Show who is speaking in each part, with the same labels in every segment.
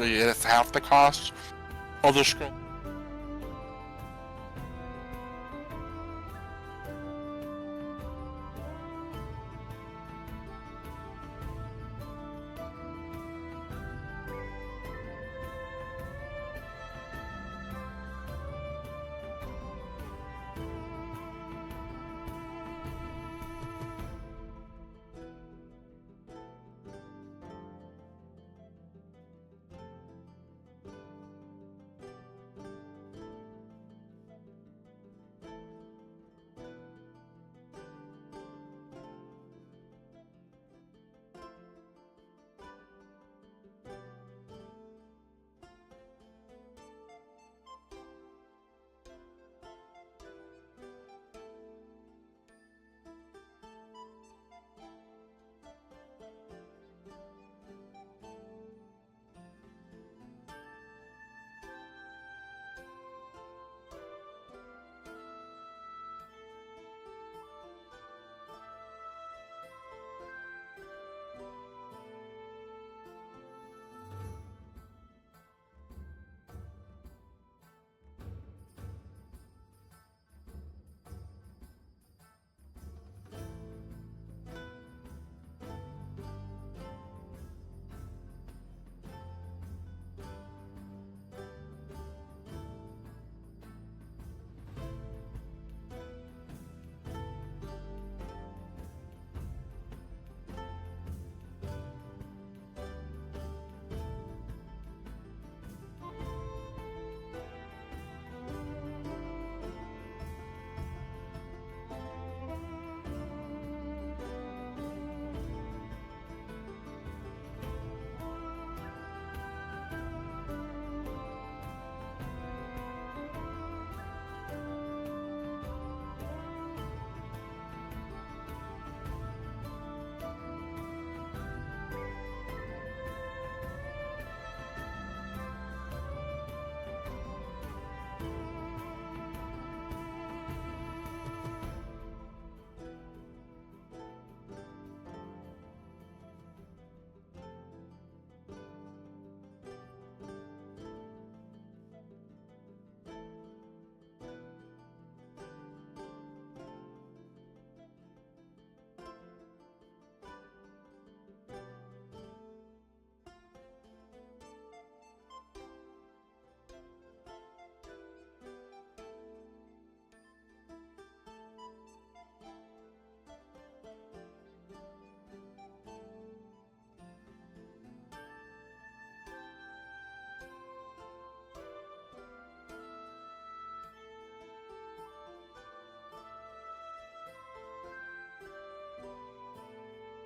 Speaker 1: it's half the cost of the scroll.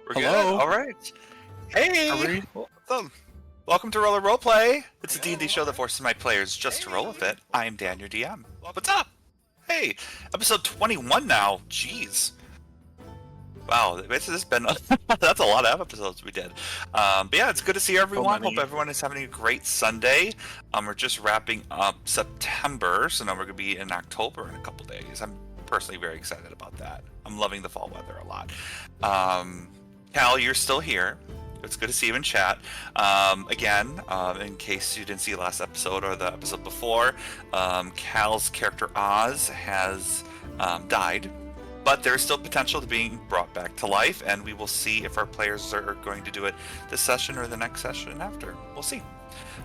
Speaker 2: We're
Speaker 1: Hello.
Speaker 2: good. All right. Hey. Welcome to Roller Roleplay. It's a D&D show that forces my players just to roll with it. I'm Dan, your DM. What's up? Hey, episode 21 now. Jeez. Wow, this has been that's a lot of episodes we did. But yeah, it's good to see everyone. Hope everyone is having a great Sunday. We're just wrapping up September, so now we're gonna be in October in a couple days. I'm personally very excited about that. I'm loving the fall weather a lot. Cal, you're still here. It's good to see you in chat. Again, in case you didn't see the last episode or the episode before, Cal's character Oz has died, but there's still potential to being brought back to life, and we will see if our players are going to do it this session or the next session after. We'll see.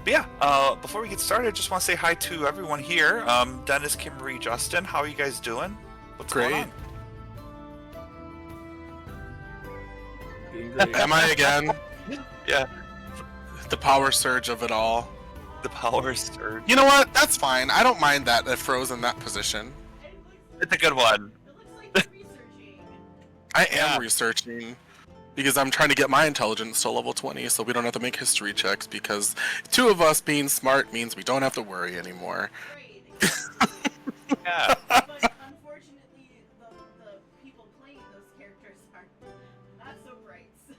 Speaker 2: But yeah, before we get started, I just want to say hi to everyone here. Dennis, Kimarie, Justin, how are you guys doing? What's going on?
Speaker 1: Am I again?
Speaker 2: Yeah.
Speaker 1: The power surge of it all.
Speaker 2: The power surge.
Speaker 1: You know what? That's fine. I don't mind that it froze in that position.
Speaker 2: It's a good one.
Speaker 3: It looks like you're researching.
Speaker 1: I am researching because I'm trying to get my intelligence to level 20 so we don't have to make history checks, because two of us being smart means we don't have to worry anymore.
Speaker 3: Great, exactly.
Speaker 2: Yeah.
Speaker 3: But unfortunately, the people playing those characters are not so bright. So.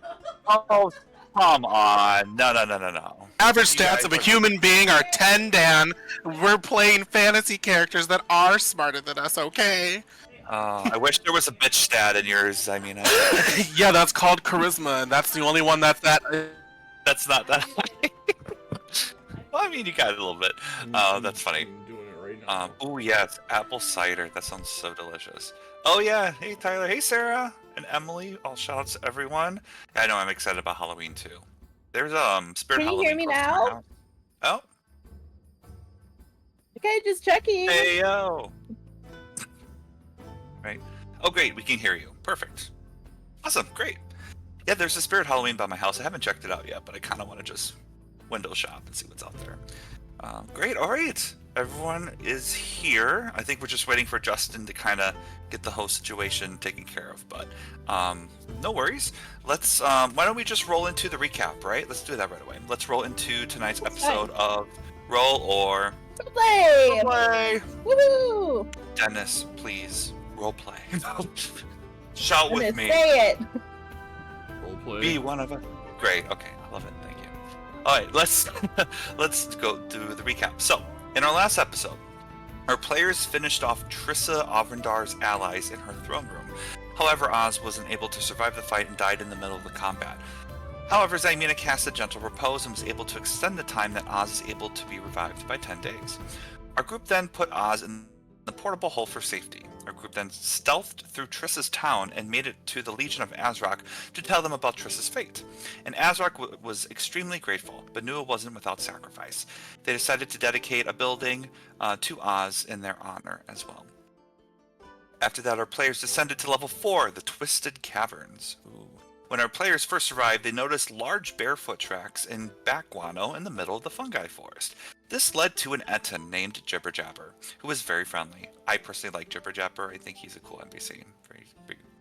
Speaker 2: Oh, come on. No.
Speaker 1: Average stats of a human being are 10, Dan. We're playing fantasy characters that are smarter than us, okay?
Speaker 2: I wish there was a bitch stat in yours. I mean,
Speaker 1: Yeah, that's called charisma, and that's the only one that's that.
Speaker 2: that's not that high. mean, you got it a little bit. That's funny.
Speaker 4: I'm doing it right now.
Speaker 2: Oh yes, apple cider. That sounds so delicious. Oh yeah, hey Tyler, hey Sarah, and Emily. All shout outs to everyone. I know I'm excited about Halloween too. There's Spirit
Speaker 5: Can you
Speaker 2: Halloween.
Speaker 5: hear me
Speaker 2: close to my
Speaker 5: now?
Speaker 2: house. Oh,
Speaker 5: Okay, just checking.
Speaker 2: hey yo. Right. Oh great, we can hear you. Perfect. Awesome, great. Yeah, there's a Spirit Halloween by my house. I haven't checked it out yet, but I kind of want to just window shop and see what's out there. Great, all right. Everyone is here. I think we're just waiting for Justin to kind of get the whole situation taken care of, but no worries. Let's, why don't we just roll into the recap, right? Let's do that right away. Let's roll into tonight's episode of Roll or
Speaker 5: Play.
Speaker 2: Play.
Speaker 5: Woohoo!
Speaker 2: Dennis, please, role play. Shout
Speaker 5: I'm
Speaker 2: with
Speaker 5: gonna
Speaker 2: me.
Speaker 5: say it.
Speaker 4: Roleplay.
Speaker 2: Be one of us. Great. Okay, I love it. Thank you. All right, let's go do the recap. So, in our last episode, our players finished off Trissa Avrendar's allies in her throne room. However, Oz wasn't able to survive the fight and died in the middle of the combat. However, Xymena cast a gentle repose and was able to extend the time that Oz is able to be revived by 10 days. Our group then put Oz in the portable hull for safety. Our group then stealthed through Trissa's town and made it to the Legion of Azrak to tell them about Trissa's fate. And Azrak was extremely grateful, but knew it wasn't without sacrifice. They decided to dedicate a building to Oz in their honor as well. After that, our players descended to level 4, the Twisted Caverns. Ooh. When our players first arrived, they noticed large barefoot tracks in backguano in the middle of the fungi forest. This led to an Etten named Jibber Jabber, who was very friendly. I personally like Jibber Jabber. I think he's a cool NPC.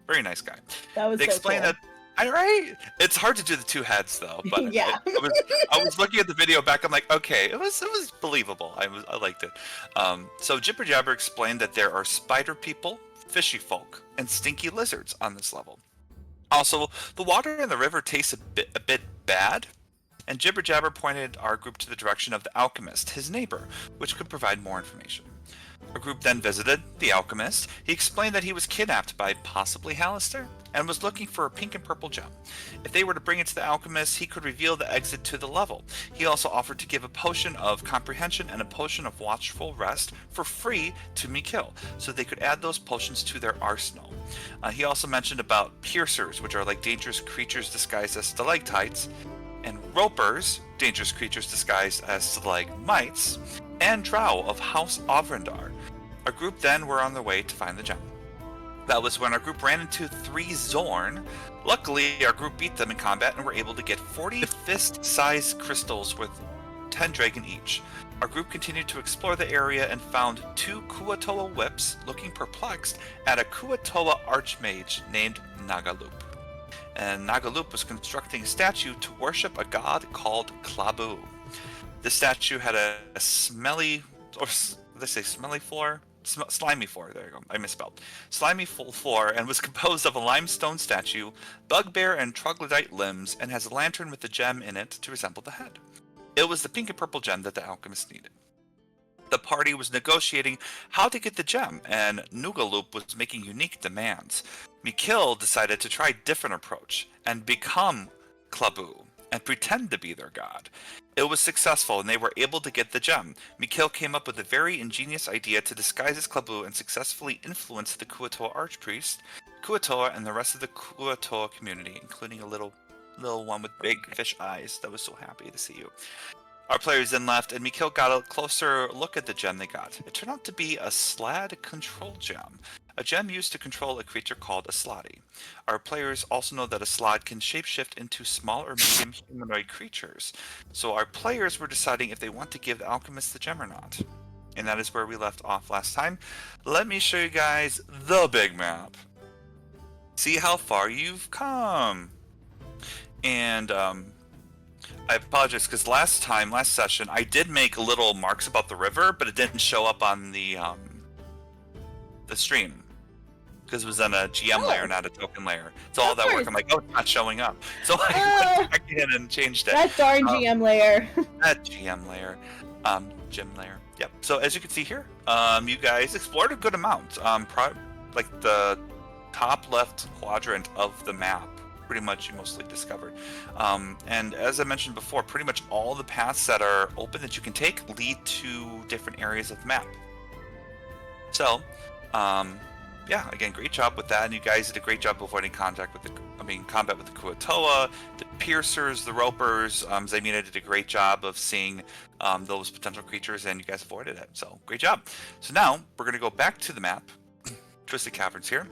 Speaker 2: Very nice guy.
Speaker 5: That was
Speaker 2: They
Speaker 5: so
Speaker 2: explained
Speaker 5: cool.
Speaker 2: that. Right? It's hard to do the two heads though, but
Speaker 5: Yeah.
Speaker 2: I was looking at the video back. I'm like, okay, it was believable. I liked it. So Jibber Jabber explained that there are spider people, fishy folk, and stinky lizards on this level. Also, the water in the river tastes a bit bad, and Jibber Jabber pointed our group to the direction of the alchemist, his neighbor, which could provide more information. Our group then visited the alchemist. He explained that he was kidnapped by possibly Hallister and was looking for a pink and purple gem. If they were to bring it to the alchemist, he could reveal the exit to the level. He also offered to give a potion of comprehension and a potion of watchful rest for free to Mikil, so they could add those potions to their arsenal. He also mentioned about piercers, which are like dangerous creatures disguised as stalactites, and ropers, dangerous creatures disguised as stalagmites, and drow of House Avrendar. Our group then were on their way to find the gem. That was when our group ran into 3 Zorn. Luckily, our group beat them in combat and were able to get 40 fist-sized crystals worth 10 dragon each. Our group continued to explore the area and found 2 Kuatoa whips looking perplexed at a Kuatoa archmage named Nagaloop. And Nagaloop was constructing a statue to worship a god called Klabu. The statue had a smelly, or did I say smelly floor? Slimy floor, there you go, I misspelled. Slimy floor, and was composed of a limestone statue, bugbear and troglodyte limbs, and has a lantern with a gem in it to resemble the head. It was the pink and purple gem that the alchemist needed. The party was negotiating how to get the gem, and Nugaloop was making unique demands. Mikil decided to try a different approach, and become Klabu, and pretend to be their god. It was successful, and they were able to get the gem. Mikil came up with a very ingenious idea to disguise as Klabu and successfully influence the Kuatoa archpriest, Kuatoa, and the rest of the Kuatoa community, including a little one with big fish eyes that was so happy to see you. Our players then left, and Mikil got a closer look at the gem they got. It turned out to be a Strahd control gem, a gem used to control a creature called a Slotty. Our players also know that a Strahd can shapeshift into small or medium humanoid creatures, so our players were deciding if they want to give the alchemist the gem or not. And that is where we left off last time. Let me show you guys the big map. See how far you've come. And I apologize because last session, I did make little marks about the river, but it didn't show up on the stream because it was on a GM layer, not a token layer. So all that work, I'm like, oh, it's not showing up. So I went back in and changed it.
Speaker 5: That darn GM layer.
Speaker 2: That GM layer, gym layer. Yep. So as you can see here, you guys explored a good amount. Like the top left quadrant of the map pretty much you mostly discovered. And as I mentioned before, pretty much all the paths that are open that you can take lead to different areas of the map. So, yeah, again, great job with that, and you guys did a great job avoiding combat with the Kuatoa, the Piercers, the Ropers. Zaymina did a great job of seeing those potential creatures, and you guys avoided it. So, great job. So now we're going to go back to the map, Twisted Caverns here,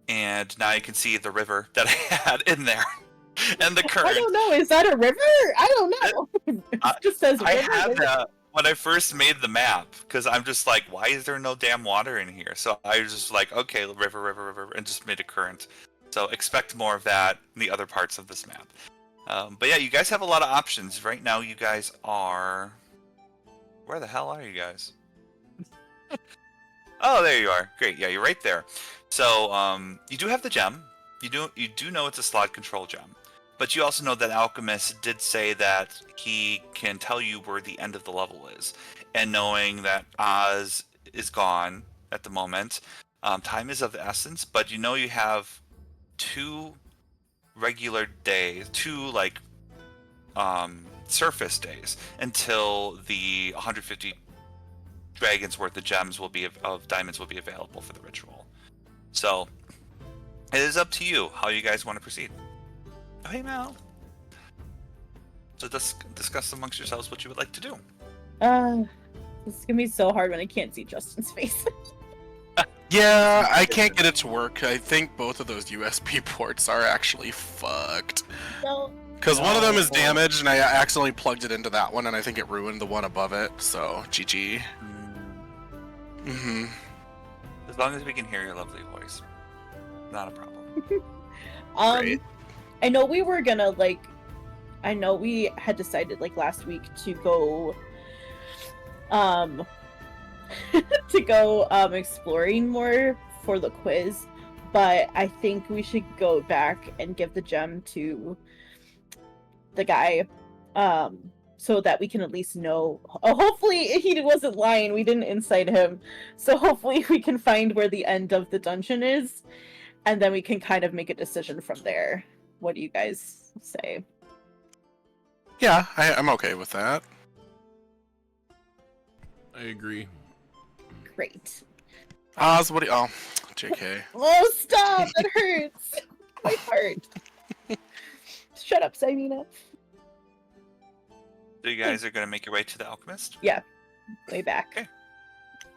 Speaker 2: and now you can see the river that I had in there, and the current.
Speaker 5: I don't know. Is that a river? I don't know. It just says river.
Speaker 2: I had that when I first made the map, because I'm just like, why is there no damn water in here? So I was just like, okay, river, and just made a current. So expect more of that in the other parts of this map. But yeah, you guys have a lot of options. Right now, you guys are... Where the hell are you guys? Oh, there you are. Great, yeah, you're right there. So, you do have the gem. You do know it's a slot control gem. But you also know that Alchemist did say that he can tell you where the end of the level is. And knowing that Oz is gone at the moment, time is of the essence, but you know you have 2 regular days, 2 like surface days until the 150 dragons worth of gems will be of diamonds will be available for the ritual. So it is up to you how you guys want to proceed. Oh, hey, Mal. So discuss amongst yourselves what you would like to do.
Speaker 5: This is gonna be so hard when I can't see Justin's face.
Speaker 1: Yeah, I can't get it to work. I think both of those USB ports are actually fucked.
Speaker 5: No.
Speaker 1: Because one of them is damaged, and I accidentally plugged it into that one, and I think it ruined the one above it. So, GG.
Speaker 2: As long as we can hear your lovely voice, not a problem.
Speaker 1: Great.
Speaker 5: I know we were gonna I know we had decided last week to go exploring more for the quiz, but I think we should go back and give the gem to the guy so that we can at least know. Hopefully he wasn't lying, we didn't incite him, so hopefully we can find where the end of the dungeon is, and then we can kind of make a decision from there. What do you guys say?
Speaker 1: Yeah, I'm okay with that.
Speaker 4: I agree.
Speaker 5: Great.
Speaker 1: Oz, what do you... Oh, JK.
Speaker 5: Oh, stop! It hurts! My heart. Shut up, Simina.
Speaker 2: So you guys are going to make your way to the Alchemist?
Speaker 5: Yeah. Way back.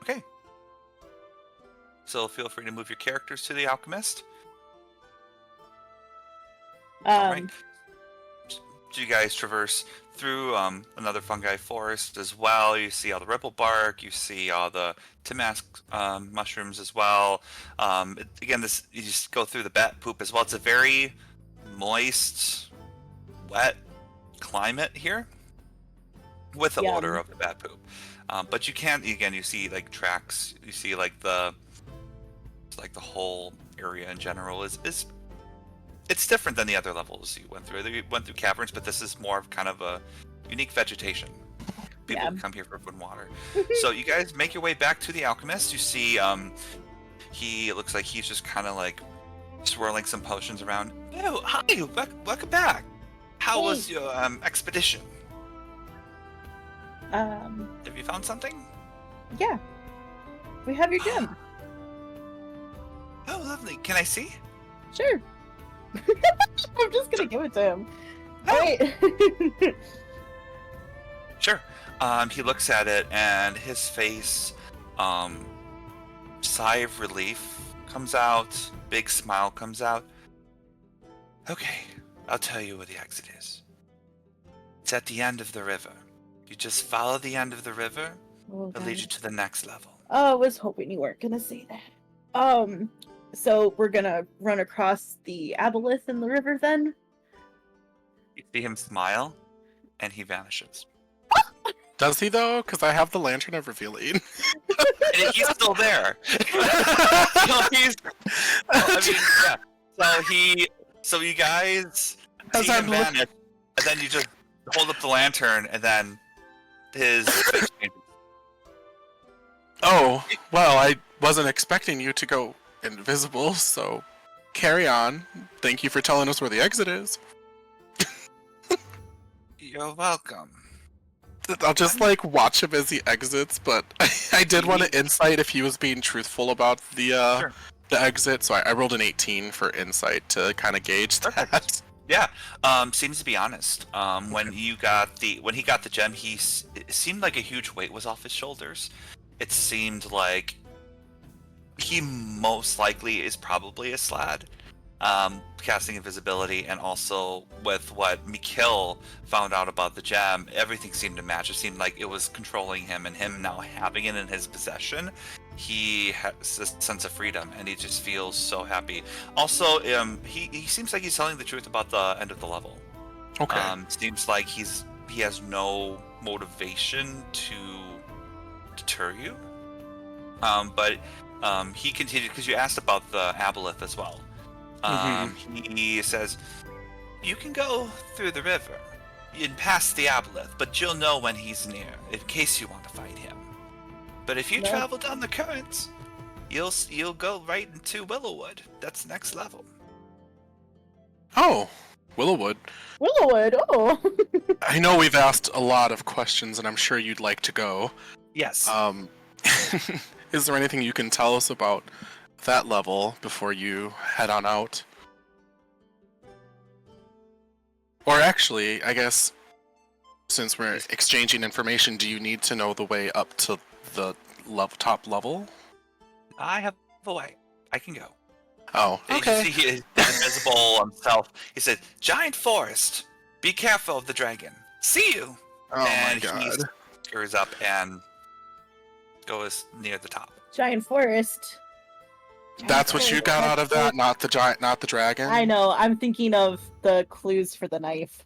Speaker 2: Okay. So feel free to move your characters to the Alchemist. Alright. So you guys traverse through another fungi forest as well. You see all the ripple bark. You see all the Timask mushrooms as well. Again, you just go through the bat poop as well. It's a very moist, wet climate here with the odor of the bat poop. But you can't. Again, you see tracks. You see the whole area in general is. It's different than the other levels you went through. You went through caverns, but this is more of kind of a unique vegetation. People come here for food and water. So you guys make your way back to the Alchemist. You see, it looks like he's just kind of swirling some potions around. Oh, hi, welcome back. How was your expedition? Have you found something?
Speaker 5: Yeah. We have your gem.
Speaker 2: Oh, lovely. Can I see?
Speaker 5: Sure. I'm just gonna give it to him. Alright.
Speaker 2: Sure. He looks at it, and his face, sigh of relief comes out, big smile comes out. Okay, I'll tell you where the exit is. It's at the end of the river. You just follow the end of the river, it'll lead you to the next level.
Speaker 5: Oh, I was hoping you weren't gonna say that. So we're gonna run across the aboleth in the river then?
Speaker 2: You see him smile, and he vanishes.
Speaker 1: Does he though? Because I have the lantern of revealing.
Speaker 2: And he's still there. So you guys see him vanish, and then you just hold up the lantern, and then his face changes.
Speaker 1: Oh, well, I wasn't expecting you to go invisible, so carry on. Thank you for telling us where the exit is.
Speaker 2: You're welcome.
Speaker 1: I'll just like watch him as he exits, but I did want to insight if he was being truthful about
Speaker 2: Sure.
Speaker 1: the exit, so I rolled an 18 for insight to kind of gauge that.
Speaker 2: Yeah, seems to be honest. When he got the gem, it seemed like a huge weight was off his shoulders. It seemed like he most likely is probably a Strahd, casting invisibility, and also with what Mikhail found out about the gem, everything seemed to match. It seemed like it was controlling him, and him now having it in his possession, he has a sense of freedom, and he just feels so happy. Also, he seems like he's telling the truth about the end of the level.
Speaker 1: Okay.
Speaker 2: Seems like he has no motivation to deter you. But he continued, because you asked about the aboleth as well. He says, you can go through the river and past the aboleth, but you'll know when he's near, in case you want to fight him. But if you travel down the currents, you'll go right into Willowwood. That's the next level.
Speaker 1: Oh, Willowwood.
Speaker 5: Willowwood, oh.
Speaker 1: I know we've asked a lot of questions, and I'm sure you'd like to go.
Speaker 2: Yes.
Speaker 1: Is there anything you can tell us about that level before you head on out? Or actually, I guess, since we're exchanging information, do you need to know the way up to the top level?
Speaker 2: I have a way. I can go.
Speaker 1: Oh, okay.
Speaker 2: You see, he is invisible himself. He said, giant forest. Be careful of the dragon. See you.
Speaker 1: Oh
Speaker 2: and
Speaker 1: my god.
Speaker 2: he scurs up and goes near the top.
Speaker 5: Giant forest.
Speaker 1: That's what you got out of that, not the dragon?
Speaker 5: I know, I'm thinking of the clues for the knife.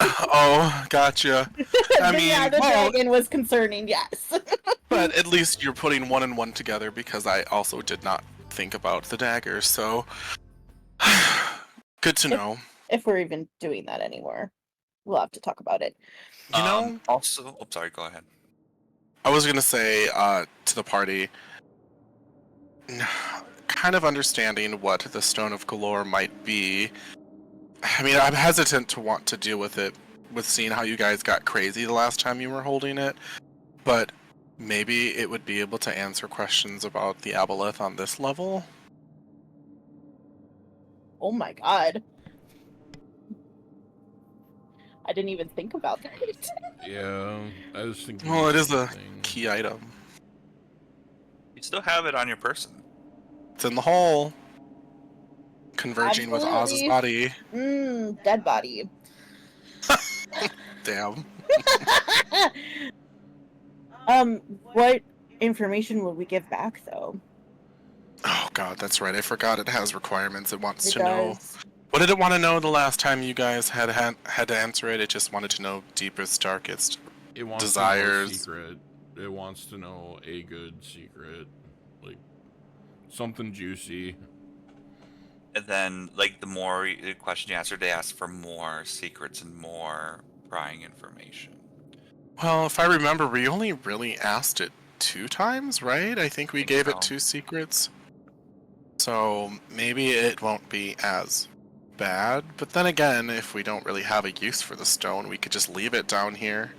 Speaker 1: Oh, gotcha. I mean,
Speaker 5: yeah, the dragon was concerning, yes.
Speaker 1: But at least you're putting one and one together, because I also did not think about the dagger, so good to know.
Speaker 5: If we're even doing that anymore, we'll have to talk about it.
Speaker 1: You know,
Speaker 2: also, oh, sorry, go ahead.
Speaker 1: I was gonna say to the party, kind of understanding what the Stone of Galore might be. I mean, I'm hesitant to want to deal with it, with seeing how you guys got crazy the last time you were holding it, but maybe it would be able to answer questions about the aboleth on this level.
Speaker 5: Oh my god. I didn't even think about that.
Speaker 4: Yeah, I was thinking.
Speaker 1: Well, it is a key item.
Speaker 2: You still have it on your person.
Speaker 1: It's in the hole, converging with Oz's body.
Speaker 5: Dead body.
Speaker 1: Damn.
Speaker 5: What information will we give back, though?
Speaker 1: Oh god, that's right. I forgot it has requirements. It wants to know.
Speaker 5: Does.
Speaker 1: What did it want to know the last time you guys had to answer it? It just wanted to know deepest, darkest
Speaker 4: It wants
Speaker 1: desires.
Speaker 4: To know a secret. It wants to know a good secret, like something juicy.
Speaker 2: And then, like, the more question you answer, they ask for more secrets and more prying information.
Speaker 1: Well, if I remember, we only really asked it 2 times, right? I think we gave it 2 secrets. So maybe it won't be as bad. But then again, if we don't really have a use for the stone, we could just leave it down here.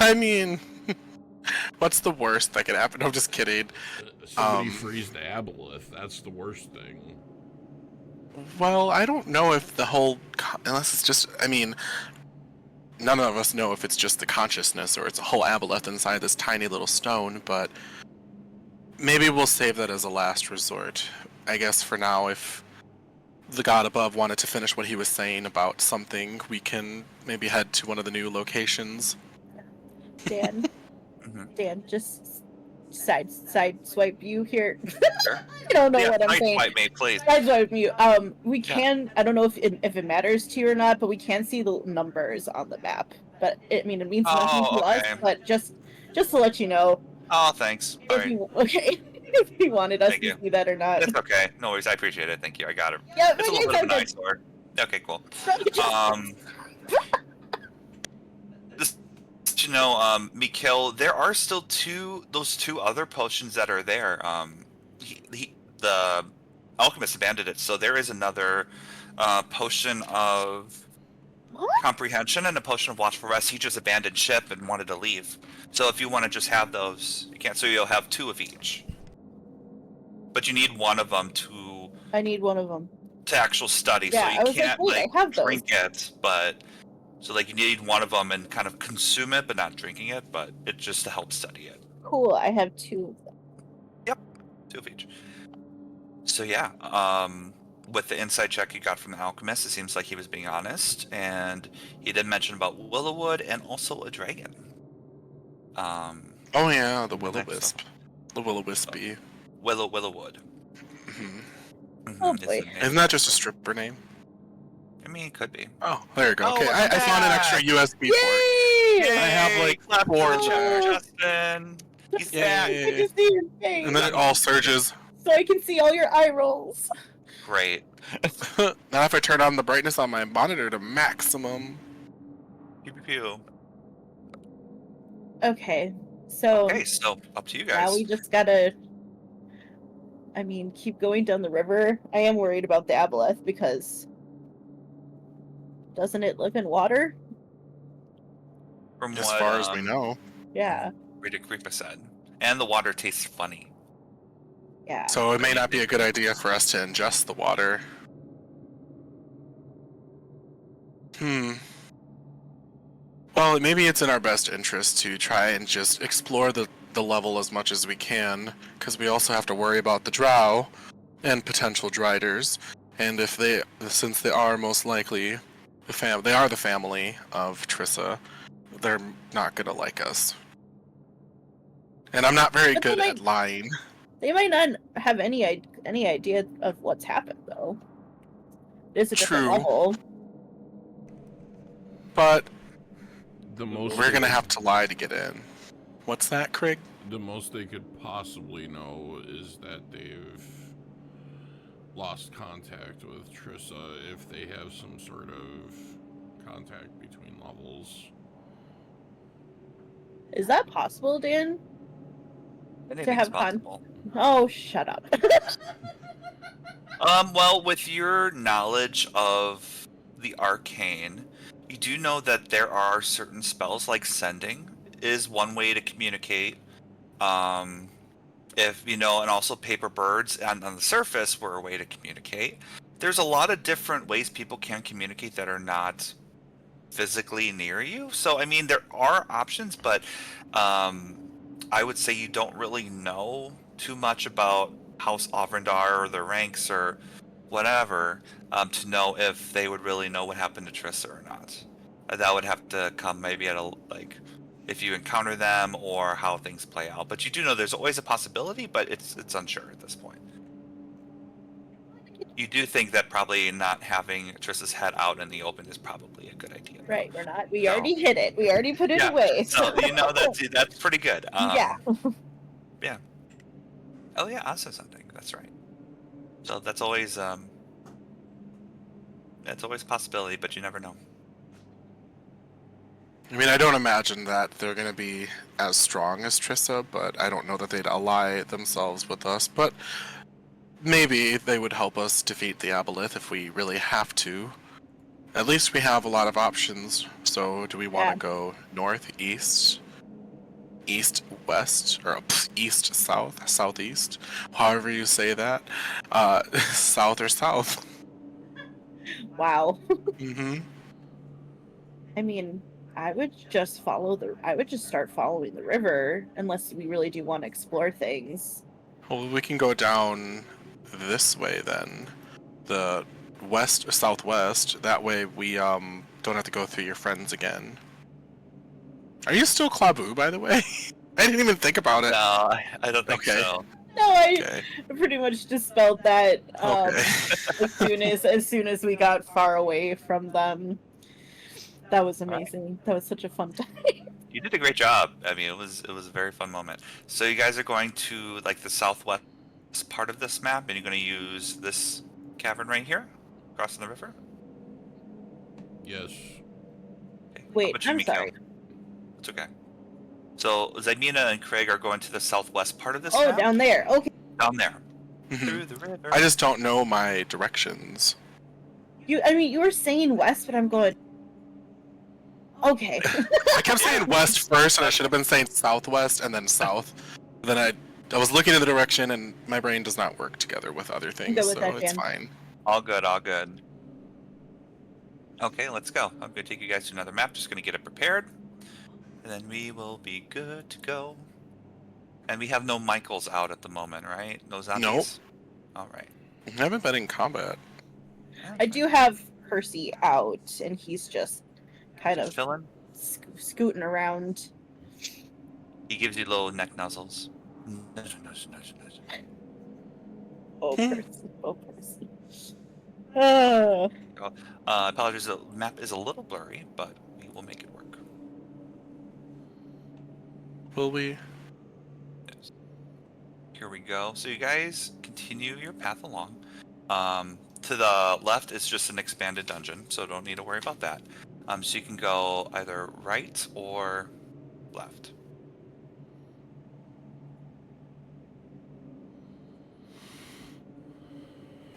Speaker 1: I mean, what's the worst that could happen? I'm just kidding.
Speaker 4: Somebody frees the aboleth. That's the worst thing.
Speaker 1: Well, I don't know if the whole... Unless it's just... I mean, none of us know if it's just the consciousness or it's a whole aboleth inside this tiny little stone, but maybe we'll save that as a last resort. I guess for now, if the god above wanted to finish what he was saying about something, we can maybe head to one of the new locations.
Speaker 5: Dan, Dan, just side swipe you here.
Speaker 2: Sure.
Speaker 5: I don't know what I'm saying.
Speaker 2: Swipe me, please.
Speaker 5: Side swipe you. We can. I don't know if it matters to you or not, but we can see the numbers on the map. But it means nothing to us. But just to let you know.
Speaker 2: Oh, thanks.
Speaker 5: If you wanted us to see that or not.
Speaker 2: It's okay. No worries. I appreciate it. Thank you. I got it.
Speaker 5: Yeah,
Speaker 2: it's a little bit of an eyesore. Okay, cool. let you know, Mikhail, there are still those two other potions that are there. The alchemist abandoned it, so there is another potion of
Speaker 5: What?
Speaker 2: comprehension and a potion of watchful rest. He just abandoned ship and wanted to leave. So if you want to just have those, you can't. So you'll have 2 of each, but you need one of them to
Speaker 5: I need one of them.
Speaker 2: actual study.
Speaker 5: Yeah,
Speaker 2: So you
Speaker 5: I was
Speaker 2: can't
Speaker 5: like, wait, I have those.
Speaker 2: drink it, but so like you need one of them and kind of consume it, but not drinking it. But it's just to help study it.
Speaker 5: Cool, I have 2 of them.
Speaker 2: 2 of each. So yeah, with the insight check you got from the alchemist, it seems like he was being honest, and he did mention about Willowwood and also a dragon.
Speaker 1: Oh yeah, the Will-O-Wisp. The Will-O-Wispy.
Speaker 2: Willowwood.
Speaker 1: Mhm.
Speaker 5: Oh,
Speaker 2: is the
Speaker 5: boy.
Speaker 2: name.
Speaker 1: Isn't that just a stripper name?
Speaker 2: I mean, it could be.
Speaker 1: Oh, there you go.
Speaker 2: Oh,
Speaker 1: Okay,
Speaker 2: welcome
Speaker 1: I found an
Speaker 2: back!
Speaker 1: extra USB port.
Speaker 5: Yay!
Speaker 1: I have, like,
Speaker 2: Clap
Speaker 1: 4
Speaker 2: for
Speaker 1: left.
Speaker 2: Justin. He's back.
Speaker 5: I can see your face.
Speaker 1: And then it all surges.
Speaker 5: So I can see all your eye rolls.
Speaker 2: Great.
Speaker 1: Now if I turn on the brightness on my monitor to maximum.
Speaker 2: Pew pew pew.
Speaker 5: Okay, so
Speaker 2: Okay, so up to you
Speaker 5: now
Speaker 2: guys.
Speaker 5: we just gotta, keep going down the river. I am worried about the aboleth because doesn't it live in water?
Speaker 2: From
Speaker 1: As
Speaker 2: what
Speaker 1: far as we know.
Speaker 5: Yeah,
Speaker 2: Rita Creepa said. And the water tastes funny.
Speaker 5: yeah.
Speaker 1: So it may not be a good idea for us to ingest the water. Well, maybe it's in our best interest to try and just explore the level as much as we can, because we also have to worry about the drow and potential driders. And since they are most likely they are the family of Trissa, they're not gonna like us. And I'm not very
Speaker 5: But they
Speaker 1: good
Speaker 5: might-
Speaker 1: at lying.
Speaker 5: They might not have any idea of what's happened though. It's a different
Speaker 1: True.
Speaker 5: level.
Speaker 1: But
Speaker 4: The most
Speaker 1: we're
Speaker 4: they
Speaker 1: gonna
Speaker 4: could-
Speaker 1: have to lie to get in. What's that, Craig?
Speaker 4: The most they could possibly know is that they've lost contact with Trissa if they have some sort of contact between levels.
Speaker 5: Is that possible, Dan?
Speaker 2: Anything's
Speaker 5: have
Speaker 2: possible.
Speaker 5: Oh, shut up.
Speaker 2: Well, with your knowledge of the arcane, you do know that there are certain spells like sending is one way to communicate. If you know, and also paper birds on the surface were a way to communicate. There's a lot of different ways people can communicate that are not physically near you. So I mean, there are options, but I would say you don't really know too much about House Avrandar or their ranks or whatever to know if they would really know what happened to Trissa or not. That would have to come maybe at if you encounter them or how things play out. But you do know there's always a possibility, but it's unsure at this point. You do think that probably not having Trissa's head out in the open is probably a good idea.
Speaker 5: Right, we're not. We
Speaker 2: No.
Speaker 5: already hid it. We already put it
Speaker 2: Yeah,
Speaker 5: away.
Speaker 2: So you know that's pretty good.
Speaker 5: Yeah.
Speaker 2: Yeah. Oh yeah, also something. That's right. So that's always a possibility, but you never know.
Speaker 1: I mean, I don't imagine that they're going to be as strong as Trissa, but I don't know that they'd ally themselves with us. But maybe they would help us defeat the aboleth if we really have to. At least we have a lot of options. So do we want to go north, east, east, west, or east, south, southeast? However you say that. South or south.
Speaker 5: Wow.
Speaker 1: Mm-hmm.
Speaker 5: I mean, I would just start following the river, unless we really do want to explore things.
Speaker 1: Well, we can go down this way then. The west or southwest. That way we don't have to go through your friends again. Are you still Klabu, by the way? I didn't even think about it.
Speaker 2: No, I don't think
Speaker 1: Okay.
Speaker 2: so.
Speaker 5: No, I
Speaker 1: Okay.
Speaker 5: pretty much dispelled that
Speaker 1: Okay.
Speaker 5: as soon as we got far away from them. That was amazing. That was such a fun time.
Speaker 2: You did a great job. I mean, it was a very fun moment. So you guys are going to like the southwest part of this map, and you're going to use this cavern right here, crossing the river.
Speaker 4: Yes.
Speaker 2: Okay. How
Speaker 5: Wait,
Speaker 2: about you,
Speaker 5: I'm
Speaker 2: Mikhail?
Speaker 5: sorry.
Speaker 2: It's okay. So Zymina and Craig are going to the southwest part of this
Speaker 5: Oh,
Speaker 2: map.
Speaker 5: down there. Okay.
Speaker 2: Down there.
Speaker 1: Mhm.
Speaker 2: Through the river.
Speaker 1: I just don't know my directions.
Speaker 5: You were saying west, but I'm going. Okay.
Speaker 1: I kept saying west first, and I should have been saying southwest and then south. Then I was looking in the direction, and my brain does not work together with other things,
Speaker 5: Go with
Speaker 1: so
Speaker 5: that,
Speaker 1: it's
Speaker 5: Dan.
Speaker 1: fine.
Speaker 2: All good, all good. Okay, let's go. I'm going to take you guys to another map. Just going to get it prepared. And then we will be good to go. And we have no Michaels out at the moment, right? No zombies? All right.
Speaker 1: I haven't been in combat.
Speaker 5: I do have Percy out, and he's just kind
Speaker 2: Just
Speaker 5: of
Speaker 2: chilling.
Speaker 5: scooting around.
Speaker 2: He gives you little neck nuzzles. Nudge, nudge, nudge, nudge.
Speaker 5: Oh, Percy. Oh, Percy. Oh.
Speaker 2: Apologies, the map is a little blurry, but we will make it work.
Speaker 1: Will we?
Speaker 2: Yes. Here we go. So you guys continue your path along. To the left is just an expanded dungeon, so don't need to worry about that. So you can go either right or left.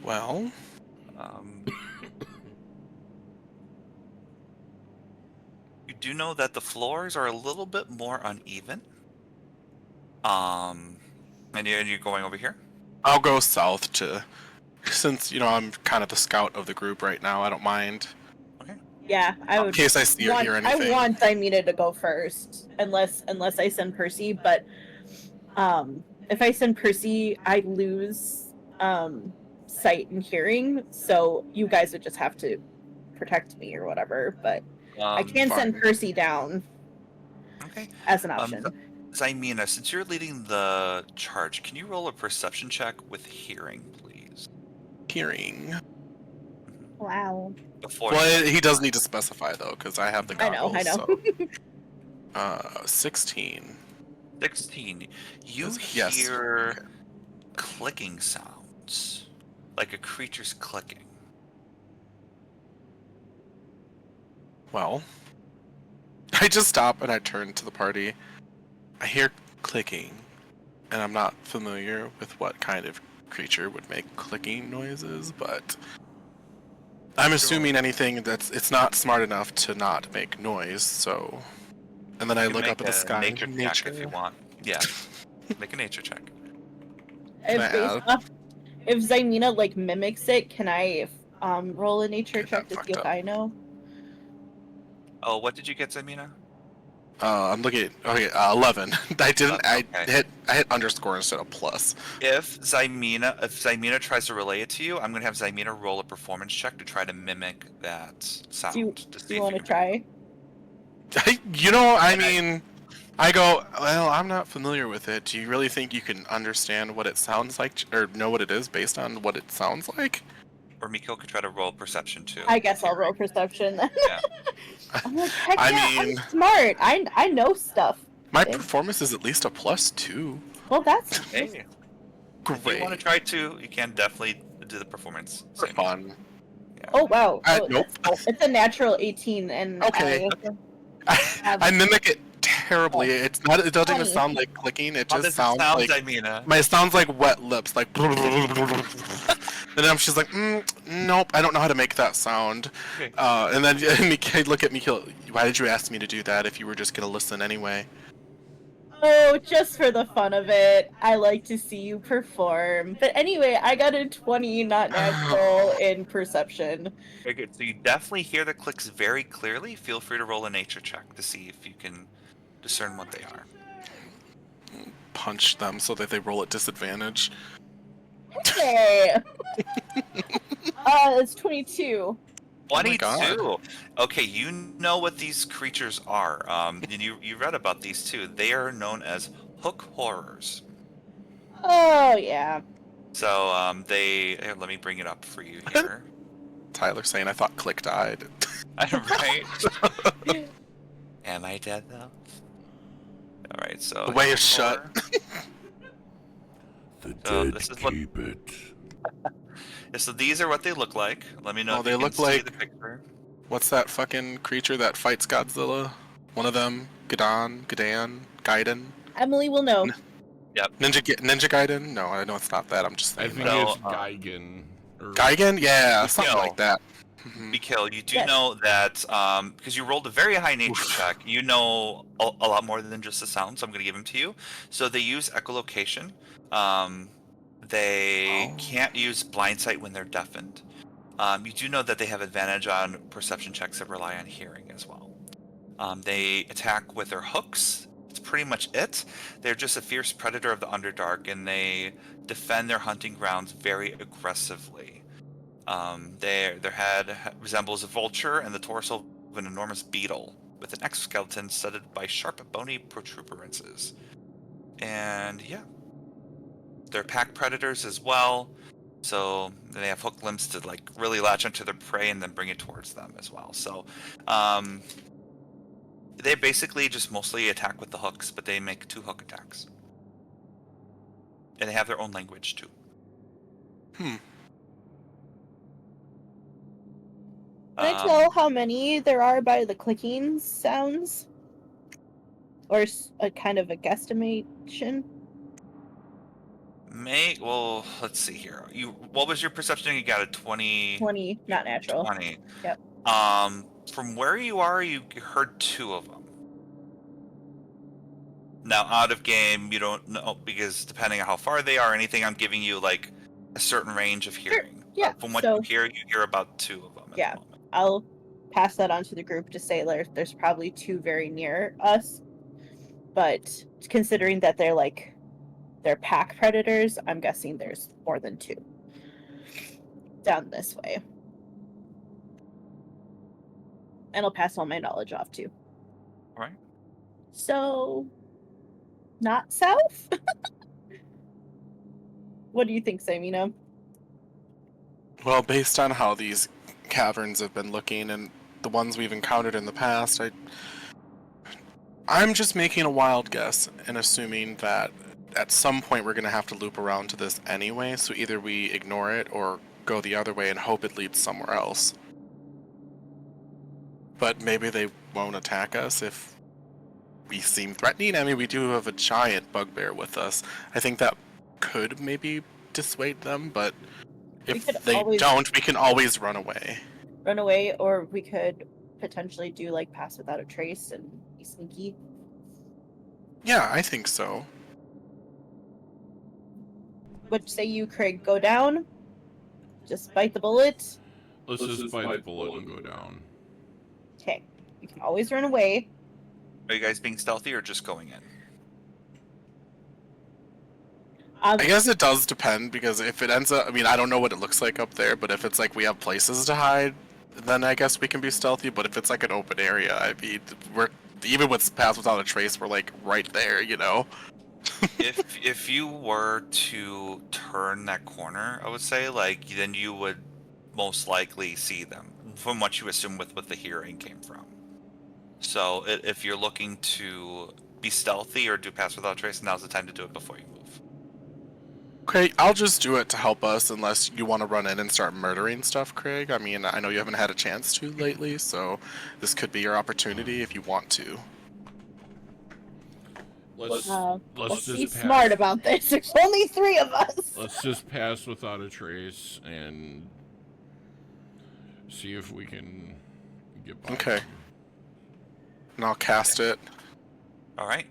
Speaker 1: Well,
Speaker 2: You do know that the floors are a little bit more uneven. And you're going over here?
Speaker 1: I'll go south since, I'm kind of the scout of the group right now, I don't mind.
Speaker 5: Yeah, I would.
Speaker 1: In case I see or hear anything.
Speaker 5: I want Zymina to go first, unless I send Percy. But if I send Percy, I lose sight and hearing. So you guys would just have to protect me or whatever. But I can
Speaker 1: fine.
Speaker 5: send Percy down
Speaker 2: Okay.
Speaker 5: as an option.
Speaker 2: Zymina, since you're leading the charge, can you roll a perception check with hearing, please?
Speaker 1: Hearing.
Speaker 5: Wow.
Speaker 2: Before
Speaker 1: Well, he does need to specify, though, because I have the
Speaker 5: I
Speaker 1: goggles.
Speaker 5: know.
Speaker 1: So. 16.
Speaker 2: 16. You
Speaker 1: Yes.
Speaker 2: hear
Speaker 1: Okay.
Speaker 2: clicking sounds, like a creature's clicking.
Speaker 1: Well, I just stop and I turn to the party. I hear clicking, and I'm not familiar with what kind of creature would make clicking noises, but I'm assuming anything it's not smart enough to not make noise, so... And then I
Speaker 2: You can
Speaker 1: look up
Speaker 2: make
Speaker 1: at the
Speaker 2: a
Speaker 1: sky.
Speaker 2: Nature check if you want. Yeah. Make a nature check.
Speaker 5: If Zymina mimics it, can I roll a nature
Speaker 1: Get
Speaker 5: check
Speaker 1: that
Speaker 5: to see if
Speaker 1: fucked
Speaker 5: I know?
Speaker 2: Oh, what did you get, Zymina?
Speaker 1: I'm looking at 11. I didn't. I
Speaker 2: Okay.
Speaker 1: hit underscore instead of plus.
Speaker 2: If Zymina tries to relay it to you, I'm gonna have Zymina roll a performance check to try to mimic that sound.
Speaker 5: Do you want to try?
Speaker 1: I go. Well, I'm not familiar with it. Do you really think you can understand what it sounds like, or know what it is based on what it sounds like?
Speaker 2: Or Miko could try to roll perception too.
Speaker 5: I guess I'll roll perception then.
Speaker 2: Yeah.
Speaker 5: I'm like, heck
Speaker 1: I
Speaker 5: yeah,
Speaker 1: mean-
Speaker 5: I'm smart. I know stuff.
Speaker 1: My performance is at least a +2.
Speaker 5: Well, that's
Speaker 2: Hey, if
Speaker 1: Great.
Speaker 2: you want to try to, you can definitely do the performance.
Speaker 1: For fun.
Speaker 5: Oh wow.
Speaker 1: Nope.
Speaker 5: It's a natural 18, and
Speaker 1: Okay. I mimic it terribly. It's not. It doesn't even sound like clicking. It
Speaker 2: How
Speaker 1: just
Speaker 2: does it
Speaker 1: sounds
Speaker 2: sound,
Speaker 1: like.
Speaker 2: Zymina?
Speaker 1: It sounds like wet lips, like. And then she's like, nope, I don't know how to make that sound.
Speaker 2: Okay.
Speaker 1: And then I look at me, why did you ask me to do that if you were just gonna listen anyway?
Speaker 5: Oh, just for the fun of it. I like to see you perform. But anyway, I got a 20, not natural, in perception.
Speaker 2: Very good. So you definitely hear the clicks very clearly. Feel free to roll a nature check to see if you can discern what they are.
Speaker 1: Punch them so that they roll at disadvantage.
Speaker 5: Okay. It's 22.
Speaker 2: 22. Okay, you know what these creatures are. And you read about these too. They are known as hook horrors.
Speaker 5: Oh, yeah.
Speaker 2: So here, let me bring it up for you here.
Speaker 1: Tyler saying, I thought Click died.
Speaker 2: Right? Am I dead though? All right, so
Speaker 1: The way is
Speaker 2: hook
Speaker 1: shut.
Speaker 2: horror.
Speaker 4: The
Speaker 2: So
Speaker 4: dead
Speaker 2: this is what-
Speaker 4: keep it.
Speaker 2: Yeah, so these are what they look like. Let me know
Speaker 1: Oh,
Speaker 2: if
Speaker 1: they
Speaker 2: you can
Speaker 1: look
Speaker 2: see
Speaker 1: like-
Speaker 2: the picture.
Speaker 1: What's that fucking creature that fights Godzilla? One of them, Gadan, Gaiden.
Speaker 5: Emily will know.
Speaker 1: Ninja Gaiden? No, I know it's not that. I'm just
Speaker 4: I
Speaker 1: saying.
Speaker 4: think
Speaker 2: No,
Speaker 4: it's Geigen. Or...
Speaker 1: Geigen? Yeah,
Speaker 2: Mikhail.
Speaker 1: something like that. Mhm.
Speaker 2: Mikhail, you do
Speaker 5: Yes.
Speaker 2: know that because you rolled a very high nature
Speaker 1: Oof.
Speaker 2: check, you know a lot more than just the sound, so I'm going to give them to you. So they use echolocation. They can't use blind sight when they're deafened. You do know that they have advantage on perception checks that rely on hearing as well. They attack with their hooks. That's pretty much it. They're just a fierce predator of the Underdark, and they defend their hunting grounds very aggressively. Their head resembles a vulture, and the torso of an enormous beetle, with an exoskeleton studded by sharp, bony protuberances. And yeah, they're pack predators as well. So they have hook limbs to like really latch onto their prey and then bring it towards them as well. So they basically just mostly attack with the hooks, but they make 2 hook attacks. And they have their own language too.
Speaker 5: Can I tell how many there are by the clicking sounds? Or a kind of a guesstimation?
Speaker 2: Well, let's see here. What was your perception? You got a 20.
Speaker 5: 20, not natural.
Speaker 2: 20.
Speaker 5: Yep.
Speaker 2: From where you are, you heard 2 of them. Now, out of game, you don't know because depending on how far they are, or anything, I'm giving you like a certain range of hearing.
Speaker 5: Yeah.
Speaker 2: From what
Speaker 5: So,
Speaker 2: you hear about 2 of them. At
Speaker 5: Yeah.
Speaker 2: the moment.
Speaker 5: I'll pass that on to the group to say there's probably 2 very near us. But considering that they're pack predators, I'm guessing there's more than 2 down this way. And I'll pass all my knowledge off too.
Speaker 2: All right.
Speaker 5: So, not south? What do you think, Samina?
Speaker 1: Well, based on how these caverns have been looking and the ones we've encountered in the past, I'm just making a wild guess and assuming that at some point we're going to have to loop around to this anyway, so either we ignore it or go the other way and hope it leads somewhere else. But maybe they won't attack us if we seem threatening. I mean, we do have a giant bugbear with us. I think that could maybe dissuade them, but if they don't, we can always run away.
Speaker 5: Run away, or we could potentially do like pass without a trace and be sneaky.
Speaker 1: Yeah, I think so.
Speaker 5: What say you, Craig? Go down? Just bite the bullet?
Speaker 4: Let's just bite the bullet and go down.
Speaker 5: Okay. You can always run away.
Speaker 2: Are you guys being stealthy or just going in?
Speaker 1: I guess it does depend, because if it ends up, I mean, I don't know what it looks like up there, but if it's like we have places to hide, then I guess we can be stealthy. But if it's like an open area, I mean, we're, even with Pass Without a Trace, we're like right there, you know?
Speaker 2: if you were to turn that corner, I would say, like, then you would most likely see them, from what you assume with what the hearing came from. So if you're looking to be stealthy or do Pass Without a Trace, now's the time to do it before you move.
Speaker 1: Okay, I'll just do it to help us, unless you want to run in and start murdering stuff, Craig. I mean, I know you haven't had a chance to lately, so this could be your opportunity if you want to.
Speaker 4: Let's
Speaker 5: Let's be
Speaker 4: just pass.
Speaker 5: smart about this. There's only 3 of us.
Speaker 4: Let's just pass without a trace and see if we can get by.
Speaker 1: Okay. And I'll cast it.
Speaker 2: All right.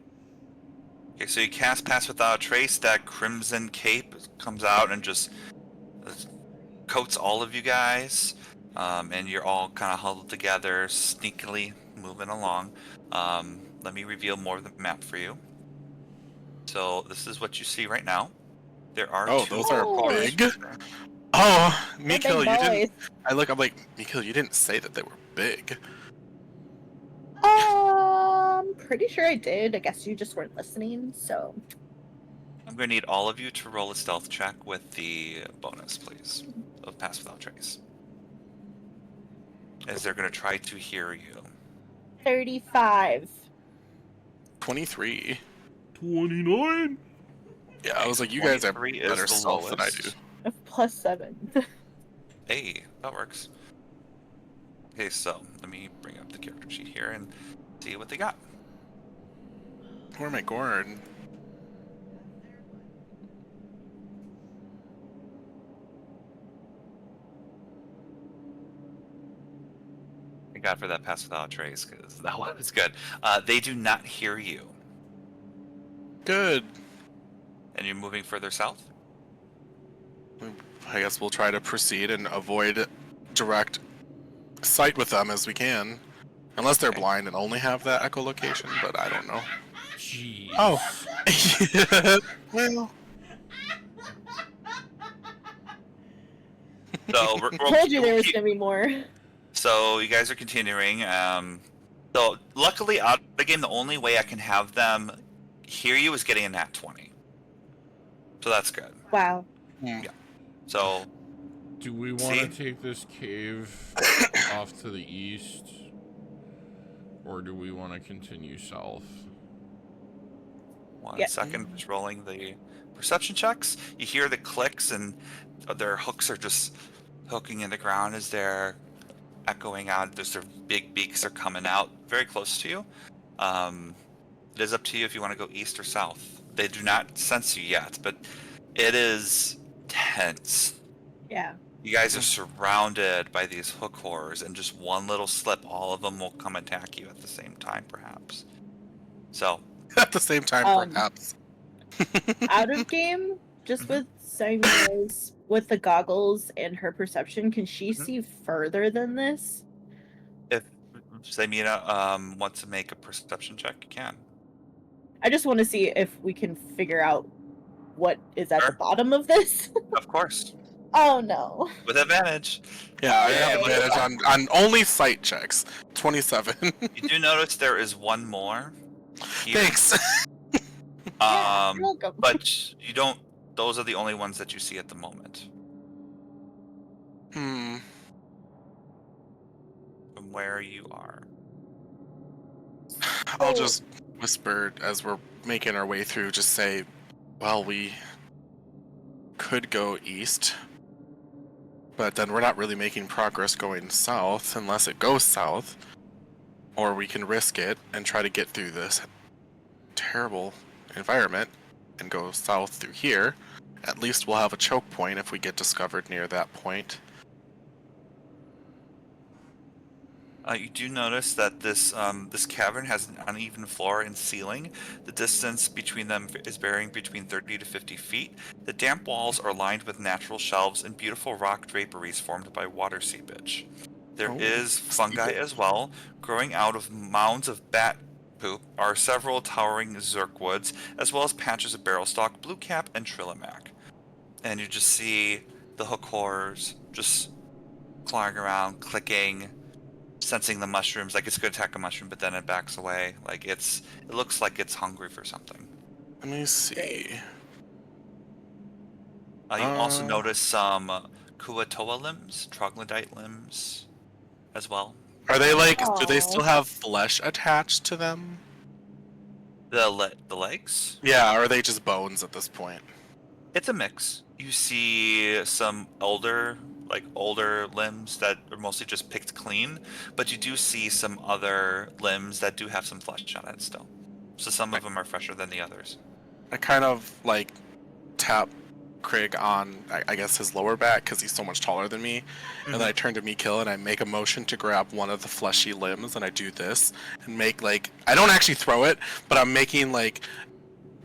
Speaker 2: Okay, so you cast Pass Without a Trace. That crimson cape comes out and just coats all of you guys, and you're all kind of huddled together, sneakily moving along. Let me reveal more of the map for you. So this is what you see right now. There are 2
Speaker 1: those are
Speaker 2: corners.
Speaker 1: big. Oh, Mikhail,
Speaker 5: big
Speaker 1: you
Speaker 5: boys.
Speaker 1: didn't. I'm like, Mikhail, you didn't say that they were big.
Speaker 5: Pretty sure I did. I guess you just weren't listening, so.
Speaker 2: I'm going to need all of you to roll a stealth check with the bonus, please, of Pass Without Trace. As they're going to try to hear you.
Speaker 5: 35.
Speaker 1: 23.
Speaker 4: 29?
Speaker 1: Yeah, I was like, you guys have
Speaker 2: 23 is
Speaker 1: better
Speaker 2: the
Speaker 1: stealth than I
Speaker 2: lowest.
Speaker 1: do.
Speaker 5: Plus 7.
Speaker 2: Hey, that works. Okay, so let me bring up the character sheet here and see what they got.
Speaker 1: Oh my god.
Speaker 2: Thank God for that pass without a trace, because that one was good. They do not hear you.
Speaker 1: Good.
Speaker 2: And you're moving further south?
Speaker 1: I guess we'll try to proceed and avoid direct sight with them as we can. Unless they're
Speaker 2: Okay.
Speaker 1: blind and only have that echolocation, but I don't know.
Speaker 4: Jeez.
Speaker 1: Oh. Well.
Speaker 2: So
Speaker 5: I told you there was gonna be more.
Speaker 2: So you guys are continuing. So luckily, out of the game, the only way I can have them hear you is getting a nat 20. So that's good.
Speaker 5: Wow.
Speaker 1: Hmm.
Speaker 2: So
Speaker 4: Do we want to take this cave off to the east? Or do we want to continue south?
Speaker 2: One second, just rolling the perception checks. You hear the clicks, and their hooks are just hooking in the ground as they're echoing out. There's their big beaks are coming out very close to you. It is up to you if you want to go east or south. They do not sense you yet, but it is tense.
Speaker 5: Yeah.
Speaker 2: You guys are surrounded by these hook horrors, and just one little slip, all of them will come attack you at the same time, perhaps. So,
Speaker 1: At the same time, perhaps.
Speaker 5: Out of game, just with Samuel's with the goggles and her perception, can she see further than this?
Speaker 2: if Samina wants to make a perception check, you can.
Speaker 5: I just want to see if we can figure out what is at the
Speaker 2: Sure.
Speaker 5: bottom of this.
Speaker 2: Of course,
Speaker 5: Oh no.
Speaker 2: with advantage.
Speaker 1: Yeah, I have advantage on only sight checks. 27.
Speaker 2: You do notice there is one more. Here.
Speaker 1: Thanks.
Speaker 5: Yeah, you're welcome.
Speaker 2: But you don't. Those are the only ones that you see at the moment.
Speaker 1: Hmm.
Speaker 2: From where you are.
Speaker 1: I'll just whisper as we're making our way through, just say, well, we could go east, but then we're not really making progress going south unless it goes south, or we can risk it and try to get through this terrible environment and go south through here. At least we'll have a choke point if we get discovered near that point.
Speaker 2: You do notice that this cavern has an uneven floor and ceiling. The distance between them is varying between 30 to 50 feet. The damp walls are lined with natural shelves and beautiful rock draperies formed by water seepage. There is fungi as well. Growing out of mounds of bat poop are several towering zirkwoods, as well as patches of barrelstalk, bluecap, and trillimac. And you just see the hook horrors just clawing around, clicking, sensing the mushrooms, like it's going to attack a mushroom, but then it backs away. Like it looks like it's hungry for something.
Speaker 1: Let me see.
Speaker 2: You also notice some Kuatoa limbs, troglodyte limbs, as well.
Speaker 1: Are they like? Do they still have flesh attached to them?
Speaker 2: The legs?
Speaker 1: Yeah, or are they just bones at this point?
Speaker 2: It's a mix. You see some older limbs that are mostly just picked clean, but you do see some other limbs that do have some flesh on it still. So some of them are fresher than the others.
Speaker 1: I kind of like tap Craig on, I guess, his lower back because he's so much taller than me, and then I turn to Mikil and I make a motion to grab one of the fleshy limbs, and I do this and make like, I don't actually throw it, but I'm making like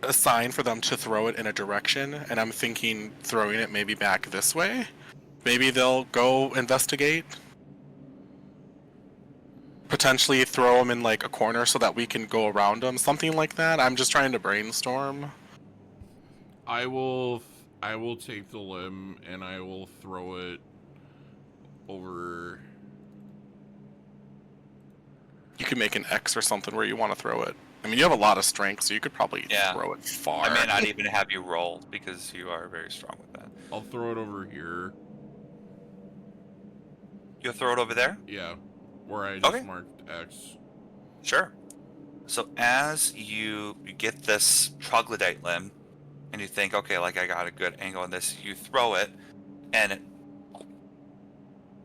Speaker 1: a sign for them to throw it in a direction, and I'm thinking throwing it maybe back this way. Maybe they'll go investigate. Potentially throw them in like a corner so that we can go around them. Something like that. I'm just trying to brainstorm.
Speaker 4: I will take the limb and I will throw it over.
Speaker 1: You can make an X or something where you want to throw it. I mean, you have a lot of strength, so you could probably throw it far.
Speaker 2: I may not even have you roll because you are very strong with that.
Speaker 4: I'll throw it over here.
Speaker 2: You'll throw it over there?
Speaker 4: Yeah, where I just marked X.
Speaker 2: Sure. So as you get this troglodyte limb, and you think, okay, like I got a good angle on this, you throw it, and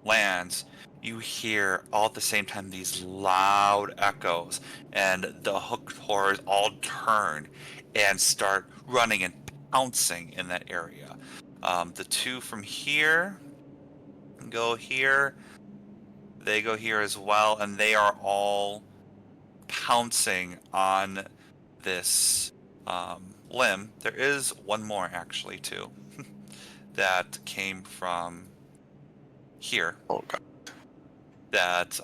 Speaker 2: lands, you hear all at the same time these loud echoes, and the hooked horrors all turn and start running and pouncing in that area. The two from here go here. They go here as well, and they are all pouncing on this limb. There is one more actually too that came from here
Speaker 1: Oh god.
Speaker 2: that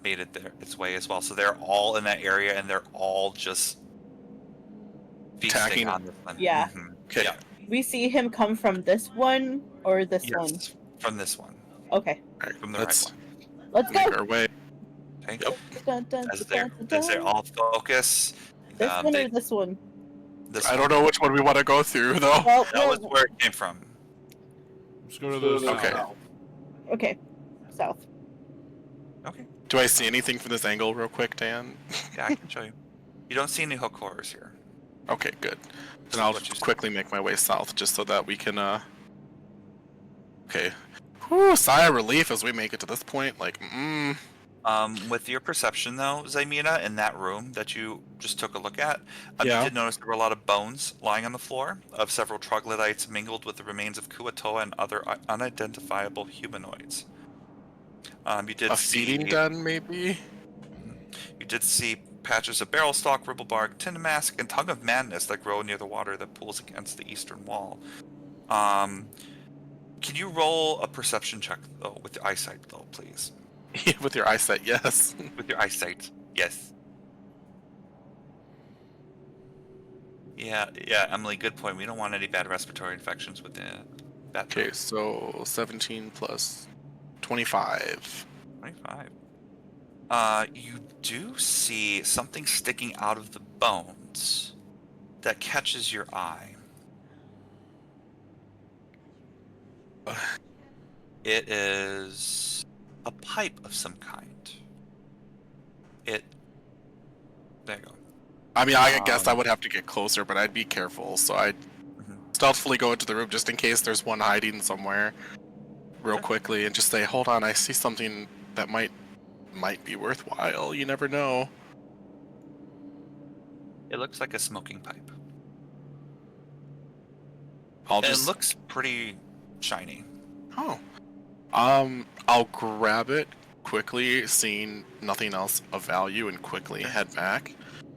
Speaker 2: made it its way as well. So they're all in that area, and they're all just feasting
Speaker 1: Attacking.
Speaker 2: on this one.
Speaker 5: Yeah.
Speaker 1: Okay.
Speaker 2: Yeah.
Speaker 5: We see him come from this one or this one?
Speaker 2: Yes, from this one,
Speaker 5: Okay.
Speaker 1: Alright,
Speaker 2: from the
Speaker 1: let's
Speaker 2: right one.
Speaker 5: Let's
Speaker 1: make
Speaker 5: go.
Speaker 1: our way.
Speaker 2: Okay.
Speaker 1: Yep.
Speaker 5: Dun, dun,
Speaker 2: As
Speaker 5: dun,
Speaker 2: they
Speaker 5: dun.
Speaker 2: all focus.
Speaker 5: This one
Speaker 2: they,
Speaker 5: or this one?
Speaker 2: this
Speaker 1: I
Speaker 2: one.
Speaker 1: don't know which one we want to go through though.
Speaker 5: Well,
Speaker 2: That was where it came from.
Speaker 4: Let's go to the
Speaker 1: Okay.
Speaker 4: south.
Speaker 5: okay. South.
Speaker 2: Okay.
Speaker 1: Do I see anything from this angle real quick, Dan?
Speaker 2: Yeah, I can show you. You don't see any hook horrors here.
Speaker 1: Okay, good.
Speaker 2: This
Speaker 1: Then
Speaker 2: is
Speaker 1: I'll
Speaker 2: what you see.
Speaker 1: quickly make my way south just so that we can Okay. Whew, sigh of relief as we make it to this point. Like,
Speaker 2: With your perception though, Zymina, in that room that you just took a look at,
Speaker 1: Yeah.
Speaker 2: you did notice there were a lot of bones lying on the floor of several troglodytes mingled with the remains of Kuatoa and other unidentifiable humanoids. You did
Speaker 1: a
Speaker 2: see
Speaker 1: feeding den, maybe?
Speaker 2: You did see patches of barrel stalk, ribblebark, tinamask, and tongue of madness that grow near the water that pools against the eastern wall. Can you roll a perception check though with your eyesight though, please?
Speaker 1: With your eyesight, yes.
Speaker 2: With your eyesight, yes. Yeah, Emily, good point. We don't want any bad respiratory infections with the bat.
Speaker 1: Okay, so 17 plus 25.
Speaker 2: 25. You do see something sticking out of the bones that catches your eye. It is a pipe of some kind. There you go.
Speaker 1: I mean, I guess I would have to get closer, but I'd be careful. So I'd stealthily go into the room just in case there's one hiding somewhere real quickly and just say, hold on, I see something that might be worthwhile. You never know.
Speaker 2: It looks like a smoking pipe.
Speaker 1: I'll
Speaker 2: And
Speaker 1: just...
Speaker 2: it looks pretty shiny.
Speaker 1: Oh. I'll grab it quickly, seeing nothing else of value, and quickly head back.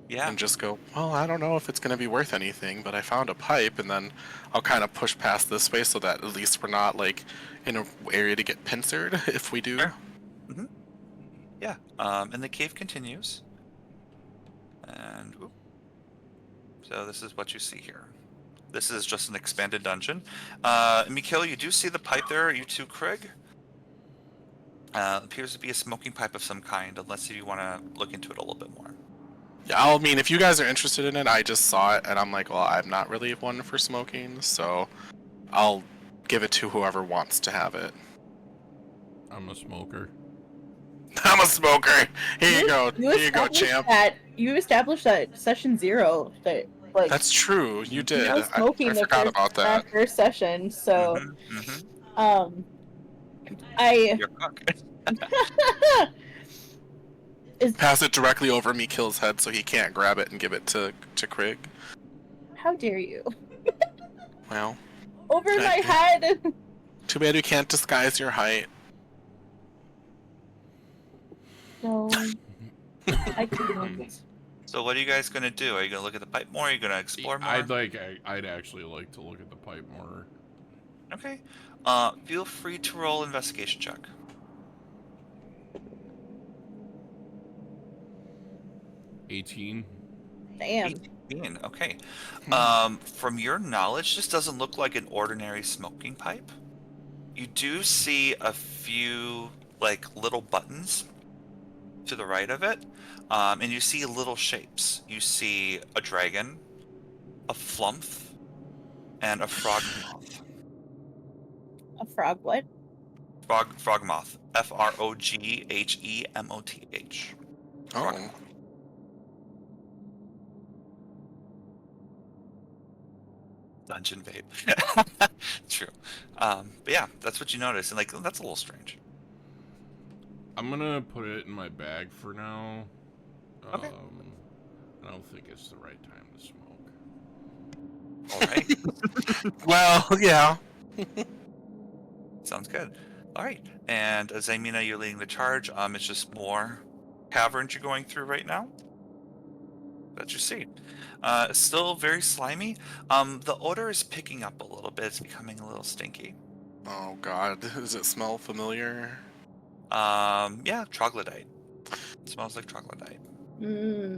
Speaker 2: Yeah.
Speaker 1: And just go, well, I don't know if it's going to be worth anything, but I found a pipe, and then I'll kind of push past this way so that at least we're not, like, in an area to get pincered if we do.
Speaker 2: Sure. Yeah. And the cave continues. And so this is what you see here. This is just an expanded dungeon. Mikhail, you do see the pipe there, you too, Craig? Appears to be a smoking pipe of some kind, unless you want to look into it a little bit more.
Speaker 1: Yeah, I mean, if you guys are interested in it, I just saw it, and I'm like, well, I'm not really one for smoking, so I'll give it to whoever wants to have it.
Speaker 4: I'm a smoker.
Speaker 1: I'm a smoker! Here you go. Here you go,
Speaker 5: established
Speaker 1: champ.
Speaker 5: you established that session 0 that, like,
Speaker 1: That's true, you did.
Speaker 5: no smoking
Speaker 1: I
Speaker 5: the
Speaker 1: forgot about that.
Speaker 5: first session, so
Speaker 2: Your cook.
Speaker 1: Pass it directly over Mikhail's head so he can't grab it and give it to Craig.
Speaker 5: How dare you?
Speaker 1: Well,
Speaker 5: Over
Speaker 1: Okay.
Speaker 5: my head!
Speaker 1: too bad you can't disguise your height.
Speaker 5: No. I couldn't.
Speaker 2: So what are you guys going to do? Are you going to look at the pipe more? Are you going to explore more?
Speaker 4: I'd actually like to look at the pipe more.
Speaker 2: Okay. Feel free to roll investigation check.
Speaker 4: 18.
Speaker 5: Damn.
Speaker 2: 18, okay. From your knowledge, this doesn't look like an ordinary smoking pipe. You do see a few, like, little buttons to the right of it, and you see little shapes. You see a dragon, a flumph, and a frog moth.
Speaker 5: A frog what?
Speaker 2: Frog moth. Froghemoth.
Speaker 1: Oh.
Speaker 2: Dungeon babe. True. But yeah, that's what you notice, and like that's a little strange.
Speaker 4: I'm gonna put it in my bag for now.
Speaker 2: Okay.
Speaker 4: I don't think it's the right time to smoke.
Speaker 2: All right.
Speaker 1: Well, yeah.
Speaker 2: Sounds good. All right. And Zaymina, you're leading the charge. It's just more caverns you're going through right now that you see. Still very slimy. The odor is picking up a little bit. It's becoming a little stinky.
Speaker 1: Oh God, does it smell familiar?
Speaker 2: Yeah, troglodyte. It smells like troglodyte.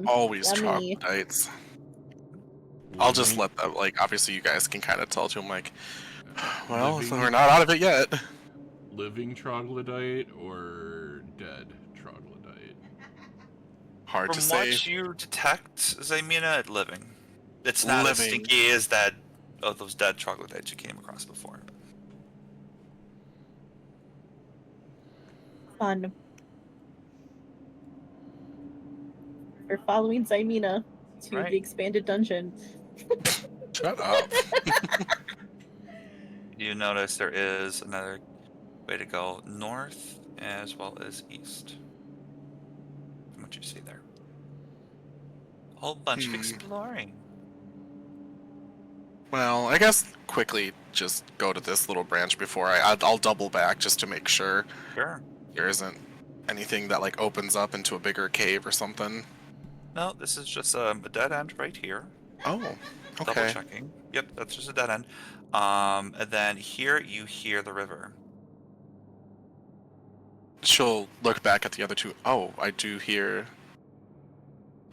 Speaker 1: Always
Speaker 5: Yummy.
Speaker 1: troglodytes. I'll just
Speaker 4: Living-
Speaker 1: let them, like, obviously you guys can kind of tell to him, like, well,
Speaker 4: living,
Speaker 1: we're not out of it yet.
Speaker 4: living troglodyte or dead troglodyte?
Speaker 1: Hard
Speaker 2: From
Speaker 1: to say.
Speaker 2: what you detect, Zaymina, living. It's not as
Speaker 1: Living.
Speaker 2: stinky as that of those dead troglodytes you came across before.
Speaker 5: Fun. We're following Zaymina to
Speaker 2: Right.
Speaker 5: the expanded dungeon.
Speaker 1: Shut up.
Speaker 2: You notice there is another way to go north as well as east. From what you see there. A whole bunch of exploring.
Speaker 1: Well, I guess quickly just go to this little branch before I'll double back just to make sure
Speaker 2: Sure.
Speaker 1: there isn't anything that like opens up into a bigger cave or something.
Speaker 2: No, this is just a dead end right here.
Speaker 1: Oh,
Speaker 2: Double
Speaker 1: okay.
Speaker 2: checking. Yep, that's just a dead end. And then here you hear the river.
Speaker 1: She'll look back at the other two. Oh, I do hear.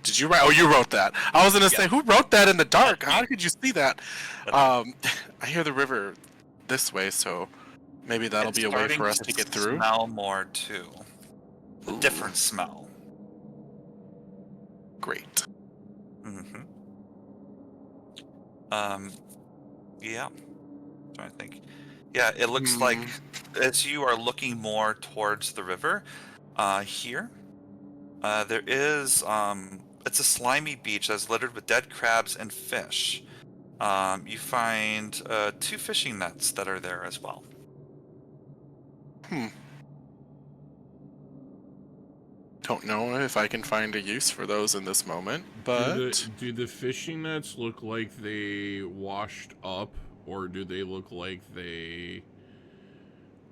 Speaker 1: Did you write? Oh, you wrote that. I was gonna say, who wrote that in the dark? How could you see that? I hear the river this way, so maybe that'll
Speaker 2: It's
Speaker 1: be a way
Speaker 2: starting
Speaker 1: for us to get through.
Speaker 2: Smell more too. A
Speaker 1: Ooh,
Speaker 2: different smell.
Speaker 1: Great.
Speaker 2: Mm-hmm. Yeah. Trying to think. Yeah, it looks like as you are looking more towards the river, here, there is it's a slimy beach that's littered with dead crabs and fish. You find 2 fishing nets that are there as well.
Speaker 1: Don't know if I can find a use for those in this moment, but
Speaker 4: Do the fishing nets look like they washed up, or do they look like they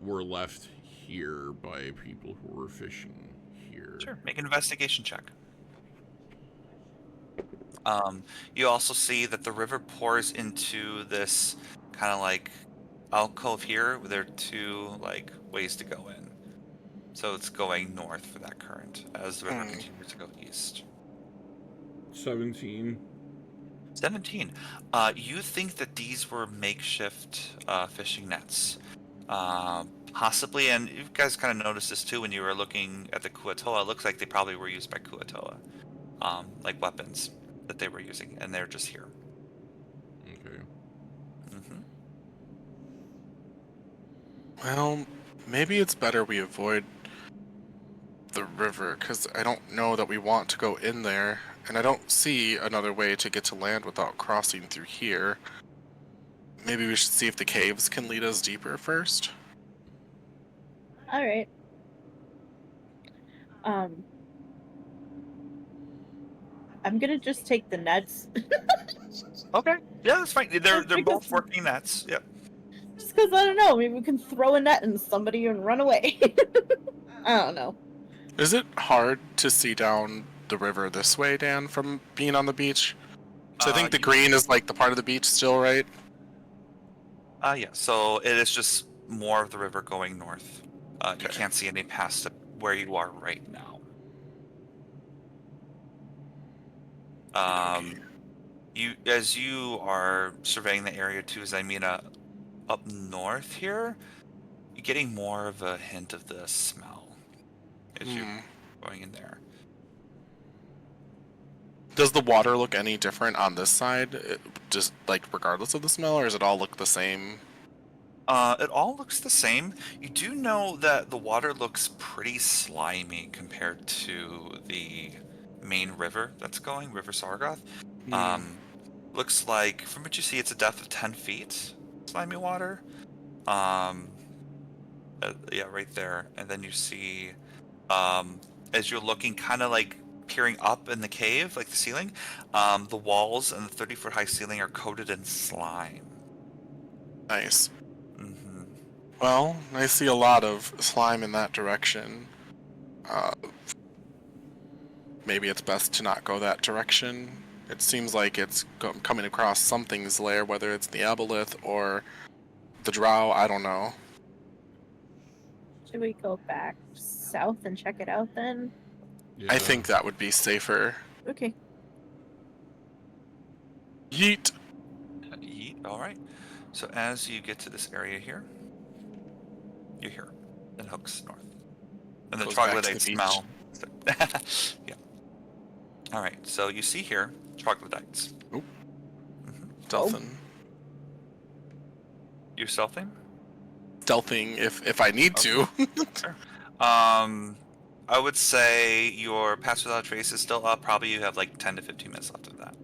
Speaker 4: were left here by people who were fishing here?
Speaker 2: Sure, make an investigation check. You also see that the river pours into this kind of like alcove here. Where there are 2 like ways to go in. So it's going north for that current as the river continues to go east.
Speaker 4: 17.
Speaker 2: 17. You think that these were makeshift fishing nets. Possibly, and you guys kind of noticed this too when you were looking at the Kuatoa. It looks like they probably were used by Kuatoa. Like weapons that they were using, and they're just here.
Speaker 4: Okay.
Speaker 2: Mm-hmm.
Speaker 1: well, maybe it's better we avoid the river, because I don't know that we want to go in there, and I don't see another way to get to land without crossing through here. Maybe we should see if the caves can lead us deeper first.
Speaker 5: All right. I'm gonna just take the nets.
Speaker 2: Okay. Yeah, that's fine. They're
Speaker 5: Because-
Speaker 2: both working nets. Yep.
Speaker 5: Just because I don't know, maybe we can throw a net in somebody and run away. I don't know.
Speaker 1: Is it hard to see down the river this way, Dan, from being on the beach? So I think the green is like the part of the beach still, right?
Speaker 2: Yeah. So it is just more of the river going north. You
Speaker 1: Okay.
Speaker 2: can't see any past where you are right now.
Speaker 1: Okay.
Speaker 2: As you are surveying the area too, Zaymina, up north here, you're getting more of a hint of the smell as you're going in there.
Speaker 1: Does the water look any different on this side? Just like regardless of the smell, or does it all look the same?
Speaker 2: It all looks the same. You do know that the water looks pretty slimy compared to the main river that's going, River Sargoth. Looks like, from what you see, it's a depth of 10 feet, slimy water. Yeah, right there. And then you see As you're looking, kind of like peering up in the cave, like the ceiling, the walls and the 30-foot high ceiling are coated in slime.
Speaker 1: Nice.
Speaker 2: Mm-hmm.
Speaker 1: Well, I see a lot of slime in that direction. Maybe it's best to not go that direction. It seems like it's coming across something's lair, whether it's the aboleth or the drow, I don't know.
Speaker 5: Should we go back south and check it out then?
Speaker 4: Yeah.
Speaker 1: I think that would be safer.
Speaker 5: Okay.
Speaker 1: Yeet!
Speaker 2: Yeet. All right. So as you get to this area here, you're here in Hooks North. And the
Speaker 1: Goes back to the
Speaker 2: troglodytes
Speaker 1: beach.
Speaker 2: smell. Yeah. All right. So you see here troglodytes.
Speaker 1: Oop.
Speaker 2: Mm-hmm.
Speaker 1: Stealthing.
Speaker 2: You're stealthing?
Speaker 1: Stealthing if I need to.
Speaker 2: Sure. I would say your pass without trace is still up. Probably you have like 10 to 15 minutes left of that.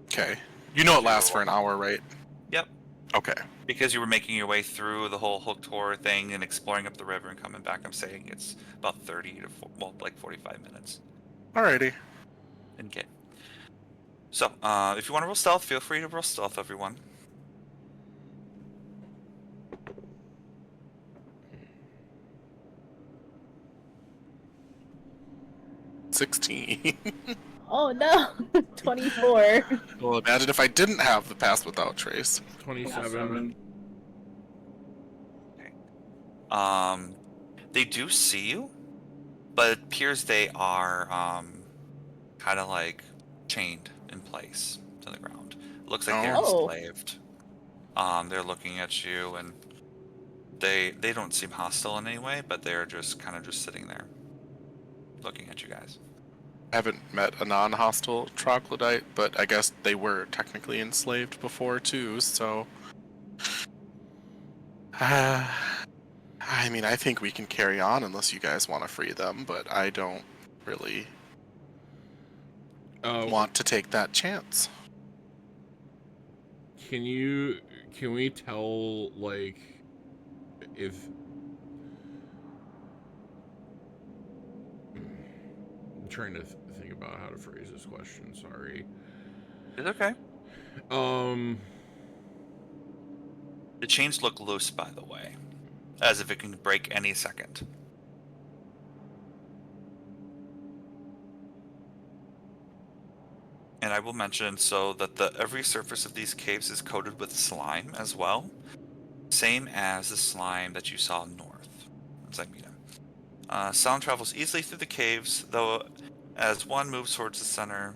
Speaker 1: Okay. You know it lasts for an hour, right?
Speaker 2: Yep.
Speaker 1: Okay.
Speaker 2: Because you were making your way through the whole hook tour thing and exploring up the river and coming back, I'm saying it's about 30 to like 45 minutes.
Speaker 1: Alrighty.
Speaker 2: In game. So, if you want to roll stealth, feel free to roll stealth, everyone.
Speaker 1: 16.
Speaker 5: Oh no! 24.
Speaker 1: Well, imagine if I didn't have the pass without trace.
Speaker 4: 27.
Speaker 2: They do see you, but it appears they are kind of like chained in place to the ground. It looks like they're
Speaker 5: Oh.
Speaker 2: enslaved. They're looking at you, and they don't seem hostile in any way, but they're just kind of just sitting there, looking at you guys.
Speaker 1: I haven't met a non-hostile troglodyte, but I guess they were technically enslaved before too, so... I mean, I think we can carry on unless you guys want to free them, but I don't really want to take that chance.
Speaker 4: Can we tell, like, if... I'm trying to think about how to phrase this question, sorry.
Speaker 2: It's okay.
Speaker 4: Um...
Speaker 2: The chains look loose, by the way, as if it can break any second. And I will mention so that every surface of these caves is coated with slime as well, same as the slime that you saw north, Zymina. Sound travels easily through the caves, though as one moves towards the center,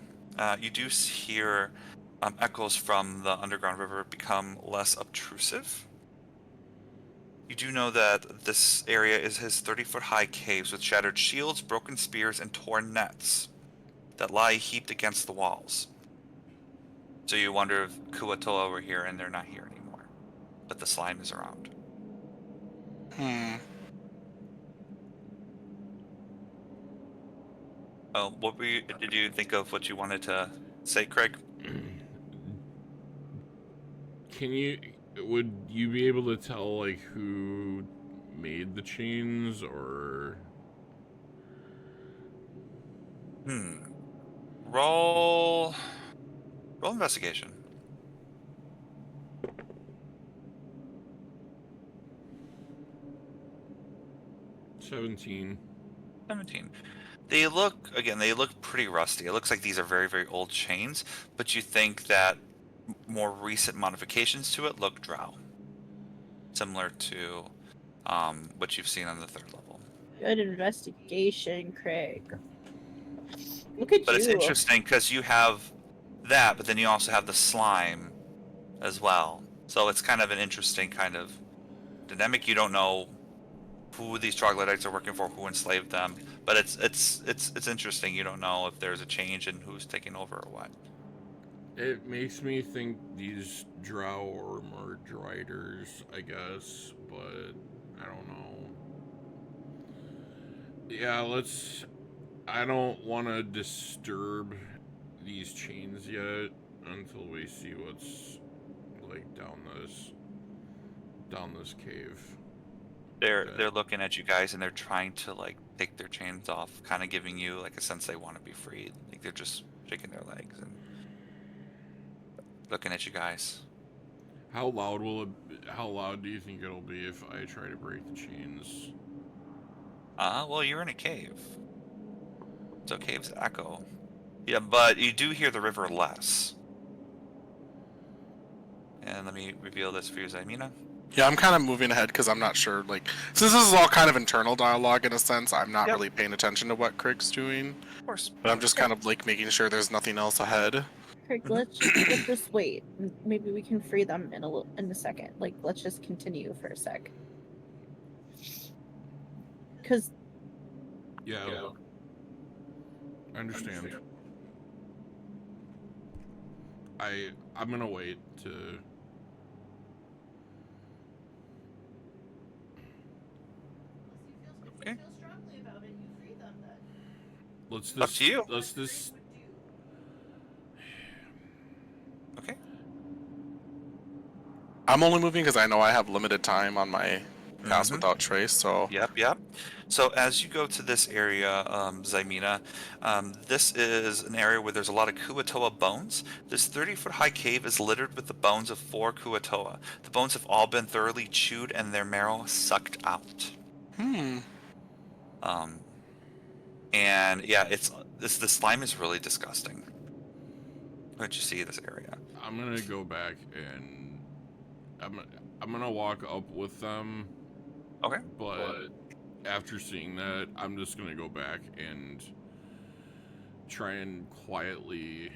Speaker 2: you do hear echoes from the underground river become less obtrusive. You do know that this area is his 30-foot high caves with shattered shields, broken spears, and torn nets that lie heaped against the walls. So you wonder if Kuatoa were here and they're not here anymore, but the slime is around. What did you think of what you wanted to say, Craig?
Speaker 4: Would you be able to tell, like, who made the chains, or...
Speaker 2: Roll investigation.
Speaker 4: 17.
Speaker 2: They look pretty rusty. It looks like these are very, very old chains, but you think that more recent modifications to it look drow. Similar to what you've seen on the 3rd level.
Speaker 5: Good investigation, Craig. Look at
Speaker 2: But
Speaker 5: you.
Speaker 2: it's interesting because you have that, but then you also have the slime as well. So it's kind of an interesting kind of dynamic. You don't know who these troglodytes are working for, who enslaved them, but it's interesting. You don't know if there's a change in who's taking over or what.
Speaker 4: It makes me think these drow or merge riders, I guess, but I don't know. Yeah, I don't want to disturb these chains yet until we see what's, like, down this cave.
Speaker 2: They're looking at you guys and they're trying to, like, take their chains off, kind of giving you like a sense they want to be freed. Like they're just shaking their legs and looking at you guys.
Speaker 4: How loud do you think it'll be if I try to break the chains?
Speaker 2: Well, you're in a cave. So caves echo. Yeah, but you do hear the river less. And let me reveal this for you, Zymina.
Speaker 1: Yeah, I'm kind of moving ahead because I'm not sure. Like, since this is all kind of internal dialogue in a sense, I'm not really paying attention to what Krieg's doing.
Speaker 2: Of course.
Speaker 1: But I'm just kind of like making sure there's nothing else ahead.
Speaker 5: Craig, let's just wait. Maybe we can free them in a second. Like, let's just continue for a sec. Because
Speaker 4: Yeah. I understand. I'm gonna wait to.
Speaker 3: If you feel strongly about it, you free them then.
Speaker 4: Let's
Speaker 2: Up to you.
Speaker 4: Let's this.
Speaker 2: Okay.
Speaker 1: I'm only moving because I know I have limited time on my pass
Speaker 2: Mhm.
Speaker 1: without trace, so...
Speaker 2: Yep. So as you go to this area, Zymina, this is an area where there's a lot of Kuatoa bones. This 30-foot high cave is littered with the bones of 4 Kuatoa. The bones have all been thoroughly chewed and their marrow sucked out. And yeah, the slime is really disgusting. What did you see this area?
Speaker 4: I'm gonna go back and I'm gonna walk up with them.
Speaker 2: Okay.
Speaker 4: But after seeing that, I'm just gonna go back and try and quietly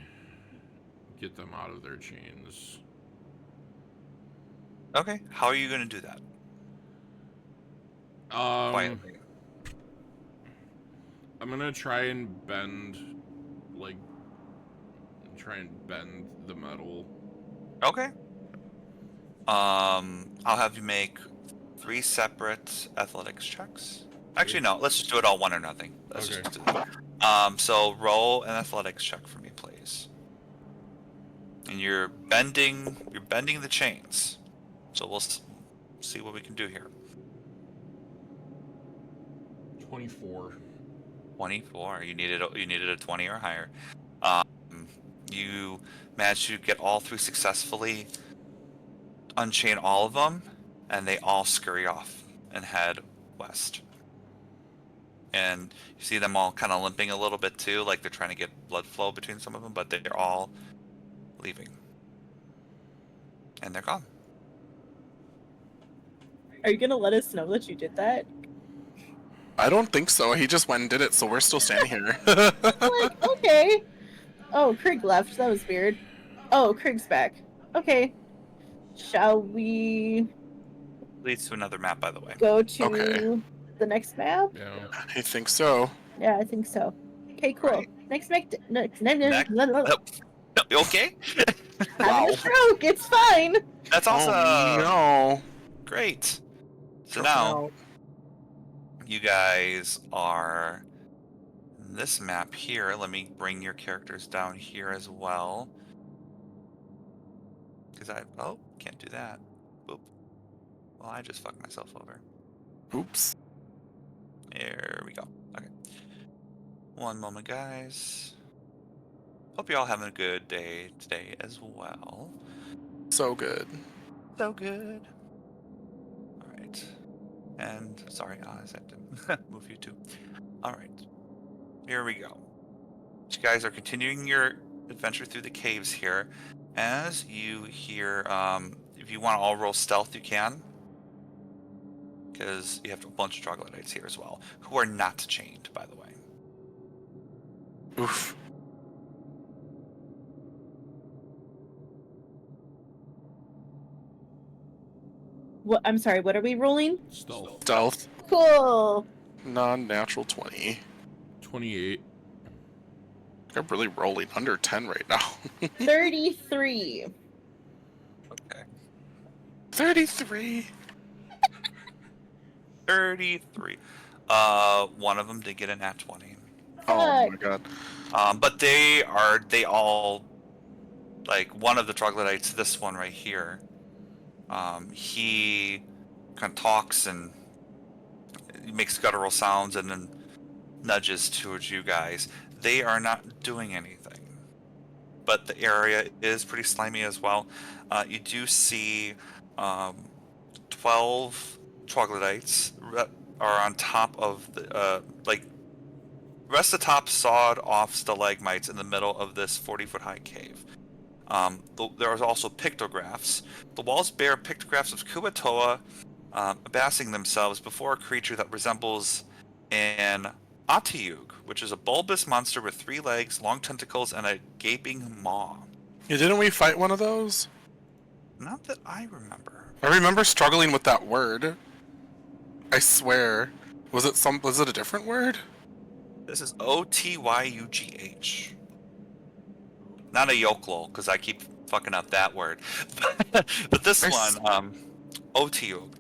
Speaker 4: get them out of their chains.
Speaker 2: Okay. How are you going to do that? Quietly.
Speaker 4: I'm gonna try and bend the metal.
Speaker 2: Okay. I'll have you make 3 separate athletics checks. Actually, no. Let's just do it all one or nothing. Let's
Speaker 4: Okay.
Speaker 2: just do that. So roll an athletics check for me, please. And you're bending the chains. So we'll see what we can do here.
Speaker 4: 24.
Speaker 2: 24. You needed a 20 or higher. You managed to get all 3 successfully, unchain all of them, and they all scurry off and head west. And you see them all kind of limping a little bit too, like they're trying to get blood flow between some of them, but they're all leaving. And they're gone.
Speaker 5: are you gonna let us know that you did that?
Speaker 1: I don't think so. He just went and did it, so we're still standing here.
Speaker 5: Like, okay. Oh, Krieg left. That was weird. Oh, Krieg's back. Okay. Shall we
Speaker 2: Leads to another map, by the way.
Speaker 5: go to
Speaker 1: Okay.
Speaker 5: the next map?
Speaker 4: Yeah.
Speaker 1: I think so.
Speaker 5: Yeah, I think so. Okay, cool.
Speaker 2: Right.
Speaker 5: Next.
Speaker 2: Next.
Speaker 5: Having
Speaker 2: You okay?
Speaker 1: Wow.
Speaker 5: a stroke. It's fine.
Speaker 2: That's awesome.
Speaker 1: Oh, no.
Speaker 2: Great. So
Speaker 1: Choking
Speaker 2: now
Speaker 1: out.
Speaker 2: you guys are in this map here. Let me bring your characters down here as well. Because can't do that. Oop. Well, I just fucked myself over.
Speaker 1: Oops.
Speaker 2: There we go. Okay. One moment, guys. Hope you're all having a good day today as well.
Speaker 1: So good.
Speaker 2: So good. All right. And sorry, I had to move you too. All right. Here we go. You guys are continuing your adventure through the caves here. As you hear, if you want to all roll stealth, you can. Because you have a bunch of troglodytes here as well, who are not chained, by the way.
Speaker 1: Oof.
Speaker 5: What? I'm sorry. What are we rolling?
Speaker 4: Stealth.
Speaker 1: Stealth.
Speaker 5: Cool.
Speaker 1: Non-natural 20.
Speaker 4: 28.
Speaker 1: I'm really rolling under 10 right now.
Speaker 5: 33.
Speaker 2: Okay.
Speaker 1: 33.
Speaker 2: 33. One of them did get a nat 20.
Speaker 1: Oh my
Speaker 5: Fuck.
Speaker 1: god.
Speaker 2: But they all, like, one of the troglodytes, this one right here, he kind of talks and he makes guttural sounds, and then nudges towards you guys. They are not doing anything, but the area is pretty slimy as well. You do see 12 troglodytes are on top of the rest of the top sawed off stalagmites in the middle of this 40-foot high cave. There are also pictographs. The walls bear pictographs of Kuatoa abasing themselves before a creature that resembles an Atiyug, which is a bulbous monster with 3 legs, long tentacles, and a gaping maw.
Speaker 1: Yeah, didn't we fight one of those?
Speaker 2: Not that I remember.
Speaker 1: I remember struggling with that word. I swear. Was it a different word?
Speaker 2: This is Otyugh. Not a yoklol, because I keep fucking up that word. But this one, Otyugh.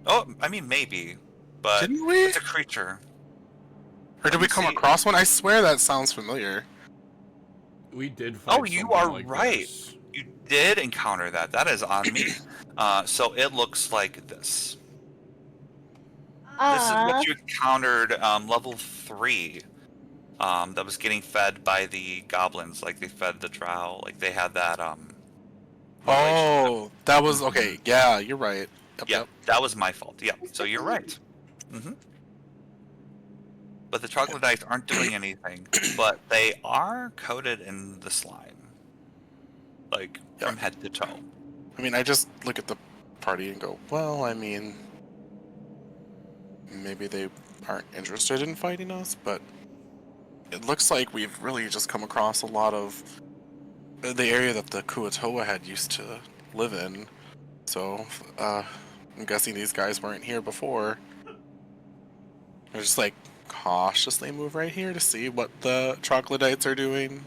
Speaker 2: Oh, I mean maybe, but
Speaker 1: Didn't we?
Speaker 2: it's a creature.
Speaker 1: Or did we come across one? I swear that sounds familiar.
Speaker 4: We did fight.
Speaker 2: Oh, you
Speaker 4: something
Speaker 2: are
Speaker 4: like
Speaker 2: right.
Speaker 4: this.
Speaker 2: You did encounter that. That is on me. So it looks like this. This is what you encountered level 3. That was getting fed by the goblins, like they fed the drow, like they had that
Speaker 1: Oh, that was okay. Yeah, you're right.
Speaker 2: Yep. That was my fault. Yeah, so you're right. But the troglodytes aren't doing anything, but they are coated in the slime, like from head to toe.
Speaker 1: I mean, I just look at the party and go, well, I mean, maybe they aren't interested in fighting us, but it looks like we've really just come across a lot of the area that the Kuatoa had used to live in. So, I'm guessing these guys weren't here before. They're just like cautiously move right here to see what the troglodytes are doing.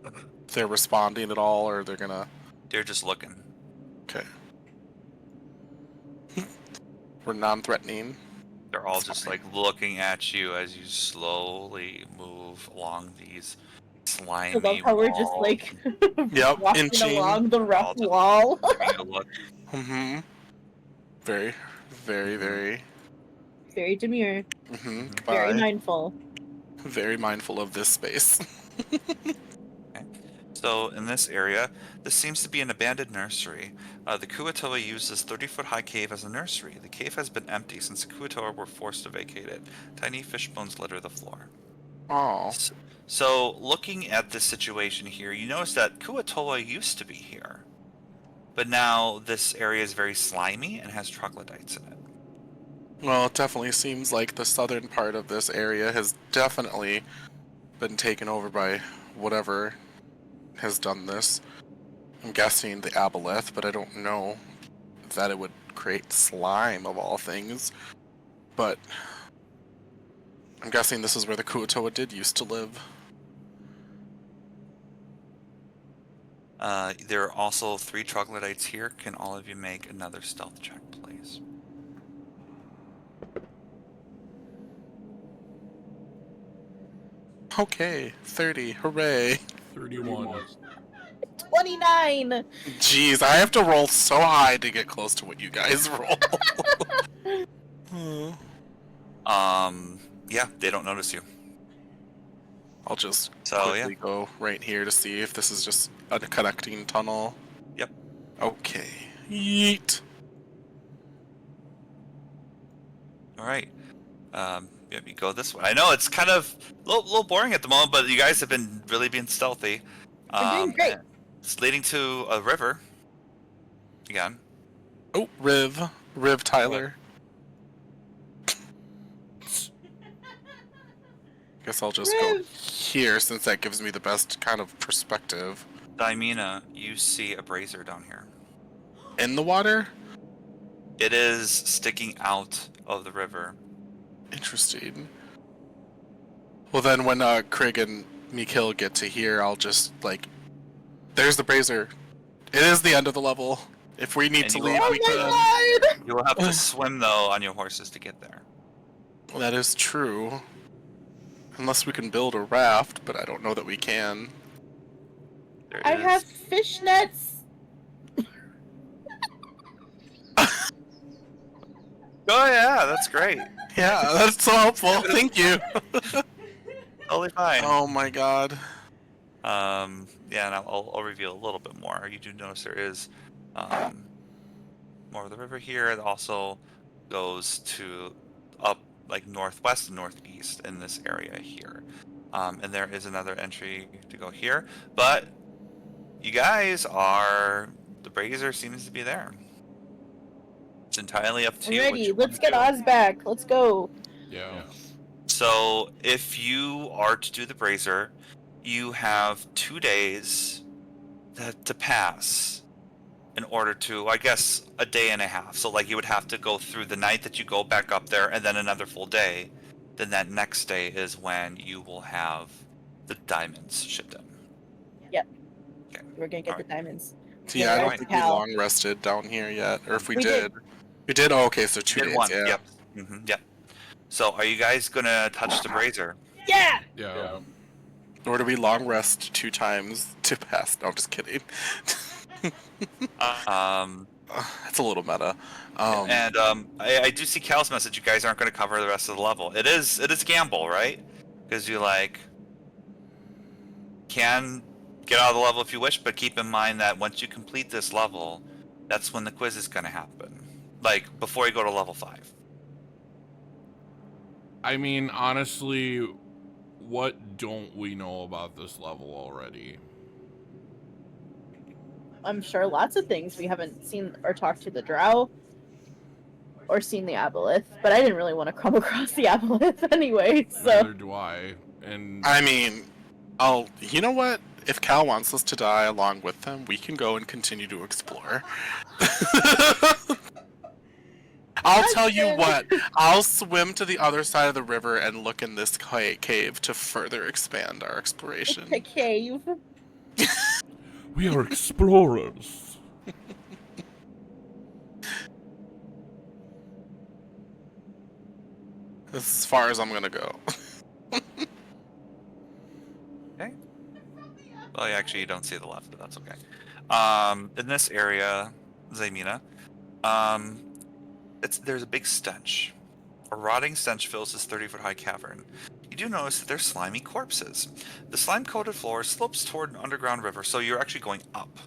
Speaker 1: If they're responding at all, or they're gonna...
Speaker 2: They're just looking.
Speaker 1: Okay. We're non-threatening.
Speaker 2: They're all just like looking at you as you slowly move along these slimy
Speaker 5: I love how we're just like walking
Speaker 1: inching
Speaker 5: along the rough wall.
Speaker 1: Mm-hmm. Very, very, very...
Speaker 5: Very demure.
Speaker 1: Mm-hmm.
Speaker 5: Very mindful.
Speaker 1: Very mindful of this space.
Speaker 2: Okay. So in this area, this seems to be an abandoned nursery. The Kuatoa used this 30-foot high cave as a nursery. The cave has been empty since the Kuatoa were forced to vacate it. Tiny fish bones litter the floor.
Speaker 1: Oh.
Speaker 2: So looking at this situation here, you notice that Kuatoa used to be here. But now this area is very slimy and has troglodytes in it.
Speaker 1: Well, it definitely seems like the southern part of this area has definitely been taken over by whatever has done this. I'm guessing the aboleth, but I don't know that it would create slime of all things. But I'm guessing this is where the Kuatoa did used to live.
Speaker 2: There are also 3 troglodytes here. Can all of you make another stealth check, please?
Speaker 1: Okay, 30, hooray.
Speaker 4: 31.
Speaker 5: 29!
Speaker 1: Jeez, I have to roll so high to get close to what you guys roll.
Speaker 2: Yeah, they don't notice you.
Speaker 1: I'll just
Speaker 2: quickly
Speaker 1: go right here to see if this is just a connecting tunnel.
Speaker 2: Yep.
Speaker 1: Okay. Yeet.
Speaker 2: Alright. Yeah, you go this way. I know it's kind of a little boring at the moment, but you guys have been really being stealthy.
Speaker 5: We're doing great.
Speaker 2: It's leading to a river. Again.
Speaker 1: Oh, Riv Tyler. Guess I'll just go here since that gives me the best kind of perspective.
Speaker 2: Dimena, you see a brazier down here.
Speaker 1: In the water?
Speaker 2: It is sticking out of the river.
Speaker 1: Interesting. Well then when Krieg and Mikil get to here, I'll just like... There's the brazier. It is the end of the level. If we need to leave, we can.
Speaker 2: You will have to swim though on your horses to get there.
Speaker 1: That is true. Unless we can build a raft, but I don't know that we can.
Speaker 5: I have fishnets.
Speaker 2: Oh yeah, that's great.
Speaker 1: Yeah, that's so helpful. Thank you.
Speaker 2: Totally fine.
Speaker 1: Oh my god.
Speaker 2: Yeah, and I'll reveal a little bit more. You do notice there is more of the river here. It also goes to up like northwest and northeast in this area here. And there is another entry to go here. But you guys are the brazier seems to be there. It's entirely up to
Speaker 5: I'm
Speaker 2: you what
Speaker 5: ready.
Speaker 2: you want
Speaker 5: Let's
Speaker 2: to
Speaker 5: get
Speaker 2: do.
Speaker 5: Oz back. Let's go.
Speaker 4: Yeah.
Speaker 2: So if you are to do the brazier, you have 2 days to pass in order to, I guess, a day and a half. So like you would have to go through the night that you go back up there and then another full day. Then that next day is when you will have the diamonds shipped in.
Speaker 5: Yep.
Speaker 2: Okay.
Speaker 5: We're gonna get
Speaker 2: All
Speaker 5: the
Speaker 2: right.
Speaker 5: diamonds.
Speaker 1: So yeah, I don't
Speaker 2: Alright.
Speaker 1: think we
Speaker 5: Pal.
Speaker 1: long rested down here yet, or if we
Speaker 5: We
Speaker 1: did. We did. Oh, okay, so 2
Speaker 2: Did
Speaker 1: days.
Speaker 2: one.
Speaker 1: Yeah.
Speaker 2: Yep. Yep. So are you guys gonna touch the brazier?
Speaker 5: Yeah.
Speaker 4: Yeah.
Speaker 1: Or do we long rest 2 times to pass? No, I'm just kidding. That's a little meta.
Speaker 2: And I do see Cal's message. You guys aren't going to cover the rest of the level. It is gamble, right? Because you like can get out of the level if you wish, but keep in mind that once you complete this level, that's when the quiz is going to happen. Like before you go to level 5.
Speaker 4: I mean, honestly, what don't we know about this level already?
Speaker 5: I'm sure lots of things. We haven't seen or talked to the drow or seen the aboleth, but I didn't really want to come across the aboleth anyway, so.
Speaker 4: Neither do I. And
Speaker 1: I mean, you know what? If Cal wants us to die along with them, we can go and continue to explore. I'll tell you what, I'll swim to the other side of the river and look in this cave to further expand our exploration.
Speaker 5: It's a cave.
Speaker 4: we are explorers.
Speaker 1: As far as I'm gonna go.
Speaker 2: Okay. Well, actually, you don't see the left, but that's okay. In this area, Zaymina, there's a big stench. A rotting stench fills this 30-foot high cavern. You do notice that there's slimy corpses. The slime-coated floor slopes toward an underground river, so you're actually going up.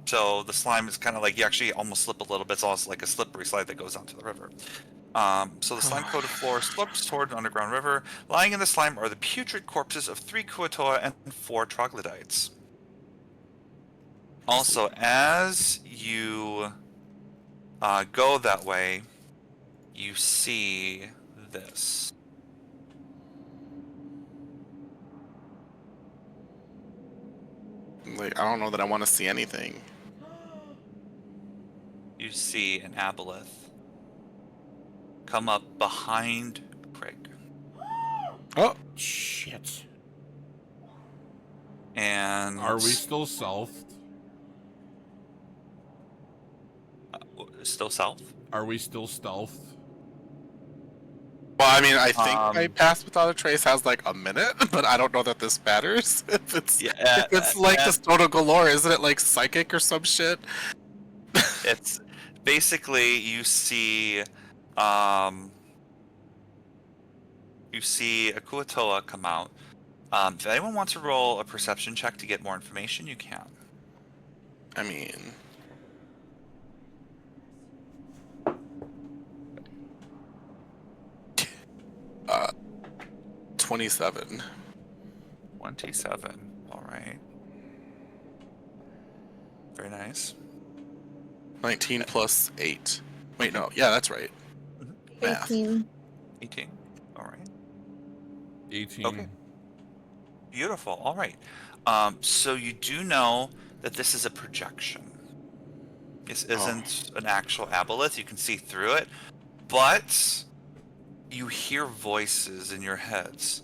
Speaker 2: So the slime is kind of like you actually almost slip a little bit. It's almost like a slippery slide that goes onto the river. So the slime-coated floor slopes toward an underground river. Lying in the slime are the putrid corpses of 3 Kuatoa and 4 troglodytes. Also, as you go that way, you see this.
Speaker 1: Like, I don't know that I want to see anything.
Speaker 2: You see an aboleth come up behind Craig.
Speaker 1: Oh,
Speaker 4: Shit.
Speaker 2: And
Speaker 4: Are we still south?
Speaker 2: still south?
Speaker 4: Are we still stealth?
Speaker 1: well, I mean, I think my pass without a trace has like a minute, but I don't know that this matters. If it's like the Stono Galore, isn't it like psychic or some shit?
Speaker 2: It's basically you see a Kuatoa come out. If anyone wants to roll a perception check to get more information, you can.
Speaker 1: I mean, 27.
Speaker 2: 27. All right. Very nice.
Speaker 1: 19 plus 8. Wait, no. Yeah, that's right. Math.
Speaker 5: 18.
Speaker 2: 18. All right.
Speaker 4: 18.
Speaker 2: Okay. Beautiful. All right. So you do know that this is a projection. This isn't an actual aboleth. You can see through it, but you hear voices in your heads.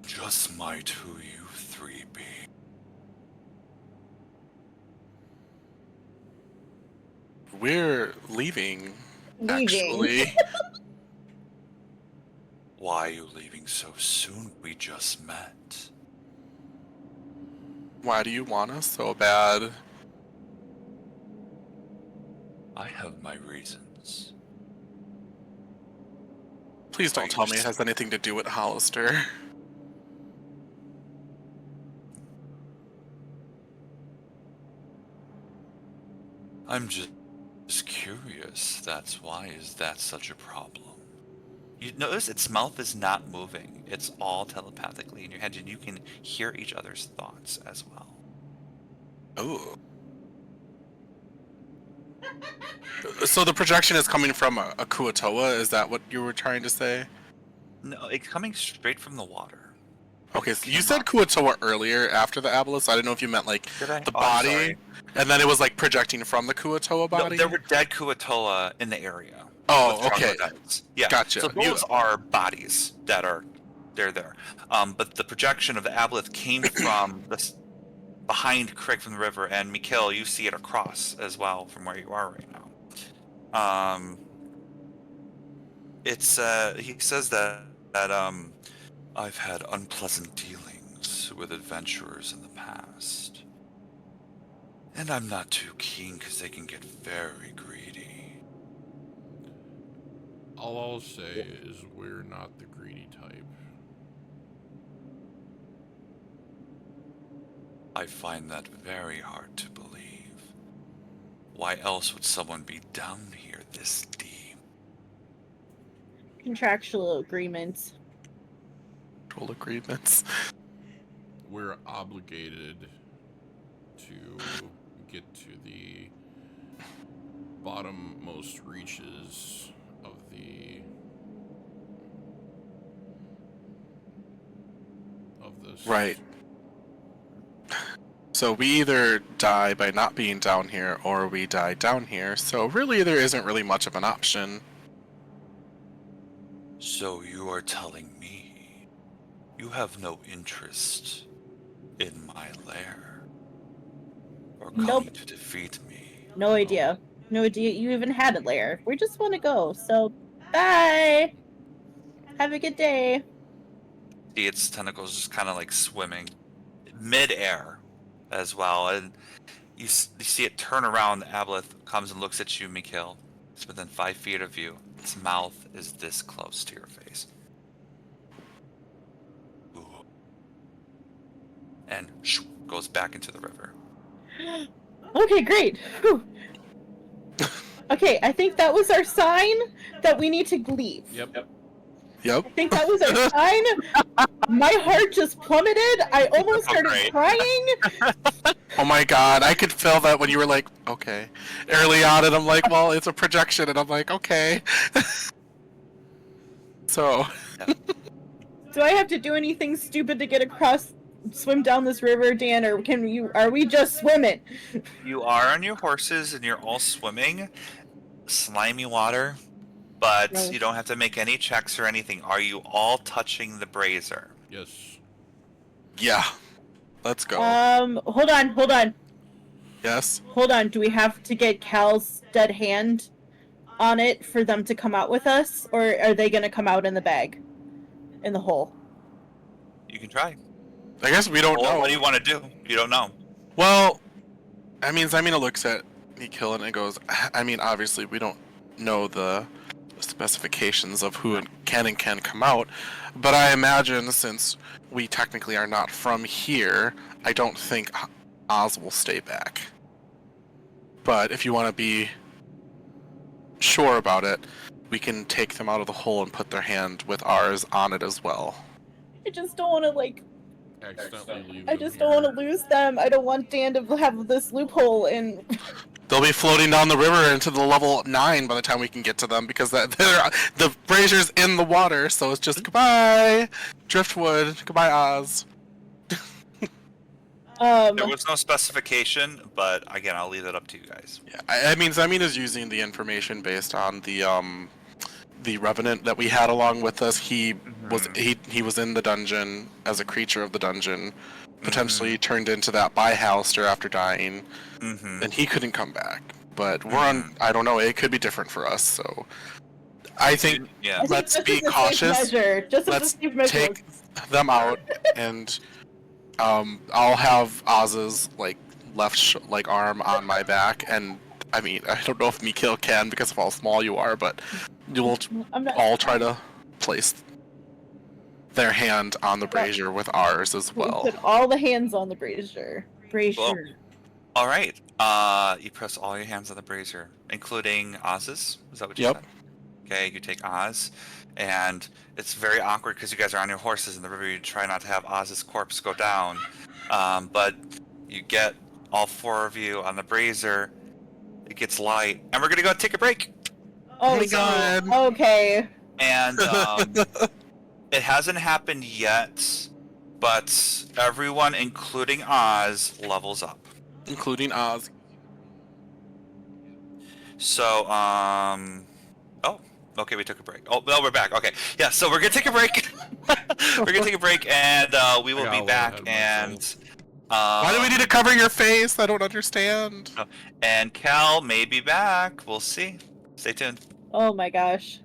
Speaker 2: Just might who you 3 be.
Speaker 1: We're leaving, actually.
Speaker 2: Why are you leaving so soon? We just met.
Speaker 1: Why do you want us so bad?
Speaker 2: I have my reasons.
Speaker 1: Please don't tell me it has anything to do with Hollister.
Speaker 2: I'm just curious. That's why. Is that such a problem? You notice its mouth is not moving. It's all telepathically in your head, and you can hear each other's thoughts as well.
Speaker 1: Ooh. So the projection is coming from a Kuatoa? Is that what you were trying to say?
Speaker 2: No, it's coming straight from the water.
Speaker 1: Okay, so you said Kuatoa earlier after the Aboleth. I didn't know if you meant like
Speaker 2: Did I?
Speaker 1: the
Speaker 2: Oh, I'm
Speaker 1: body,
Speaker 2: sorry.
Speaker 1: and then it was like projecting from the Kuatoa body?
Speaker 2: No, there were dead Kuatoa in the area.
Speaker 1: Oh,
Speaker 2: with
Speaker 1: okay.
Speaker 2: Strahd Von Zarovich. Yeah.
Speaker 1: Gotcha.
Speaker 2: So those are bodies that are there. But the projection of the Aboleth came from this behind Craig from the river, and Mikhail, you see it across as well from where you are right now. It's he says that I've had unpleasant dealings with adventurers in the past, and I'm not too keen because they can get very greedy.
Speaker 4: All I'll say is we're not the greedy type.
Speaker 2: I find that very hard to believe. Why else would someone be down here this deep?
Speaker 5: Contractual agreements.
Speaker 1: Control agreements.
Speaker 4: We're obligated to get to the bottommost reaches of this.
Speaker 1: Right. So we either die by not being down here, or we die down here. So really, there isn't really much of an option.
Speaker 2: So you are telling me you have no interest in my lair? Or coming
Speaker 5: Nope.
Speaker 2: to defeat me?
Speaker 5: No idea. No idea you even had a lair. We just want to go. So, bye. Have a good day.
Speaker 2: See its tentacles just kind of like swimming mid-air as well, and you see it turn around. The Aboleth comes and looks at you, Mikhail. It's within 5 feet of you. Its mouth is this close to your face. Ooh. And goes back into the river.
Speaker 5: Okay, great. Whew. Okay, I think that was our sign that we need to leave.
Speaker 4: Yep.
Speaker 1: Yep.
Speaker 5: I think that was our sign. My heart just plummeted. I almost started
Speaker 2: Great.
Speaker 5: crying.
Speaker 1: Oh my god, I could feel that when you were like, okay. Early on, and I'm like, well, it's a projection, and I'm like, okay. So.
Speaker 5: Do I have to do anything stupid to get across, swim down this river, Dan, or are we just swimming?
Speaker 2: You are on your horses and you're all swimming. Slimy water, but
Speaker 5: Right.
Speaker 2: you don't have to make any checks or anything. Are you all touching the brazier?
Speaker 4: Yes.
Speaker 1: Yeah. Let's go.
Speaker 5: Hold on.
Speaker 1: Yes.
Speaker 5: Hold on. Do we have to get Cal's dead hand on it for them to come out with us, or are they gonna come out in the bag? In the hole?
Speaker 2: You can try.
Speaker 1: I guess we don't know.
Speaker 2: What do you want to do? You don't know.
Speaker 1: Well, I mean, Zymina looks at Mikhail and it goes, I mean, obviously we don't know the specifications of who can come out, but I imagine since we technically are not from here, I don't think Oz will stay back. But if you want to be sure about it, we can take them out of the hole and put their hand with ours on it as well.
Speaker 5: I just don't want to
Speaker 4: Accidentally leave
Speaker 5: I
Speaker 4: them
Speaker 5: just
Speaker 4: here.
Speaker 5: don't want to lose them. I don't want Dan to have this loophole and.
Speaker 1: They'll be floating down the river into the level 9 by the time we can get to them, because the brazier's in the water, so it's just goodbye, Driftwood, goodbye, Oz.
Speaker 2: There was no specification, but again, I'll leave that up to you guys.
Speaker 1: Yeah, I mean, Zamina's using the information based on the revenant that we had along with us. He was in the dungeon as a creature of the dungeon, potentially turned into that by Hallister after dying, and he couldn't come back. But we're on. I don't know. It could be different for us. So I think
Speaker 2: Yeah.
Speaker 5: I think
Speaker 1: let's
Speaker 5: this
Speaker 1: be
Speaker 5: is a safe
Speaker 1: cautious.
Speaker 5: measure. Just as a
Speaker 1: Let's
Speaker 5: safe measure.
Speaker 1: take them out, and I'll have Oz's left arm on my back, and I mean, I don't know if Mikhail can because of how small you are, but you will
Speaker 5: I'm not.
Speaker 1: all try to place their hand on the brazier with ours as
Speaker 5: We'll
Speaker 1: well.
Speaker 5: put all the hands on the brazier. Brazier.
Speaker 2: All right. You press all your hands on the brazier, including Oz's. Is that what you
Speaker 1: Yep.
Speaker 2: said? Okay, you take Oz, and it's very awkward because you guys are on your horses in the river. You try not to have Oz's corpse go down, but you get all 4 of you on the brazier. It gets light, and we're gonna go take a break.
Speaker 5: Oh
Speaker 1: my God.
Speaker 5: Okay.
Speaker 2: And it hasn't happened yet, but everyone, including Oz, levels up.
Speaker 1: Including Oz.
Speaker 2: So, oh, okay, we took a break. Oh, no, we're back. Okay, yeah, so we're gonna take a break. We're gonna take a break, and we will
Speaker 4: got
Speaker 2: be
Speaker 4: a little
Speaker 2: back.
Speaker 4: ahead of
Speaker 2: And
Speaker 4: myself.
Speaker 1: Why do we need to cover your face? I don't understand.
Speaker 2: And Cal may be back. We'll see. Stay tuned.
Speaker 5: Oh my gosh.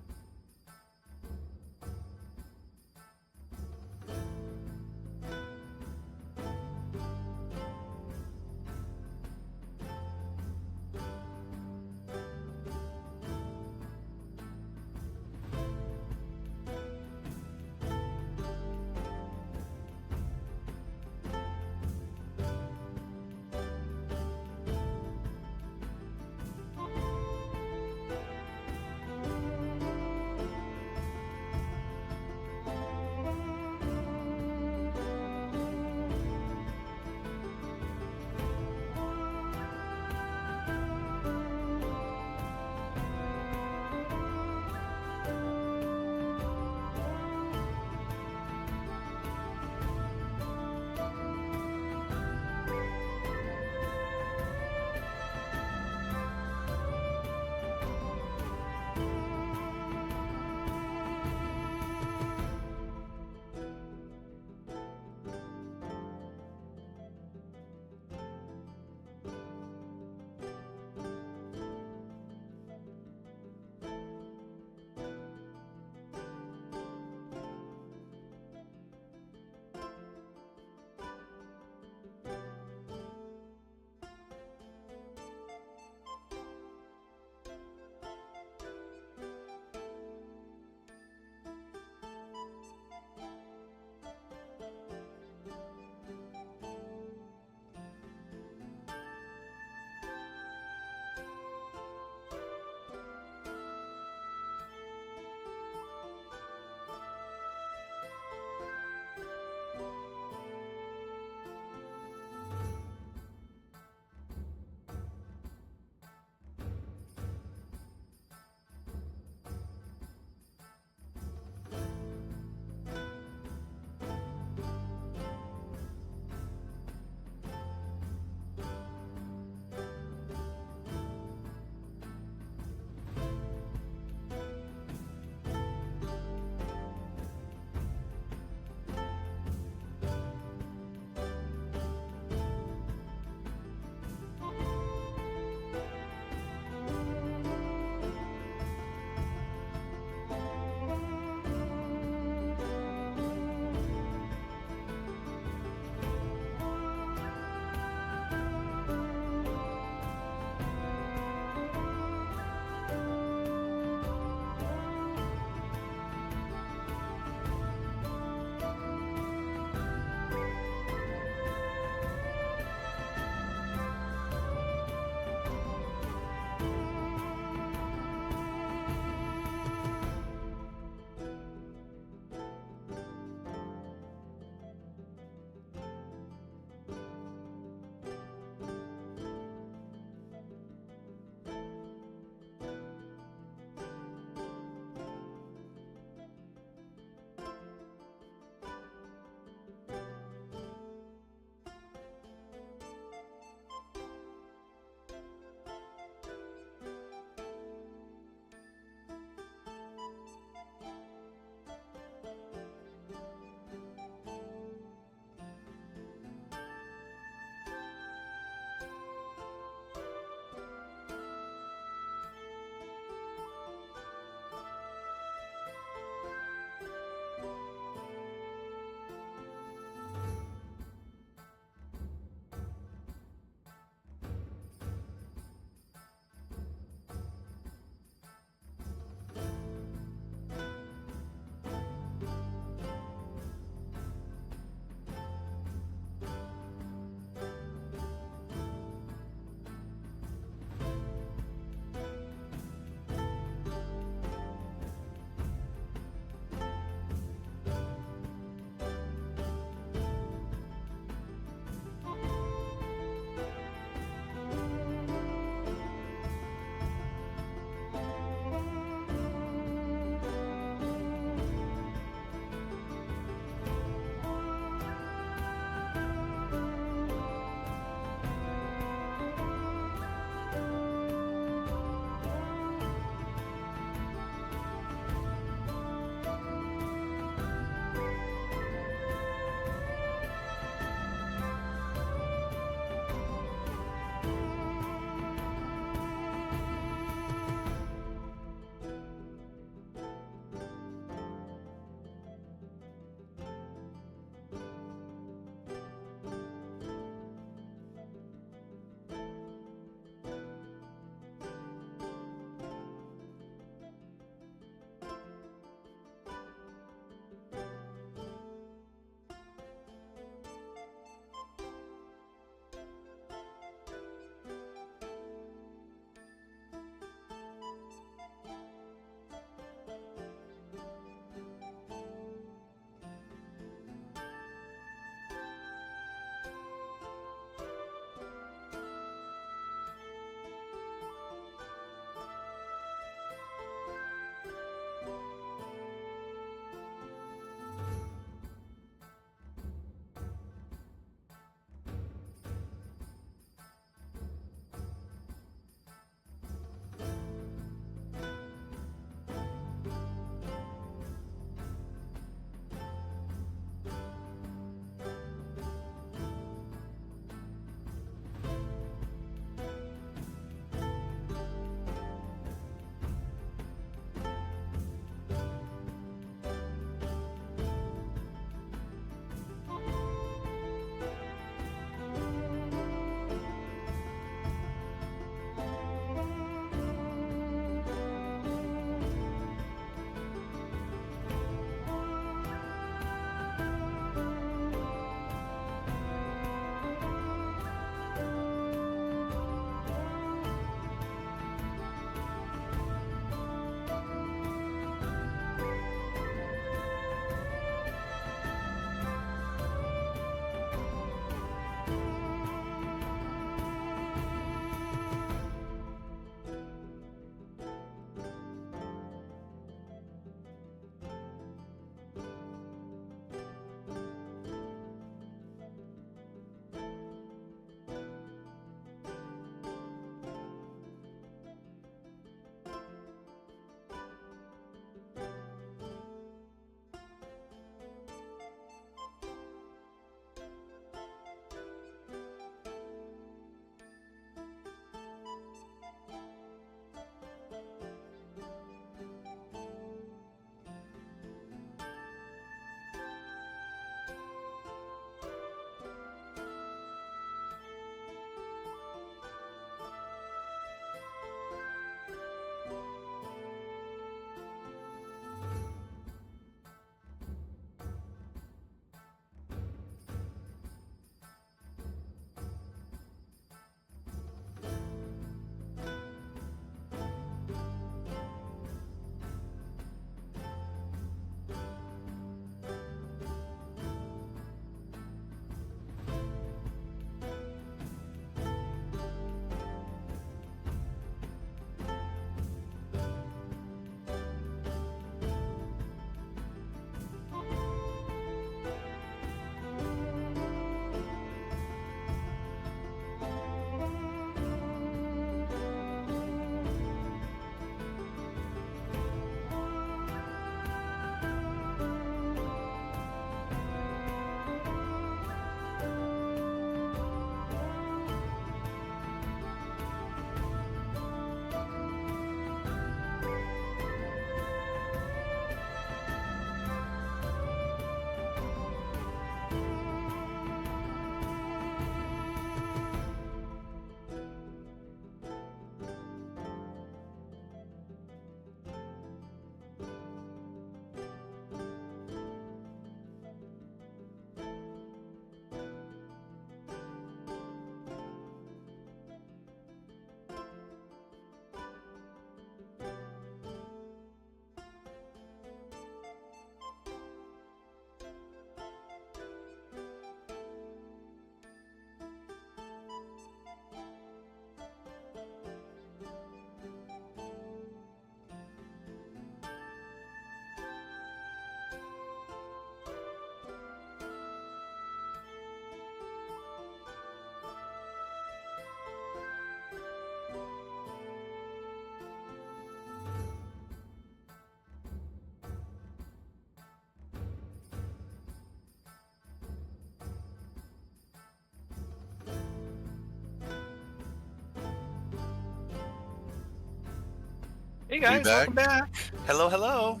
Speaker 2: Hey guys,
Speaker 1: back?
Speaker 2: welcome back. Hello, hello.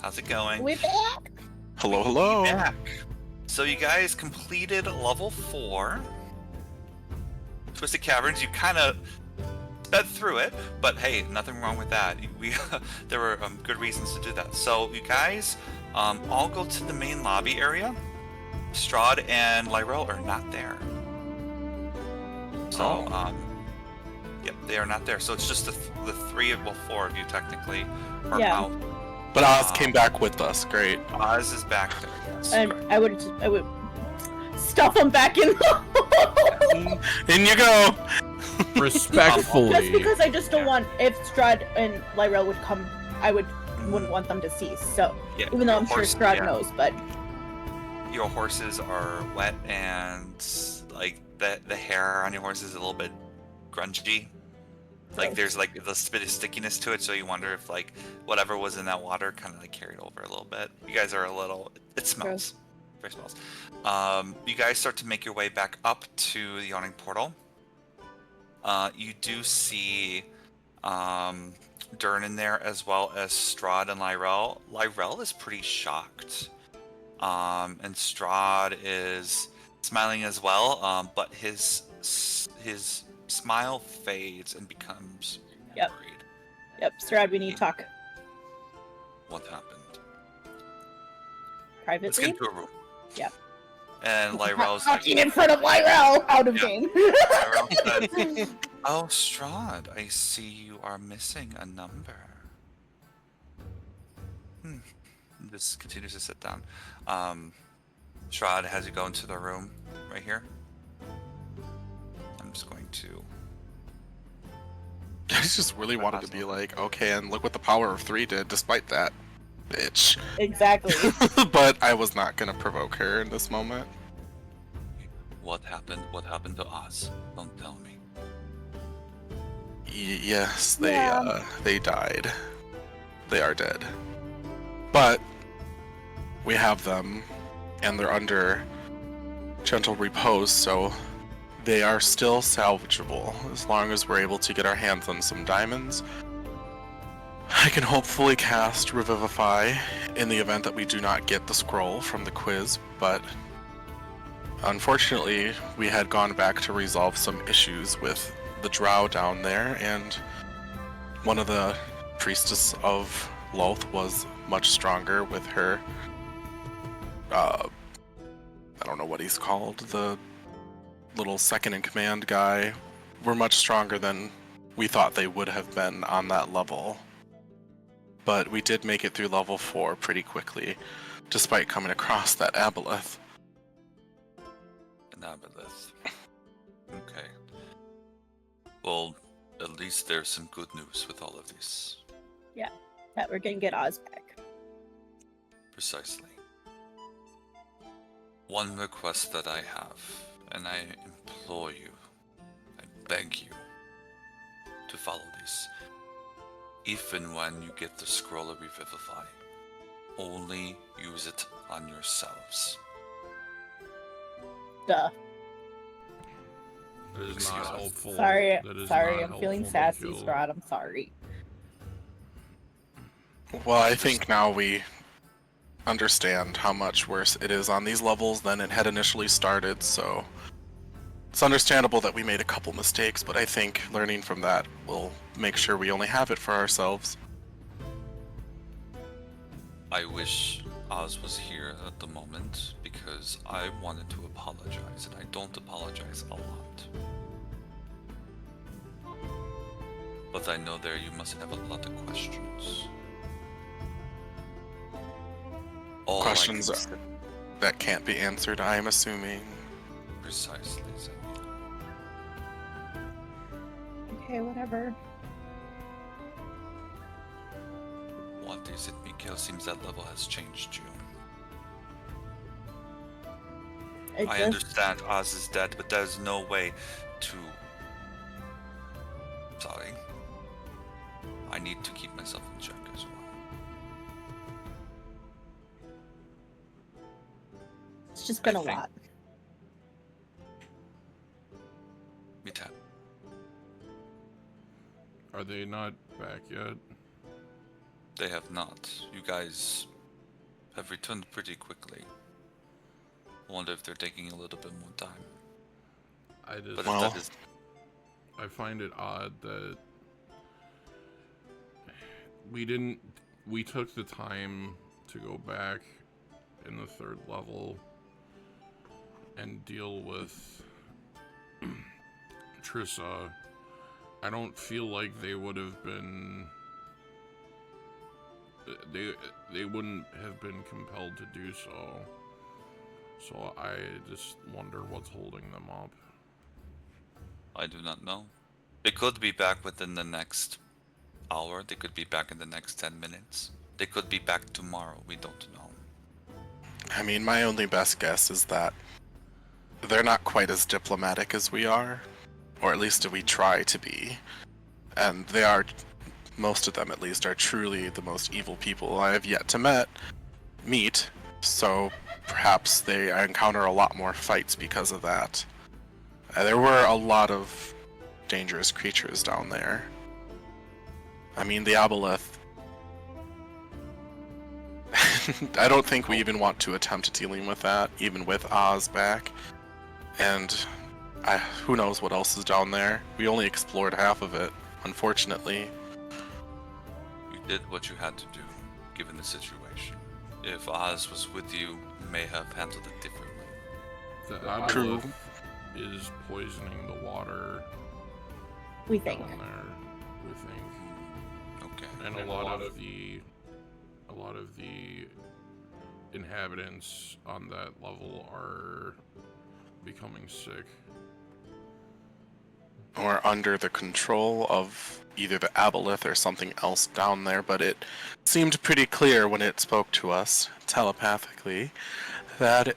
Speaker 2: How's it going?
Speaker 5: We're back.
Speaker 1: Hello, hello.
Speaker 2: Back. So you guys completed level 4. Twisted Caverns. You kind of sped through it, but hey, nothing wrong with that. There were good reasons to do that. So you guys all go to the main lobby area. Strahd and Lyrel are not there. So, yep, they are not there. So it's just the 4 of you technically are
Speaker 5: Yeah.
Speaker 2: out.
Speaker 1: But Oz came back with us. Great.
Speaker 2: Oz is back there. Yes,
Speaker 5: And
Speaker 2: correct.
Speaker 5: I would stuff him back in.
Speaker 1: In you go.
Speaker 4: Respectfully.
Speaker 5: Just because I just don't want, if Strahd and Lyrel would come, I wouldn't want them to cease. So
Speaker 2: Yeah,
Speaker 5: even though
Speaker 2: your
Speaker 5: I'm sure
Speaker 2: horse-
Speaker 5: Strahd
Speaker 2: yeah.
Speaker 5: knows, but
Speaker 2: Your horses are wet and like the hair on your horse is a little bit grungy. Like
Speaker 5: Gross.
Speaker 2: there's like this bit of stickiness to it, so you wonder if like whatever was in that water kind of like carried over a little bit. You guys are a little. It smells. Very smells. You guys start to make your way back up to the yawning portal. You do see Dern in there as well as Strahd and Lyrel. Lyrel is pretty shocked. And Strahd is smiling as well, but his smile fades and becomes
Speaker 5: Yep.
Speaker 2: worried.
Speaker 5: yep, Strahd, we need to talk
Speaker 2: What happened? Let's
Speaker 5: privately.
Speaker 2: get into a room.
Speaker 5: Yep.
Speaker 2: And Lyrel's like,
Speaker 5: Talking in front of Lyrel, out of
Speaker 2: Yeah.
Speaker 5: game.
Speaker 2: Lyrel says, "Oh, Strahd, I see you are missing a number." This continues to sit down. Strahd has you go into the room right here. I'm just going to.
Speaker 1: I just really wanted to be like, okay, and look what the power of 3 did despite that, bitch.
Speaker 5: Exactly.
Speaker 1: But I was not gonna provoke her in this moment.
Speaker 2: What happened? What happened to Oz? Don't tell me.
Speaker 1: Yes,
Speaker 5: Yeah.
Speaker 1: they died. They are dead. But we have them, and they're under gentle repose, so they are still salvageable as long as we're able to get our hands on some diamonds. I can hopefully cast Revivify in the event that we do not get the scroll from the quiz, but unfortunately, we had gone back to resolve some issues with the drow down there, and one of the priestess of Loth was much stronger with her. I don't know what he's called. The little second in command guy were much stronger than we thought they would have been on that level. But we did make it through level 4 pretty quickly, despite coming across that aboleth.
Speaker 2: An aboleth. Okay. Well, at least there's some good news with all of this.
Speaker 5: That we're gonna get Oz back.
Speaker 2: Precisely. One request that I have, and I implore you, I beg you, to follow this. If and when you get the scroll of Revivify, only use it on yourselves.
Speaker 5: Duh.
Speaker 4: That is not helpful.
Speaker 5: Sorry,
Speaker 4: That is
Speaker 5: sorry,
Speaker 4: not
Speaker 5: I'm feeling
Speaker 4: helpful to
Speaker 5: sassy,
Speaker 4: kill.
Speaker 5: Strahd. I'm sorry.
Speaker 1: Well, I think now we understand how much worse it is on these levels than it had initially started, so it's understandable that we made a couple mistakes, but I think learning from that will make sure we only have it for ourselves.
Speaker 2: I wish Oz was here at the moment because I wanted to apologize, and I don't apologize a lot. But I know there you must have a lot of questions. All I
Speaker 1: Questions
Speaker 2: can say-
Speaker 1: that can't be answered, I am assuming.
Speaker 2: Precisely, Zemina.
Speaker 5: Okay, whatever.
Speaker 2: What is it, Mikhail? Seems that level has changed you.
Speaker 5: It
Speaker 2: I
Speaker 5: just,
Speaker 2: understand Oz is dead, but there's no way to... Sorry. I need to keep myself in check as well.
Speaker 5: it's just been
Speaker 2: I
Speaker 5: a
Speaker 2: think-
Speaker 5: lot.
Speaker 2: Me too.
Speaker 4: Are they not back yet?
Speaker 2: They have not. You guys have returned pretty quickly. I wonder if they're taking a little bit more time. But
Speaker 1: Well,
Speaker 2: if that is...
Speaker 4: I find it odd that we took the time to go back in the 3rd level and deal with Trissa. I don't feel like they would have been... They wouldn't have been compelled to do so. So I just wonder what's holding them up.
Speaker 2: I do not know. They could be back within the next hour. They could be back in the next 10 minutes. They could be back tomorrow. We don't know.
Speaker 1: I mean, my only best guess is that they're not quite as diplomatic as we are, or at least we try to be. And they are, most of them at least, are truly the most evil people I have yet to meet. So perhaps they encounter a lot more fights because of that. There were a lot of dangerous creatures down there. I mean, the aboleth. I don't think we even want to attempt dealing with that, even with Oz back. And who knows what else is down there. We only explored half of it, unfortunately.
Speaker 2: You did what you had to do, given the situation. If Oz was with you, you may have handled it differently.
Speaker 4: The
Speaker 1: True.
Speaker 4: aboleth is poisoning the water
Speaker 5: We think.
Speaker 4: down there, we think.
Speaker 2: Okay.
Speaker 4: And a lot of the inhabitants on that level are becoming sick.
Speaker 1: Or under the control of either the aboleth or something else down there, but it seemed pretty clear when it spoke to us telepathically that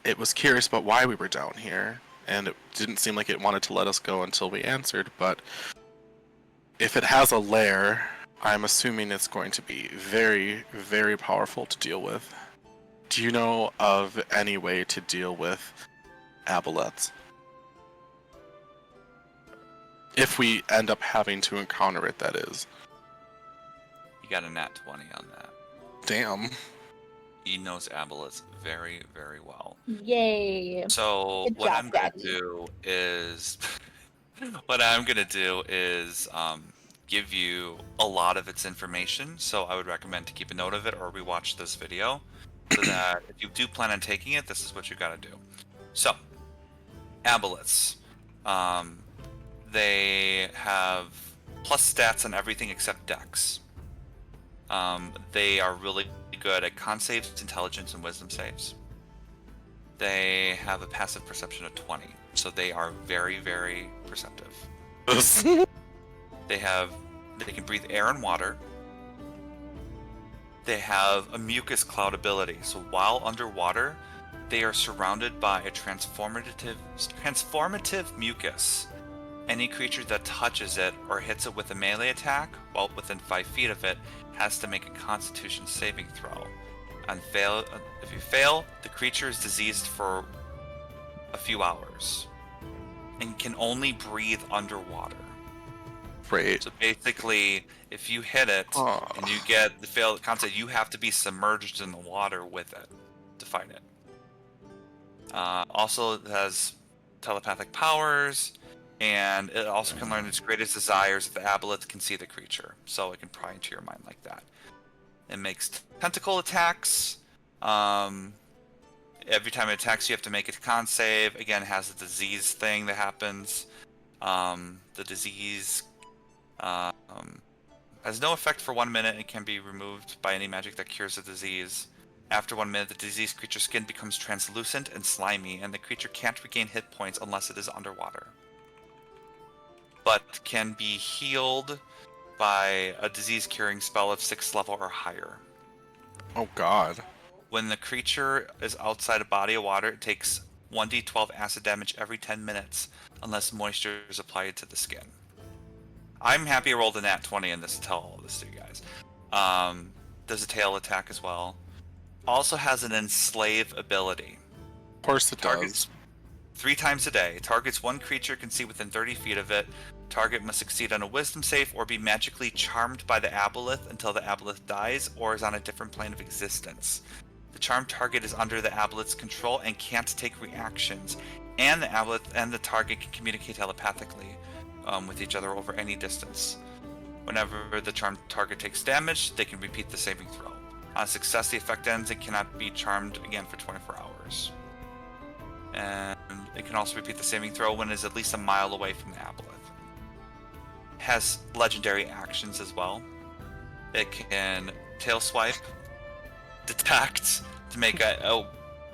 Speaker 1: it was curious about why we were down here, and it didn't seem like it wanted to let us go until we answered, but if it has a lair, I'm assuming it's going to be very, very powerful to deal with. Do you know of any way to deal with aboleths? If we end up having to encounter it, that is.
Speaker 2: You got a nat 20 on that.
Speaker 1: Damn.
Speaker 2: He knows aboleths very, very well.
Speaker 5: Yay!
Speaker 2: So
Speaker 5: Good
Speaker 2: what
Speaker 5: job,
Speaker 2: I'm gonna
Speaker 5: Daddy.
Speaker 2: do is give you a lot of its information. So I would recommend to keep a note of it or rewatch this video, so that if you do plan on taking it, this is what you gotta do. So, aboleths. They have plus stats on everything except dex. They are really good at con saves, intelligence, and wisdom saves. They have a passive perception of 20, so they are very, very perceptive. They can breathe air and water. They have a mucus cloud ability, so while underwater, they are surrounded by a transformative mucus. Any creature that touches it or hits it with a melee attack while within 5 feet of it has to make a Constitution saving throw. If you fail, the creature is diseased for a few hours and can only breathe underwater.
Speaker 1: Great.
Speaker 2: So basically, if you hit it and you get the failed concept, you have to be submerged in the water with it to fight it. Also, it has telepathic powers, and it also can learn its greatest desires if the aboleth can see the creature, so it can pry into your mind like that. It makes tentacle attacks. Every time it attacks, you have to make a con save. Again, it has a disease thing that happens. The disease has no effect for 1 minute and can be removed by any magic that cures the disease. After 1 minute, the diseased creature's skin becomes translucent and slimy, and the creature can't regain hit points unless it is underwater. But can be healed by a disease-curing spell of 6th level or higher.
Speaker 1: Oh god.
Speaker 2: When the creature is outside a body of water, it takes 1d12 acid damage every 10 minutes, unless moisture is applied to the skin. I'm happy I rolled a nat 20 in this to tell all this to you guys. Does a tail attack as well. Also has an enslave ability.
Speaker 1: Of course it
Speaker 2: Targets
Speaker 1: does.
Speaker 2: 3 times a day. Targets one creature can see within 30 feet of it. Target must succeed on a wisdom save or be magically charmed by the aboleth until the aboleth dies or is on a different plane of existence. The charmed target is under the aboleth's control and can't take reactions, and the aboleth and the target can communicate telepathically with each other over any distance. Whenever the charmed target takes damage, they can repeat the saving throw. On success, the effect ends and cannot be charmed again for 24 hours. And it can also repeat the saving throw when it is at least a mile away from the aboleth. It has legendary actions as well. It can tail swipe, detect to make a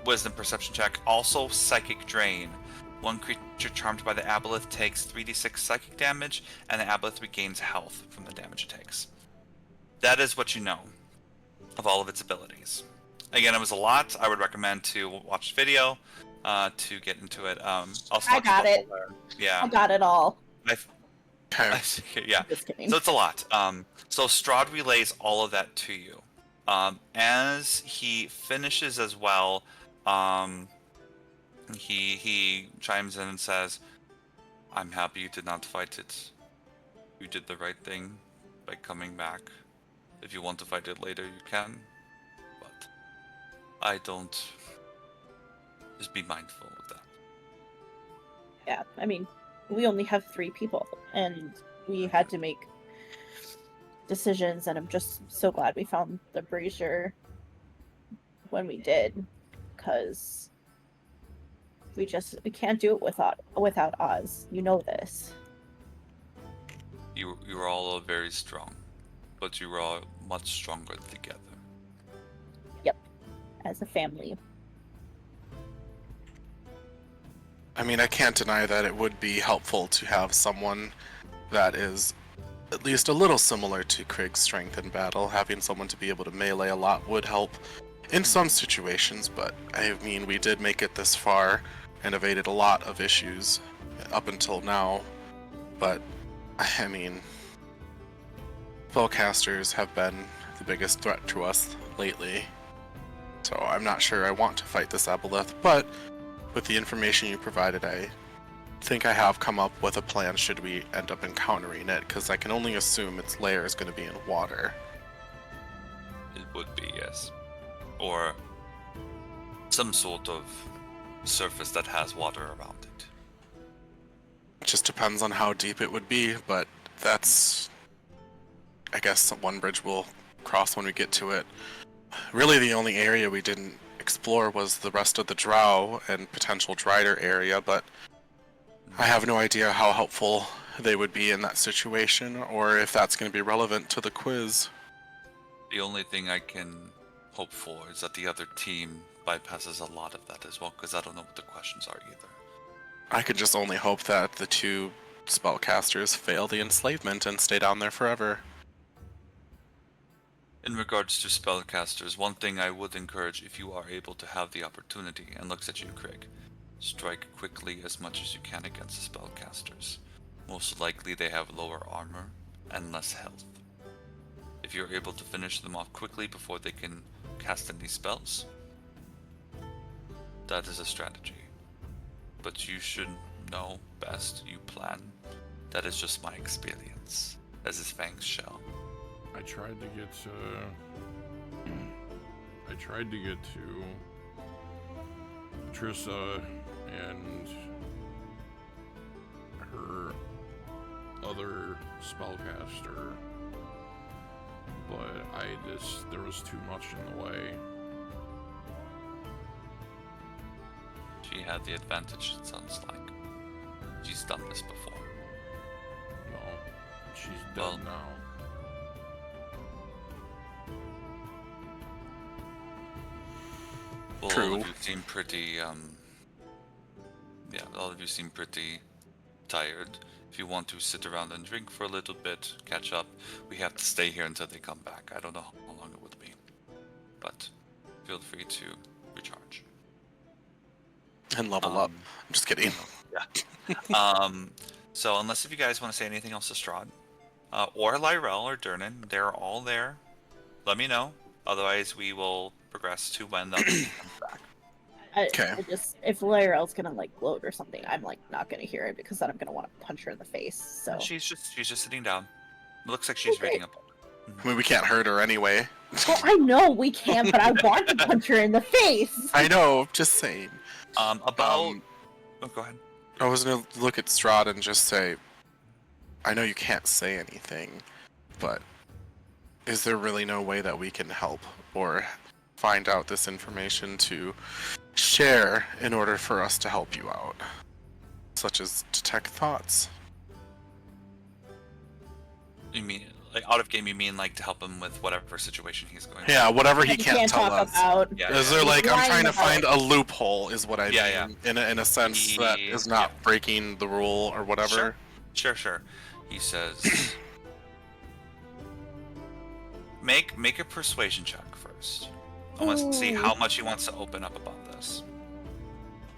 Speaker 2: wisdom perception check. Also, psychic drain. One creature charmed by the aboleth takes 3d6 psychic damage, and the aboleth regains health from the damage it takes. That is what you know of all of its abilities. Again, it was a lot. I would recommend to watch the video to get into it.
Speaker 5: I got it.
Speaker 2: Yeah.
Speaker 5: I got it all.
Speaker 2: Yeah.
Speaker 5: Just kidding.
Speaker 2: So it's a lot. So Strahd relays all of that to you. As he finishes as well, he chimes in and says, "I'm happy you did not fight it. You did the right thing by coming back. If you want to fight it later, you can. But I don't. Just be mindful of that."
Speaker 5: Yeah, I mean, we only have 3 people, and we had to make decisions, and I'm just so glad we found the brazier when we did, because we can't do it without Oz. You know this.
Speaker 2: You're all very strong, but you are all much stronger together.
Speaker 5: Yep, as a family.
Speaker 1: I mean, I can't deny that it would be helpful to have someone that is at least a little similar to Krieg's strength in battle. Having someone to be able to melee a lot would help in some situations, but I mean, we did make it this far and evaded a lot of issues up until now. But, I mean, spellcasters have been the biggest threat to us lately. So I'm not sure I want to fight this aboleth, but with the information you provided, I think I have come up with a plan should we end up encountering it, because I can only assume its lair is going to be in water.
Speaker 2: It would be, yes. Or some sort of surface that has water around it.
Speaker 1: It just depends on how deep it would be, but that's, I guess, one bridge we'll cross when we get to it. Really, the only area we didn't explore was the rest of the drow and potential Drider area, but I have no idea how helpful they would be in that situation, or if that's going to be relevant to the quiz.
Speaker 2: The only thing I can hope for is that the other team bypasses a lot of that as well, because I don't know what the questions are either.
Speaker 1: I could just only hope that the 2 spellcasters fail the enslavement and stay down there forever.
Speaker 2: In regards to spellcasters, one thing I would encourage, if you are able to have the opportunity, and looks at you, Krieg, strike quickly as much as you can against the spellcasters. Most likely they have lower armor and less health. If you're able to finish them off quickly before they can cast any spells, that is a strategy. But you should know best, you plan. That is just my experience, as his fangs shall.
Speaker 4: I tried to get to Trissa and her other spellcaster, but there was too much in the way.
Speaker 2: She had the advantage, it sounds like. She's done this before.
Speaker 4: No, she's dead now.
Speaker 2: Well,
Speaker 1: True.
Speaker 2: all of you seem pretty, all of you seem pretty tired. If you want to sit around and drink for a little bit, catch up, we have to stay here until they come back. I don't know how long it would be, but feel free to recharge.
Speaker 1: And level up. I'm just kidding.
Speaker 2: Yeah. So unless if you guys want to say anything else to Strahd, or Lyrel or Durnan, they're all there. Let me know. Otherwise, we will progress to when the other team comes back.
Speaker 1: Okay.
Speaker 5: I just if Laurel's gonna like gloat or something, I'm like not gonna hear it because then I'm gonna want to punch her in the face. So
Speaker 2: She's just sitting down. It looks like she's reading a book.
Speaker 1: I mean, we can't hurt her anyway.
Speaker 5: well, I know we can't, but I want to punch her in the face.
Speaker 1: I know, just saying.
Speaker 2: Oh, go ahead.
Speaker 1: I was gonna look at Strahd and just say, I know you can't say anything, but is there really no way that we can help or find out this information to share in order for us to help you out? Such as detect thoughts.
Speaker 2: You mean like out of game? You mean like to help him with whatever situation he's going through?
Speaker 1: Yeah, whatever he
Speaker 5: You
Speaker 1: can't tell
Speaker 5: talk
Speaker 1: us.
Speaker 5: about.
Speaker 2: Yeah.
Speaker 1: Is there like,
Speaker 5: He's
Speaker 1: I'm
Speaker 5: lying
Speaker 1: trying to
Speaker 5: about
Speaker 1: find
Speaker 5: it.
Speaker 1: a loophole is what I
Speaker 2: Yeah,
Speaker 1: mean, in a sense that is not breaking the rule or whatever.
Speaker 2: Sure. He says, make a persuasion check first. I want to see how much he wants to open up about this.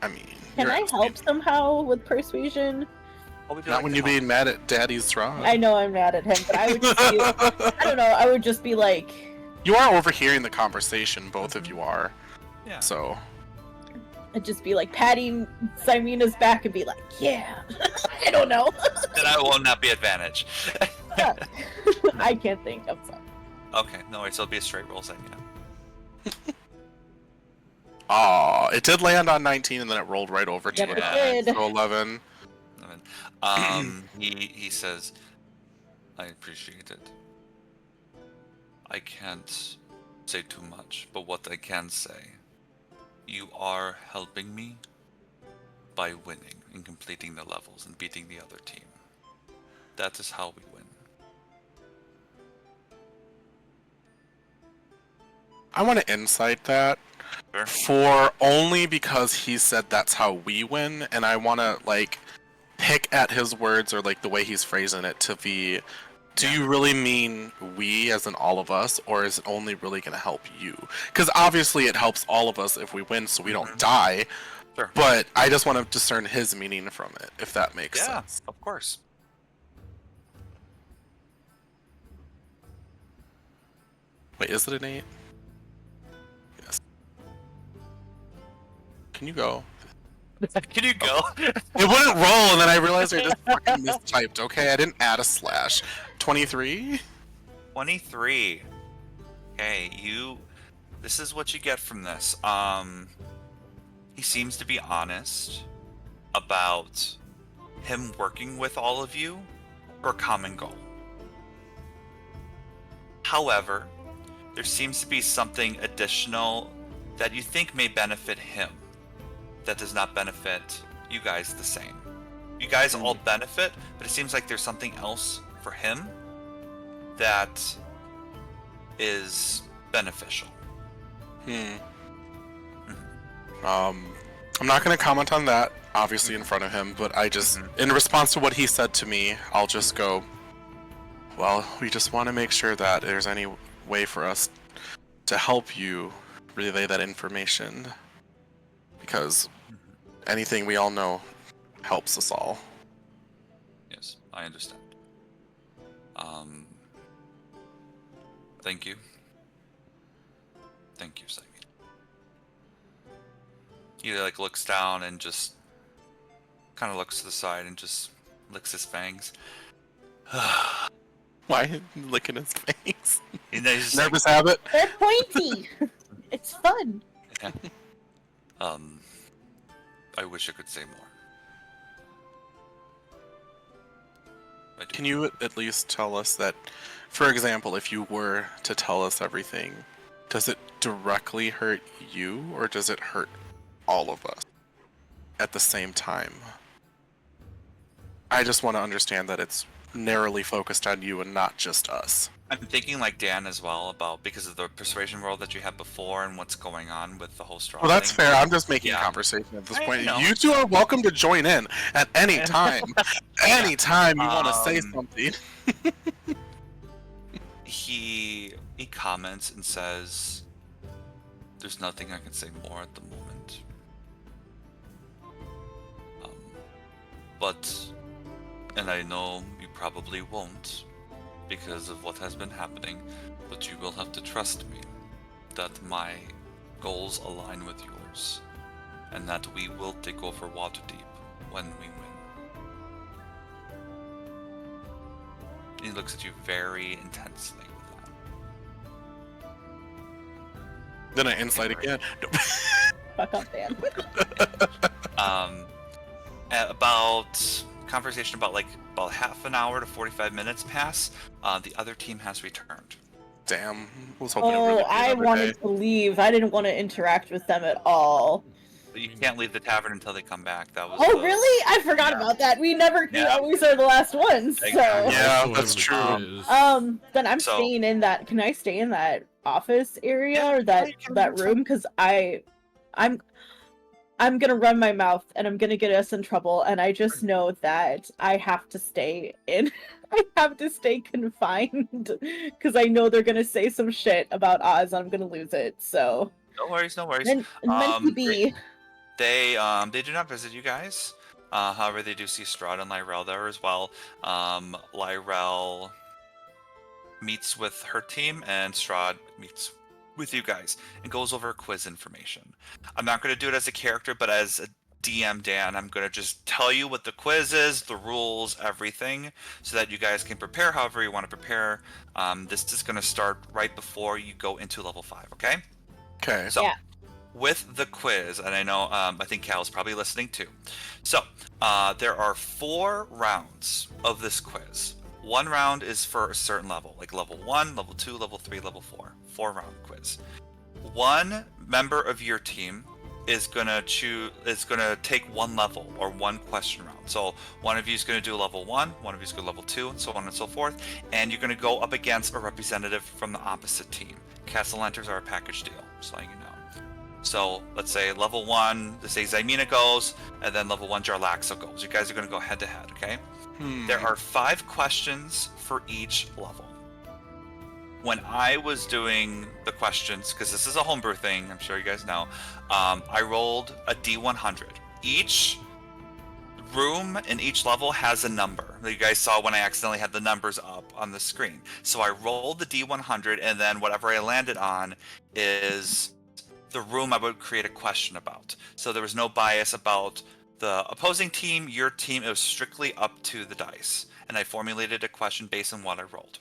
Speaker 1: I mean,
Speaker 5: Can
Speaker 1: you're
Speaker 5: I
Speaker 1: asking.
Speaker 5: help somehow with persuasion?
Speaker 2: What would you
Speaker 1: Not
Speaker 2: like
Speaker 1: when
Speaker 2: to
Speaker 1: you're
Speaker 2: help?
Speaker 1: being mad at Daddy's Strahd.
Speaker 5: I know I'm mad at him, but I would just be, I don't know, I would just be like,
Speaker 1: You are overhearing the conversation, both of you are.
Speaker 2: Yeah.
Speaker 1: So,
Speaker 5: I'd just be like patting Simena's back and be like, yeah. I don't know.
Speaker 2: Then I will not be advantage.
Speaker 5: I can't think. I'm sorry.
Speaker 2: Okay, no worries. It'll be a straight roll, saying
Speaker 1: it did land on 19 and then it rolled right over to
Speaker 5: Yep,
Speaker 1: it.
Speaker 5: it did.
Speaker 1: So 11.
Speaker 2: He says, I appreciate it. I can't say too much, but what I can say, you are helping me by winning and completing the levels and beating the other team. That is how we win.
Speaker 1: I want to insight that
Speaker 2: Sure.
Speaker 1: for only because he said that's how we win, and I want to like pick at his words or like the way he's phrasing it to be, do you really mean we as in all of us, or is it only really going to help you? Because obviously it helps all of us if we win so we don't die,
Speaker 2: Sure.
Speaker 1: but I just want to discern his meaning from it, if that makes
Speaker 2: Yeah,
Speaker 1: sense.
Speaker 2: of course.
Speaker 1: Wait, is it an 8? Yes. Can you go?
Speaker 2: Can you go?
Speaker 1: It wouldn't roll, and then I realized I just fucking mistyped. Okay, I didn't add a slash. 23?
Speaker 2: 23. Okay, this is what you get from this. He seems to be honest about him working with all of you for a common goal. However, there seems to be something additional that you think may benefit him that does not benefit you guys the same. You guys all benefit, but it seems like there's something else for him that is beneficial.
Speaker 1: I'm not going to comment on that, obviously, in front of him, but I just, in response to what he said to me, I'll just go, well, we just want to make sure that there's any way for us to help you relay that information, because anything we all know helps us all.
Speaker 2: Yes, I understand. Thank you. Thank you, Simon. He like looks down and just kind of looks to the side and just licks his fangs.
Speaker 1: Why licking his face?
Speaker 2: And then he's just
Speaker 1: Nervous habit?
Speaker 5: They're pointy. It's fun.
Speaker 2: like, I wish I could say more. I do.
Speaker 1: Can you at least tell us that, for example, if you were to tell us everything, does it directly hurt you, or does it hurt all of us at the same time? I just want to understand that it's narrowly focused on you and not just us.
Speaker 2: I'm thinking like Dan as well about because of the persuasion roll that you had before and what's going on with the whole Strahd
Speaker 1: Well, that's
Speaker 2: thing.
Speaker 1: fair. I'm just making
Speaker 2: Yeah.
Speaker 1: conversation at this
Speaker 2: I
Speaker 1: point.
Speaker 2: know.
Speaker 1: You two are welcome to join in at any time. Anytime you want to say something.
Speaker 2: He comments and says, "There's nothing I can say more at the moment. But, and I know you probably won't because of what has been happening, but you will have to trust me that my goals align with yours. and that we will dig over Waterdeep when we win. He looks at you very intensely with that.
Speaker 1: Then I insight again.
Speaker 5: Fuck up, Dan.
Speaker 2: About conversation about half an hour to 45 minutes pass. The other team has returned.
Speaker 1: Damn, was hoping it would be
Speaker 5: I
Speaker 1: another
Speaker 5: wanted
Speaker 1: day.
Speaker 5: to leave. I didn't want to interact with them at all.
Speaker 2: But you can't leave the tavern until they come back. That was.
Speaker 5: Oh, really? I forgot about that. We always are the last ones. So.
Speaker 2: Exactly.
Speaker 1: Yeah,
Speaker 4: Also
Speaker 1: that's
Speaker 4: have the
Speaker 1: true.
Speaker 4: quiz.
Speaker 5: Then I'm
Speaker 2: So-
Speaker 5: staying in that. Can I stay in that office area
Speaker 2: Yeah,
Speaker 5: or that
Speaker 2: you can.
Speaker 5: that room? Because I'm gonna run my mouth and I'm gonna get us in trouble. And I just know that I have to stay in. I have to stay confined because I know they're gonna say some shit about Oz and I'm gonna lose it. So.
Speaker 2: No worries.
Speaker 5: Meant to be.
Speaker 2: They do not visit you guys. However, they do see Strahd and Lyrel there as well. Lyrel meets with her team, and Strahd meets with you guys and goes over quiz information. I'm not going to do it as a character, but as a DM Dan, I'm going to just tell you what the quiz is, the rules, everything, so that you guys can prepare however you want to prepare. This is going to start right before you go into level 5, okay?
Speaker 1: Okay.
Speaker 2: So,
Speaker 5: Yeah.
Speaker 2: with the quiz, and I know, I think Cal's probably listening too. So, there are 4 rounds of this quiz. One round is for a certain level, like level 1, level 2, level 3, level 4. 4-round quiz. One member of your team is gonna take one level or one question round. So one of you is gonna do level 1, one of you is gonna do level 2, and so on and so forth. And you're gonna go up against a representative from the opposite team. Castle Enters are a package deal, just letting you know. So let's say level 1, let's say Zymina goes, and then level 1 Jarlaxle goes. You guys are gonna go head to head, okay? There are 5 questions for each level. When I was doing the questions, because this is a homebrew thing, I'm sure you guys know, I rolled a D100. Each room in each level has a number that you guys saw when I accidentally had the numbers up on the screen. So I rolled the D100, and then whatever I landed on is the room I would create a question about. So there was no bias about the opposing team, your team. It was strictly up to the dice, and I formulated a question based on what I rolled.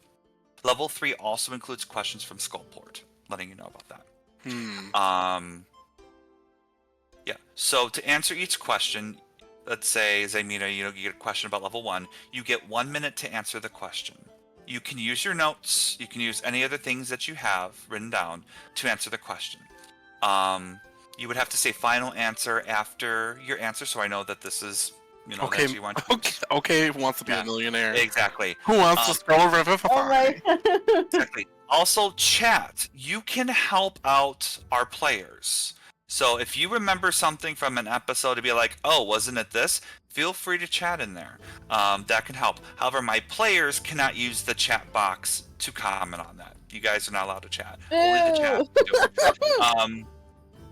Speaker 2: Level 3 also includes questions from Skullport, letting you know about that. Yeah, so to answer each question, let's say, Zymina, you get a question about level 1, you get 1 minute to answer the question. You can use your notes, you can use any other things that you have written down to answer the question. You would have to say final answer after your answer, so I know that this is,
Speaker 1: Okay.
Speaker 2: that you want to
Speaker 1: Okay. Who wants to be
Speaker 2: Yeah.
Speaker 1: a millionaire?
Speaker 2: Exactly.
Speaker 1: Who wants to scroll over
Speaker 5: Oh my.
Speaker 2: Exactly. Also, chat. You can help out our players. So if you remember something from an episode to be like, oh, wasn't it this? Feel free to chat in there. That can help. However, my players cannot use the chat box to comment on that. You guys are not allowed to chat. Only the chat can do it.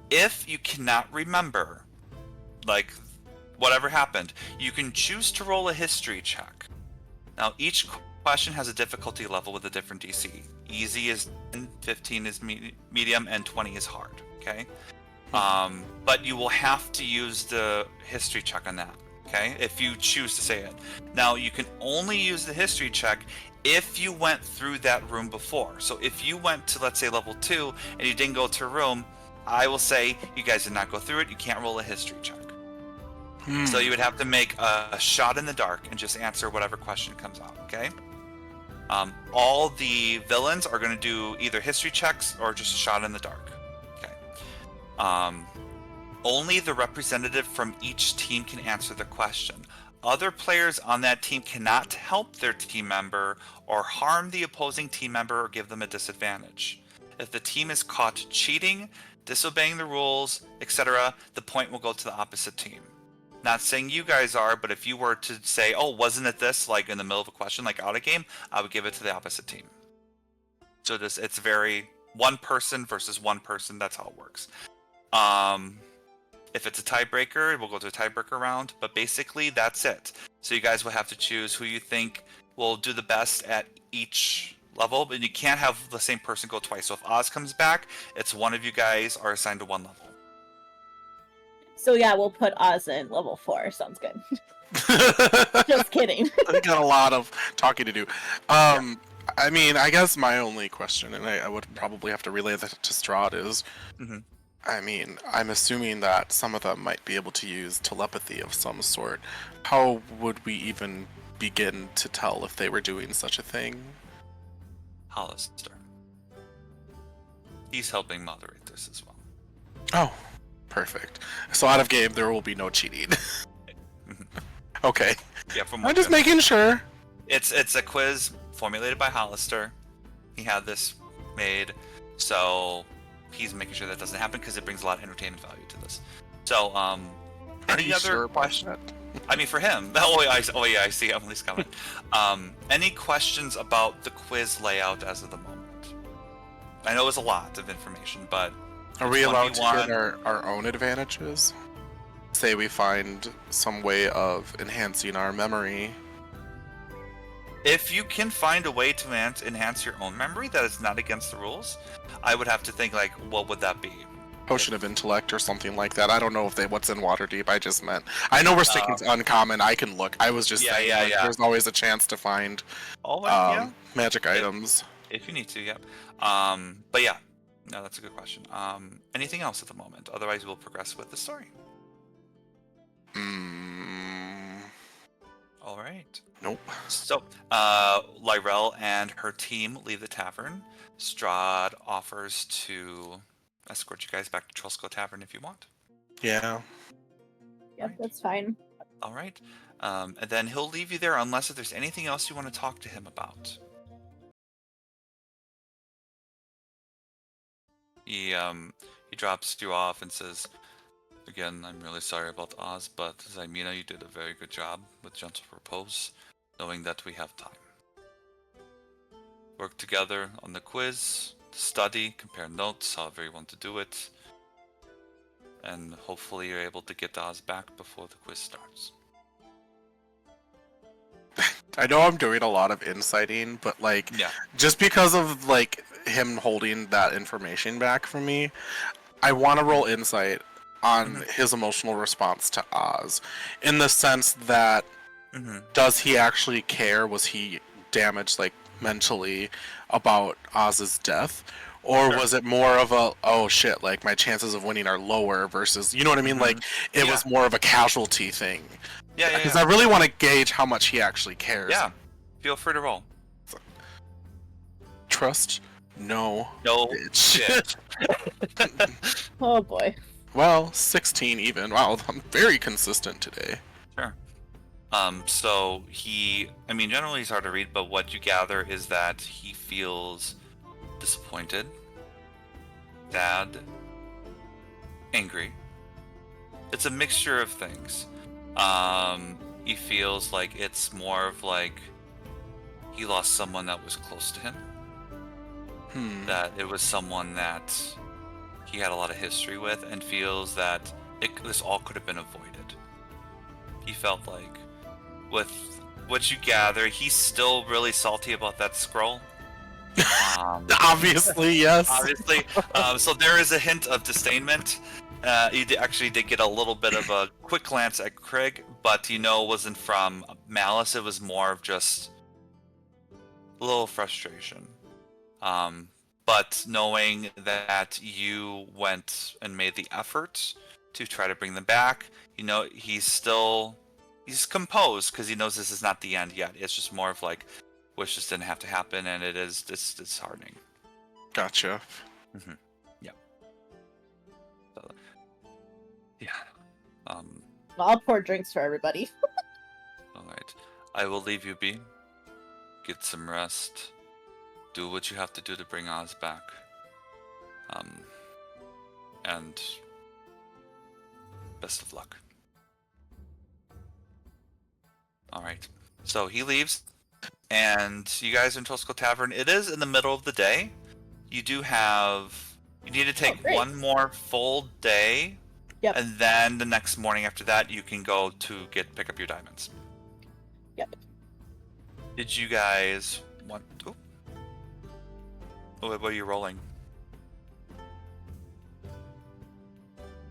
Speaker 2: If you cannot remember, like, whatever happened, you can choose to roll a history check. Now, each question has a difficulty level with a different DC. Easy is 10, 15 is medium, and 20 is hard, okay? But you will have to use the history check on that, okay? If you choose to say it. Now, you can only use the history check if you went through that room before. So if you went to, let's say, level 2, and you didn't go to a room, I will say, you guys did not go through it, you can't roll a history check. So you would have to make a shot in the dark and just answer whatever question comes out, okay? All the villains are going to do either history checks or just a shot in the dark, okay? Only the representative from each team can answer the question. Other players on that team cannot help their team member or harm the opposing team member or give them a disadvantage. If the team is caught cheating, disobeying the rules, etc., the point will go to the opposite team. Not saying you guys are, but if you were to say, oh, wasn't it this, like in the middle of a question, like out of game, I would give it to the opposite team. So it's very one person versus one person. That's how it works. If it's a tiebreaker, we'll go to a tiebreaker round, but basically that's it. So you guys will have to choose who you think will do the best at each level, but you can't have the same person go twice. So if Oz comes back, it's one of you guys are assigned to one level.
Speaker 5: So yeah, we'll put Oz in level 4. Sounds good. Just kidding.
Speaker 1: I got a lot of talking to do. I mean, I guess my only question, and I would probably have to relay that to Strahd, is,
Speaker 2: Mhm.
Speaker 1: I mean, I'm assuming that some of them might be able to use telepathy of some sort. How would we even begin to tell if they were doing such a thing?
Speaker 2: Hollister. He's helping moderate this as well.
Speaker 1: Oh, perfect. So out of game, there will be no cheating. Okay.
Speaker 2: Yeah, from
Speaker 1: I'm just making sure.
Speaker 2: It's a quiz formulated by Hollister. He had this made, so he's making sure that doesn't happen because it brings a lot of entertainment value to this. So,
Speaker 1: Are
Speaker 2: any
Speaker 1: you
Speaker 2: other
Speaker 1: sure about
Speaker 2: question?
Speaker 1: that?
Speaker 2: I mean, for him. Oh yeah, I see Emily's comment. Any questions about the quiz layout as of the moment? I know it's a lot of information, but
Speaker 1: Are we
Speaker 2: it's
Speaker 1: allowed to
Speaker 2: 1v1.
Speaker 1: get our own advantages? Say we find some way of enhancing our memory.
Speaker 2: If you can find a way to enhance your own memory that is not against the rules, I would have to think like, what would that be?
Speaker 1: Potion of intellect or something like that. I don't know if what's in Waterdeep. I just meant. I know we're sticking to uncommon. I can look. I was just saying. Like, there's always a chance to find magic items.
Speaker 2: If you need to, yeah. But yeah, no, that's a good question. Anything else at the moment? Otherwise, we'll progress with the story. All right.
Speaker 1: Nope.
Speaker 2: So, Lyrel and her team leave the tavern. Strahd offers to escort you guys back to Trollskull Tavern if you want.
Speaker 1: Yeah.
Speaker 5: Yep, that's fine.
Speaker 2: All right. And then he'll leave you there unless if there's anything else you want to talk to him about. He drops you off and says, "Again, I'm really sorry about Oz, but Zymina, you did a very good job with Gentle Repose, knowing that we have time. Work together on the quiz, study, compare notes, however you want to do it, and hopefully you're able to get Oz back before the quiz starts."
Speaker 1: I know I'm doing a lot of inciting, but like, just because of like him holding that information back from me, I want to roll insight on his emotional response to Oz, in the sense that does he actually care? Was he damaged like mentally about Oz's death? Or was it more of a, oh shit, like my chances of winning are lower versus, you know what I mean? Like it was more of a casualty thing.
Speaker 2: Yeah.
Speaker 1: Because I really want to gauge how much he actually cares.
Speaker 2: Yeah, feel free to roll.
Speaker 1: Trust? No.
Speaker 2: No.
Speaker 1: Bitch.
Speaker 5: Oh boy.
Speaker 1: Well, 16 even. Wow, I'm very consistent today.
Speaker 2: Sure. So generally he's hard to read, but what you gather is that he feels disappointed, sad, angry. It's a mixture of things. He feels like it's more of like he lost someone that was close to him. That it was someone that he had a lot of history with, and feels that this all could have been avoided. He felt like, with what you gather, he's still really salty about that scroll.
Speaker 1: Obviously, yes.
Speaker 2: Obviously. So there is a hint of disdainment. You actually did get a little bit of a quick glance at Craig, but it wasn't from malice. It was more of just a little frustration. But knowing that you went and made the effort to try to bring them back, he's composed because he knows this is not the end yet. It's just more of like, wish this didn't have to happen, and it's disheartening.
Speaker 1: Gotcha.
Speaker 2: Yeah. So, yeah.
Speaker 5: I'll pour drinks for everybody.
Speaker 2: All right. I will leave you be. Get some rest. Do what you have to do to bring Oz back. And best of luck. All right. So he leaves, and you guys are in Trollskull Tavern. It is in the middle of the day. You need to take one more full day.
Speaker 5: Yep.
Speaker 2: And then the next morning after that, you can go to pick up your diamonds.
Speaker 5: Yep.
Speaker 2: Did you guys want to? What are you rolling?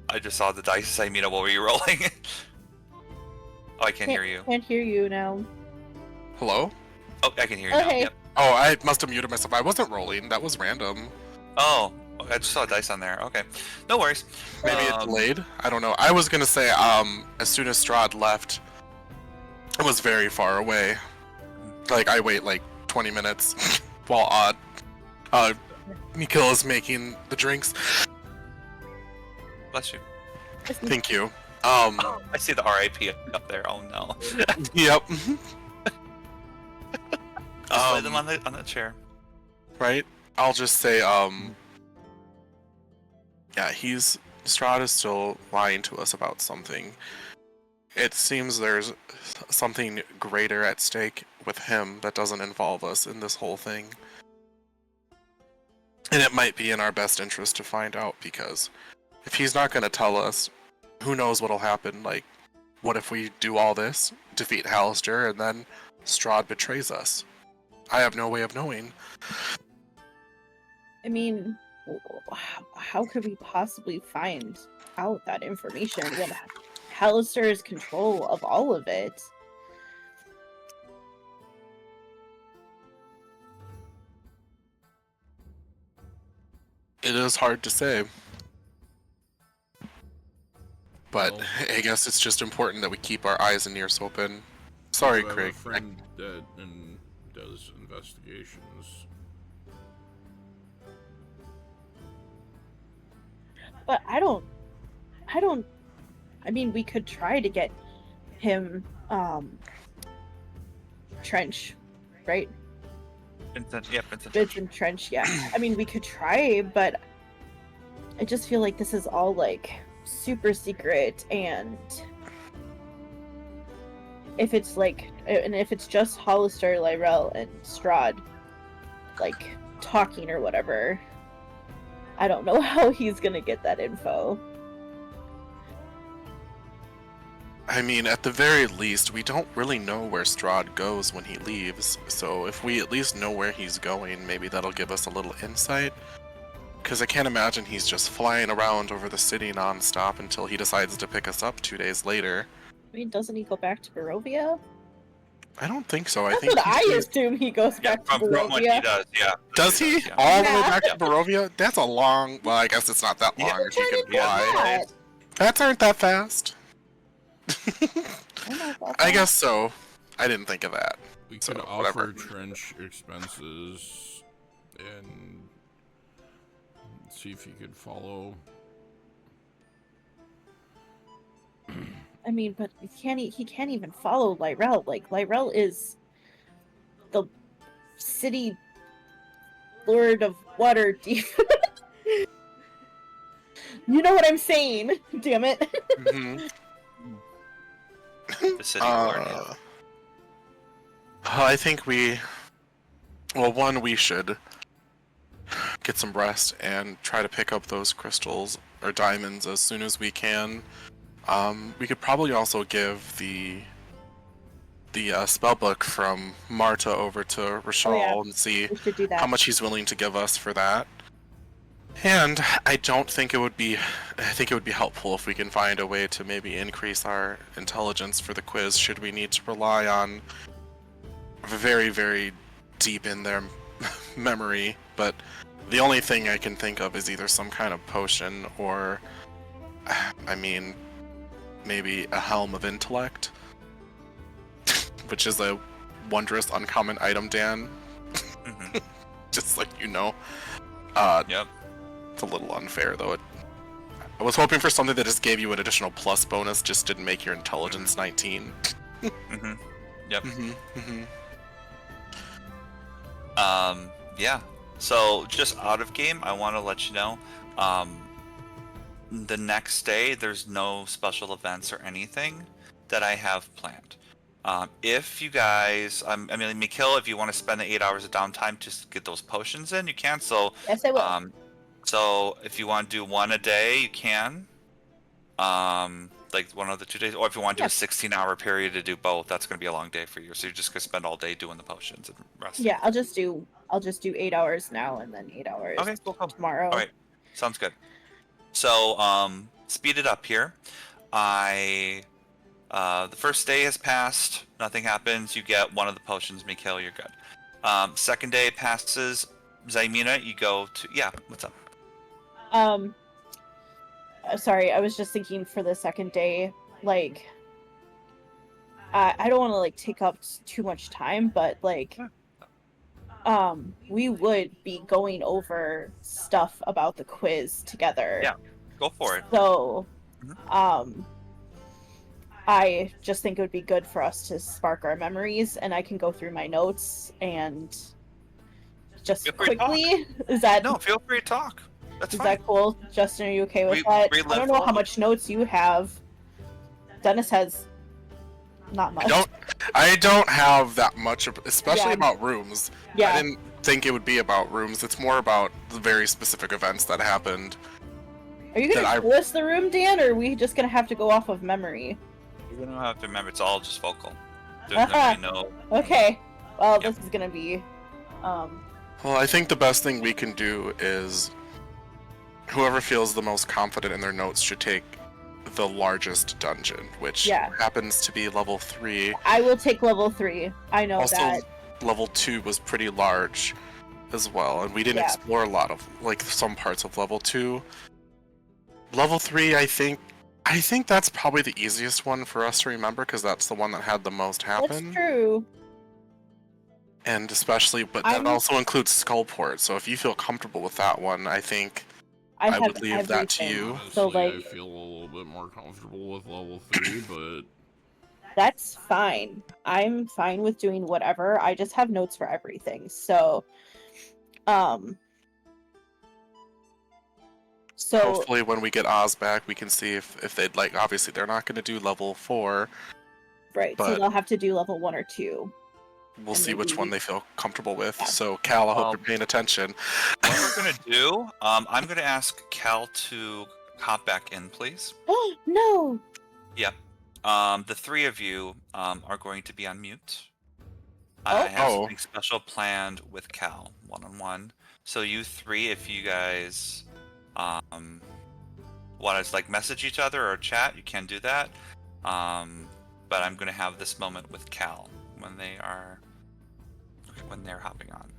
Speaker 2: I just saw the dice. I mean, what were you rolling? Oh, I can't hear you.
Speaker 5: Can't hear you now.
Speaker 1: Hello?
Speaker 2: Oh, I can hear you
Speaker 5: Oh,
Speaker 2: now.
Speaker 5: hey.
Speaker 2: Yep.
Speaker 1: Oh, I must have muted myself. I wasn't rolling. That was random.
Speaker 2: Oh, I just saw a dice on there. Okay, no worries.
Speaker 1: Maybe it delayed. I don't know. I was gonna say, as soon as Strahd left, it was very far away. Like I wait like 20 minutes while Mikil is making the drinks.
Speaker 2: Bless you.
Speaker 1: Thank you.
Speaker 2: Oh, I see the RIP up there. Oh no.
Speaker 1: Yep.
Speaker 2: Just lay them on the chair.
Speaker 1: Right? I'll just say, yeah, Strahd is still lying to us about something. It seems there's something greater at stake with him that doesn't involve us in this whole thing. And it might be in our best interest to find out, because if he's not going to tell us, who knows what'll happen. Like, what if we do all this, defeat Hallister, and then Strahd betrays us? I have no way of knowing.
Speaker 5: I mean, how could we possibly find out that information when Hallister is control of all of it?
Speaker 1: It is hard to say. But
Speaker 4: Well,
Speaker 1: I guess it's just important that we keep our eyes and ears open. Sorry,
Speaker 4: I have
Speaker 1: Craig.
Speaker 4: a friend that does investigations.
Speaker 5: But I mean, we could try to get him, Trench, right?
Speaker 2: Vincent, yeah, Vincent.
Speaker 5: Vincent Trench, yeah. I mean, we could try, but I just feel like this is all, like, super secret, and if it's just Hollister, Lyrell, and Strahd, like, talking or whatever, I don't know how he's gonna get that info.
Speaker 1: I mean, at the very least, we don't really know where Strahd goes when he leaves, so if we at least know where he's going, maybe that'll give us a little insight. Because I can't imagine he's just flying around over the city non-stop until he decides to pick us up 2 days later.
Speaker 5: I mean, doesn't he go back to Barovia?
Speaker 1: I don't think so. I
Speaker 5: That's
Speaker 1: think
Speaker 5: what I
Speaker 1: he's-
Speaker 5: assume he goes
Speaker 2: Yeah,
Speaker 5: back to
Speaker 2: from what he
Speaker 5: Barovia.
Speaker 2: does, yeah.
Speaker 1: Does he?
Speaker 2: Yeah.
Speaker 1: All the way
Speaker 5: Yeah.
Speaker 1: back to Barovia? That's a long... Well, I guess it's not that long if you can
Speaker 2: Yeah.
Speaker 1: fly.
Speaker 5: That.
Speaker 1: Pets aren't that fast.
Speaker 5: I don't know about
Speaker 1: I
Speaker 5: that.
Speaker 1: guess so. I didn't think of that.
Speaker 4: We
Speaker 1: So,
Speaker 4: could
Speaker 1: whatever.
Speaker 4: offer Trench expenses and see if he could follow.
Speaker 5: I mean, but he can't even follow Lyrell. Like, Lyrell is the city lord of water deep. You know what I'm saying? Damn it.
Speaker 1: Mhm.
Speaker 2: The city lord, yeah.
Speaker 1: I think we should get some rest and try to pick up those crystals or diamonds as soon as we can. We could probably also give the spellbook from Marta over to Rashal and see
Speaker 5: We should do that.
Speaker 1: how much he's willing to give us for that. And I think it would be helpful if we can find a way to maybe increase our intelligence for the quiz, should we need to rely on very, very deep in their memory. But the only thing I can think of is either some kind of potion or, I mean, maybe a helm of intellect, which is a wondrous uncommon item, Dan.
Speaker 2: Mhm.
Speaker 1: Just like you know.
Speaker 2: Yep.
Speaker 1: It's a little unfair, though. I was hoping for something that just gave you an additional plus bonus, just didn't make your intelligence 19.
Speaker 2: Mm-hmm. Yep.
Speaker 1: Mm-hmm.
Speaker 2: Yeah. So just out of game, I want to let you know, the next day there's no special events or anything that I have planned. If you guys, I mean, Mikil, if you want to spend the 8 hours of downtime to get those potions in, you can. So,
Speaker 5: Yes, I will.
Speaker 2: so if you want to do one a day, you can. Like one of the 2 days, or if you want to do a 16-hour period to do both, that's going to be a long day for you. So you're just going to spend all day doing the potions and resting.
Speaker 5: Yeah, I'll just do 8 hours now and then 8 hours
Speaker 2: Okay, cool.
Speaker 5: tomorrow.
Speaker 2: All right, sounds good. So, speed it up here. The first day has passed. Nothing happens. You get one of the potions, Mikhail. You're good. Second day passes. Zaimina, you go to... Yeah, what's up?
Speaker 5: Sorry, I was just thinking for the second day, like, I don't want to, like, take up too much time, but, like, we would be going over stuff about the quiz together.
Speaker 2: Yeah, go for it.
Speaker 5: So, I just think it would be good for us to spark our memories, and I can go through my notes and just quickly. Is that
Speaker 2: no? Feel free to talk. That's
Speaker 5: is
Speaker 2: fine.
Speaker 5: that cool, Justin? Are you okay with that? I don't know how much notes you have. Dennis has not much.
Speaker 1: I don't have that much, especially about rooms.
Speaker 5: Yeah.
Speaker 1: I didn't think it would be about rooms. It's more about the very specific events that happened.
Speaker 5: Are you gonna list the room, Dan, or are we just gonna have to go off of memory?
Speaker 2: You're gonna have to remember it's all just vocal. There's gonna be no.
Speaker 5: Okay. Well, this is gonna be.
Speaker 1: Well, I think the best thing we can do is whoever feels the most confident in their notes should take the largest dungeon, which happens to be level 3.
Speaker 5: I will take level 3. I know
Speaker 1: also,
Speaker 5: that.
Speaker 1: Level 2 was pretty large as well, and we didn't explore a lot of, like, some parts of level 2. Level 3, I think that's probably the easiest one for us to remember, because that's the one that had the most happen.
Speaker 5: That's true.
Speaker 1: And especially, but that also includes Skullport, so if you feel comfortable with that one, I think I would leave that to you.
Speaker 4: Honestly,
Speaker 5: so, like,
Speaker 4: I feel a little bit more comfortable with level 3, but...
Speaker 5: That's fine. I'm fine with doing whatever. I just have notes for everything, so... So
Speaker 1: hopefully when we get Oz back, we can see if they'd like. Obviously, they're not going to do level 4.
Speaker 5: Right, so they'll have to do level 1 or 2.
Speaker 1: We'll see which one they feel comfortable with. So, Cal, I hope you're paying attention.
Speaker 2: What we're gonna do, I'm gonna ask Cal to hop back in, please.
Speaker 5: Oh no!
Speaker 2: Yep. The 3 of you are going to be on mute. I have something special planned with Cal, one-on-one. So you 3, if you guys want to like message each other or chat, you can do that. But I'm going to have this moment with Cal when they're hopping on.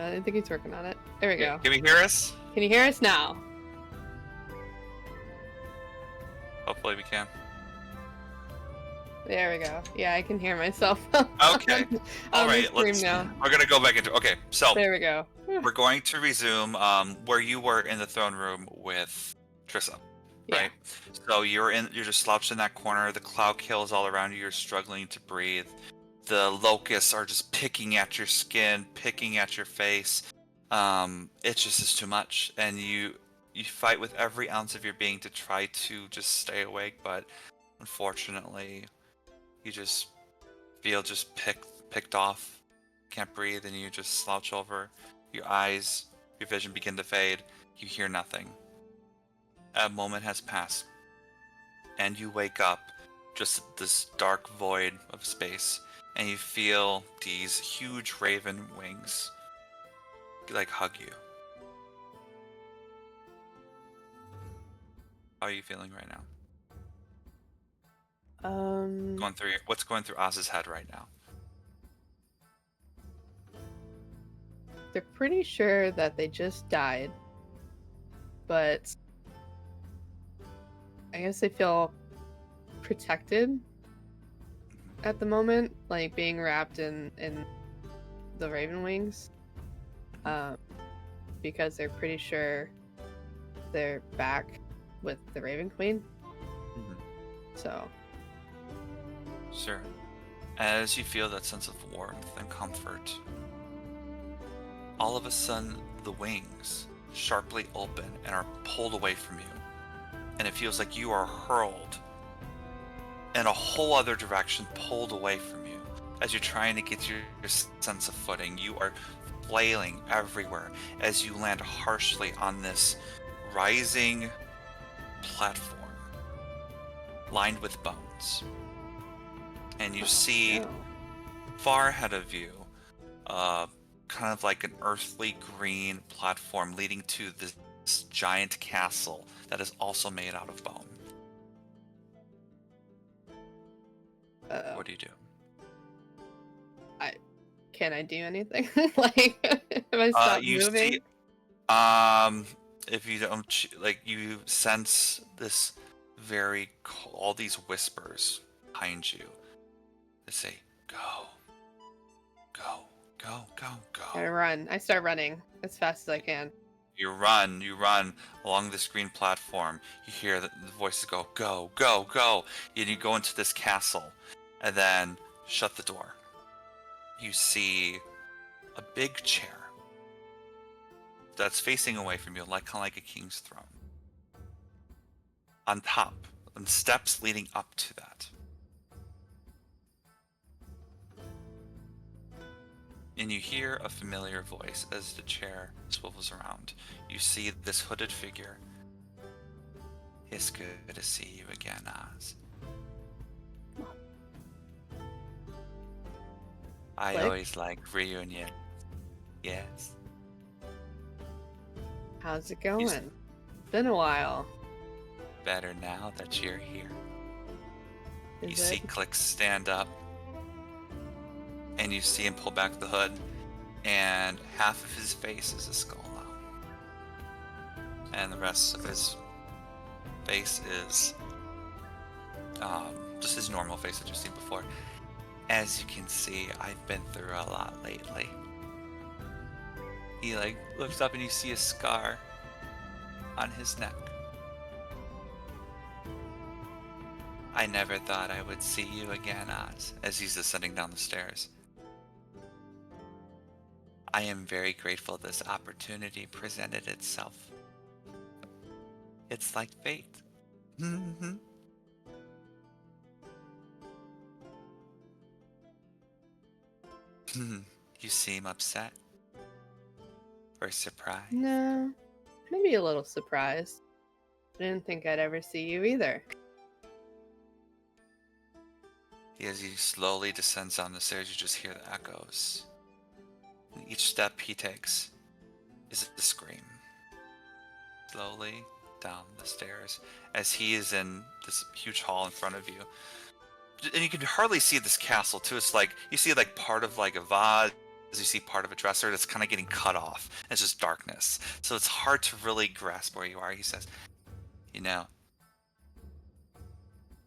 Speaker 6: I think he's working on it. There we go.
Speaker 2: Can we hear us?
Speaker 6: Can you hear us now?
Speaker 2: Hopefully we can.
Speaker 6: There we go. Yeah, I can hear myself.
Speaker 2: Okay. All right.
Speaker 6: We're
Speaker 2: gonna go back into. Okay. So
Speaker 6: there we go.
Speaker 2: we're going to resume where you were in the throne room with Trissa.
Speaker 6: Yeah.
Speaker 2: Right. So you're just slouched in that corner. The cloud kills all around you. You're struggling to breathe. The locusts are just picking at your skin, picking at your face. It just is too much, and you fight with every ounce of your being to try to just stay awake, but unfortunately, you just feel just picked off. Can't breathe, and you just slouch over. Your eyes, your vision begin to fade. You hear nothing. A moment has passed, and you wake up just this dark void of space, and you feel these huge raven wings like hug you. How are you feeling right now? What's going through Oz's head right now?
Speaker 6: They're pretty sure that they just died, but I guess they feel protected at the moment, like being wrapped in the raven wings, because they're pretty sure they're back with the Raven Queen. So,
Speaker 2: sure. As you feel that sense of warmth and comfort, all of a sudden the wings sharply open and are pulled away from you, and it feels like you are hurled in a whole other direction, pulled away from you. As you're trying to get your sense of footing, you are flailing everywhere as you land harshly on this rising platform lined with bones. And you see far ahead of you kind of like an earthly green platform leading to this giant castle that is also made out of bone. What do you do?
Speaker 6: Can I do anything? Like, if I stop moving?
Speaker 2: If you don't, you sense this all these whispers behind you. They say, go, go, go, go, go.
Speaker 6: I run. I start running as fast as I can.
Speaker 2: You run along this green platform. You hear the voices go, go, go, go. And you go into this castle and then shut the door. You see a big chair that's facing away from you, kind of like a king's throne. On top, and steps leading up to that. And you hear a familiar voice as the chair swivels around. You see this hooded figure. It's good to see you again, Oz. I always like reunion. Yes.
Speaker 6: How's it going? Been a while.
Speaker 2: Better now that you're here.
Speaker 6: Is
Speaker 2: you
Speaker 6: it?
Speaker 2: See Click stand up, and you see him pull back the hood, and half of his face is a skull now, and the rest of his face is just his normal face that you've seen before. As you can see, I've been through a lot lately. He looks up and you see a scar on his neck. I never thought I would see you again, Oz, as he's ascending down the stairs. I am very grateful this opportunity presented itself. It's like fate. You seem upset. Or surprised.
Speaker 6: No, maybe a little surprised. I didn't think I'd ever see you either.
Speaker 2: As he slowly descends down the stairs, you just hear the echoes. And each step he takes is a scream. Slowly down the stairs as he is in this huge hall in front of you. And you can hardly see this castle too. It's like you see part of a vase as you see part of a dresser that's kind of getting cut off. It's just darkness. So it's hard to really grasp where you are. He says, you know,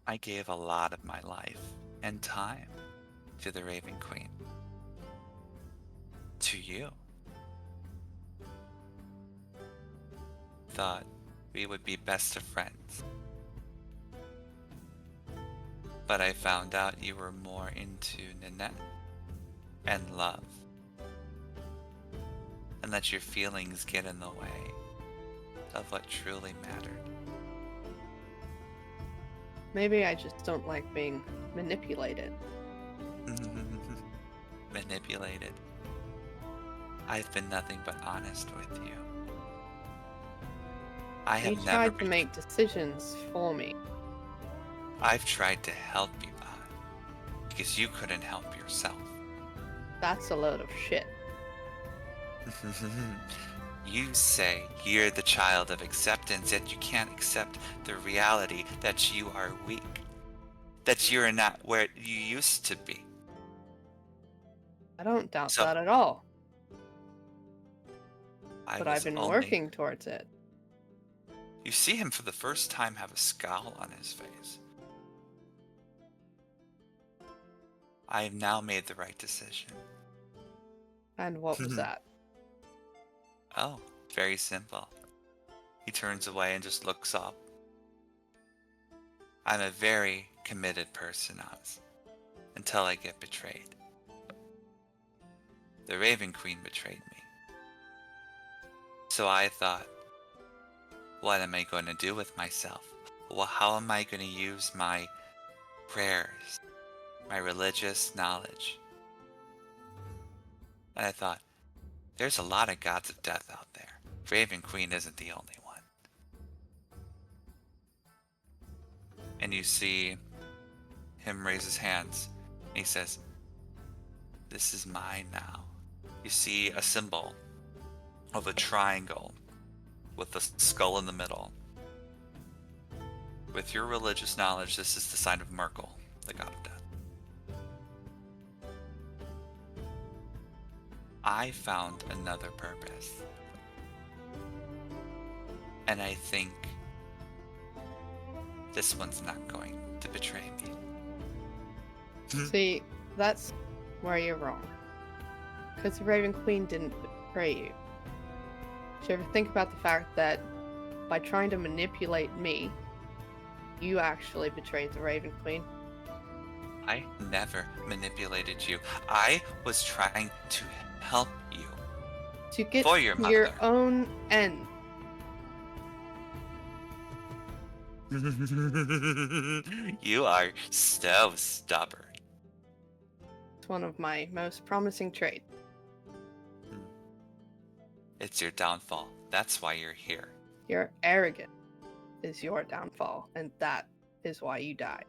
Speaker 2: I gave a lot of my life and time to the Raven Queen. To you. Thought we would be best of friends. But I found out you were more into Nanette and love. And that your feelings get in the way of what truly mattered.
Speaker 6: Maybe I just don't like being manipulated.
Speaker 2: Manipulated. I've been nothing but honest with you. I have
Speaker 6: You
Speaker 2: never
Speaker 6: tried to
Speaker 2: been...
Speaker 6: make decisions for me.
Speaker 2: I've tried to help you out because you couldn't help yourself.
Speaker 6: That's a load of shit.
Speaker 2: You say you're the child of acceptance, yet you can't accept the reality that you are weak. That you're not where you used to be.
Speaker 6: I don't doubt
Speaker 2: So,
Speaker 6: that at all.
Speaker 2: I
Speaker 6: But
Speaker 2: was
Speaker 6: I've been
Speaker 2: only-
Speaker 6: working towards it.
Speaker 2: You see him for the first time have a scowl on his face. I have now made the right decision.
Speaker 6: And what was that?
Speaker 2: Oh, very simple. He turns away and just looks up. I'm a very committed person, Oz, until I get betrayed. The Raven Queen betrayed me. So I thought, what am I going to do with myself? Well, how am I going to use my prayers, my religious knowledge? And I thought, there's a lot of gods of death out there. Raven Queen isn't the only one. And you see him raise his hands, and he says, this is mine now. You see a symbol of a triangle with a skull in the middle. With your religious knowledge, this is the sign of Merkel, the god of death. I found another purpose. And I think this one's not going to betray me.
Speaker 6: See, that's where you're wrong. Because the Raven Queen didn't betray you. Did you ever think about the fact that by trying to manipulate me, you actually betrayed the Raven Queen?
Speaker 2: I never manipulated you. I was trying to help you.
Speaker 6: To get
Speaker 2: For your
Speaker 6: to your
Speaker 2: mother.
Speaker 6: own end.
Speaker 2: You are so stubborn.
Speaker 6: It's one of my most promising traits.
Speaker 2: It's your downfall. That's why you're here.
Speaker 6: Your arrogance is your downfall, and that is why you died.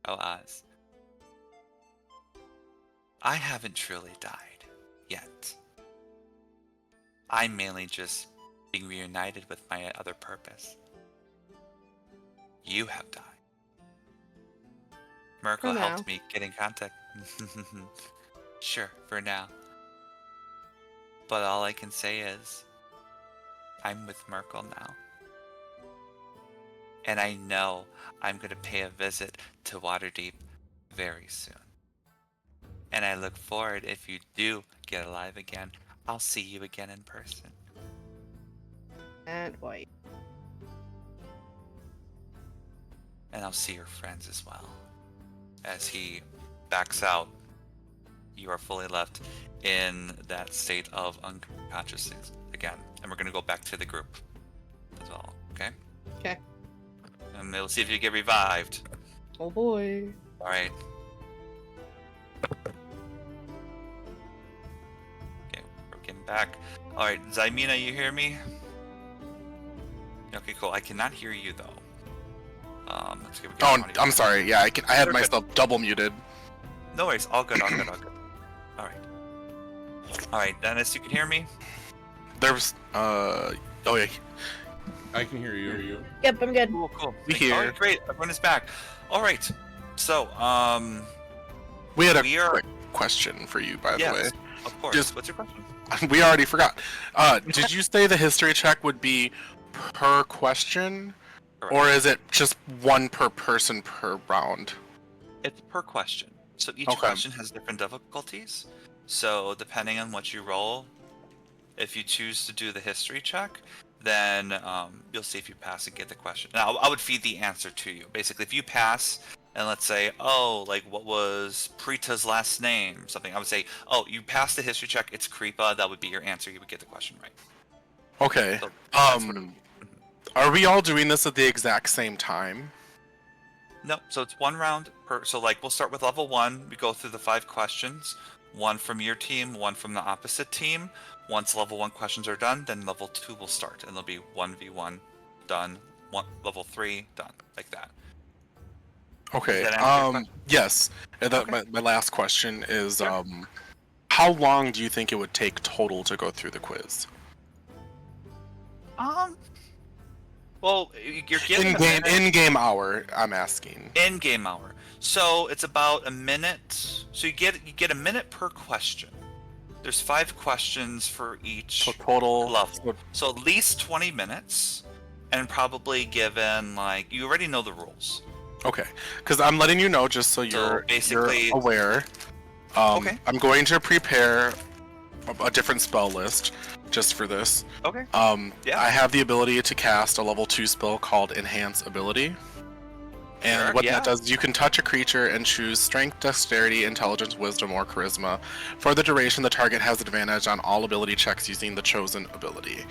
Speaker 2: Oh, Oz. I haven't truly died yet. I'm mainly just being reunited with my other purpose. You have died. Merkel
Speaker 6: For
Speaker 2: helped
Speaker 6: now.
Speaker 2: me get in contact. Sure, for now. But all I can say is, I'm with Merkel now. And I know I'm going to pay a visit to Waterdeep very soon. And I look forward, if you do get alive again, I'll see you again in person.
Speaker 6: And white.
Speaker 2: And I'll see your friends as well. As he backs out, you are fully left in that state of unconsciousness again. And we're going to go back to the group as well, okay?
Speaker 6: Okay.
Speaker 2: And we'll see if you get revived.
Speaker 6: Oh boy.
Speaker 2: Alright. Okay, we're getting back. Alright, Zymina, you hear me? Okay, cool. I cannot hear you though. Let's give
Speaker 1: Oh, I'm sorry. Yeah, I had
Speaker 2: You're
Speaker 1: myself double muted.
Speaker 2: No worries. All good. All good. All good. All right. All right, Dennis, you can hear me.
Speaker 1: There was oh yeah,
Speaker 4: I can hear you.
Speaker 5: Yep, I'm good.
Speaker 2: Cool. Cool.
Speaker 1: We
Speaker 2: All
Speaker 1: hear.
Speaker 2: right, great. Everyone is back. All right. So,
Speaker 1: We had a
Speaker 2: We are-
Speaker 1: quick question for you, by the way.
Speaker 2: Yes, of course.
Speaker 1: Just-
Speaker 2: What's your question?
Speaker 1: We already forgot. Did you say the history check would be per question,
Speaker 2: Correct.
Speaker 1: or is it just one per person per round?
Speaker 2: It's per question. So each
Speaker 1: Okay.
Speaker 2: question has different difficulties. So depending on what you roll, if you choose to do the history check, then you'll see if you pass and get the question. Now, I would feed the answer to you. Basically, if you pass and let's say, oh, like what was Prita's last name? Something. I would say, oh, you passed the history check. It's Kripa. That would be your answer. You would get the question right.
Speaker 1: Okay.
Speaker 2: So that's what it-
Speaker 1: Are we all doing this at the exact same time?
Speaker 2: No, so it's one round per. So like we'll start with level 1. We go through the 5 questions. One from your team, one from the opposite team. Once level 1 questions are done, then level 2 will start, and there'll be 1v1 done. Level 3 done, like that.
Speaker 1: Okay.
Speaker 2: Does that answer your question?
Speaker 1: Yes. And
Speaker 2: Okay.
Speaker 1: my last question is,
Speaker 2: Sure.
Speaker 1: how long do you think it would take total to go through the quiz?
Speaker 2: Well, you're given
Speaker 1: In-game hour, I'm asking.
Speaker 2: in-game hour. So it's about a minute. So you get a minute per question. There's 5 questions for each
Speaker 1: So total
Speaker 2: level. So at least 20 minutes, and probably given like you already know the rules.
Speaker 1: Okay, because I'm letting you know just so you're
Speaker 2: basically-
Speaker 1: aware.
Speaker 2: Okay.
Speaker 1: I'm going to prepare a different spell list just for this.
Speaker 2: Okay. Yeah.
Speaker 1: I have the ability to cast a level 2 spell called Enhance Ability. And
Speaker 2: Sure,
Speaker 1: what
Speaker 2: yeah.
Speaker 1: that does, you can touch a creature and choose Strength, Dexterity, Intelligence, Wisdom, or Charisma. For the duration, the target has advantage on all ability checks using the chosen ability.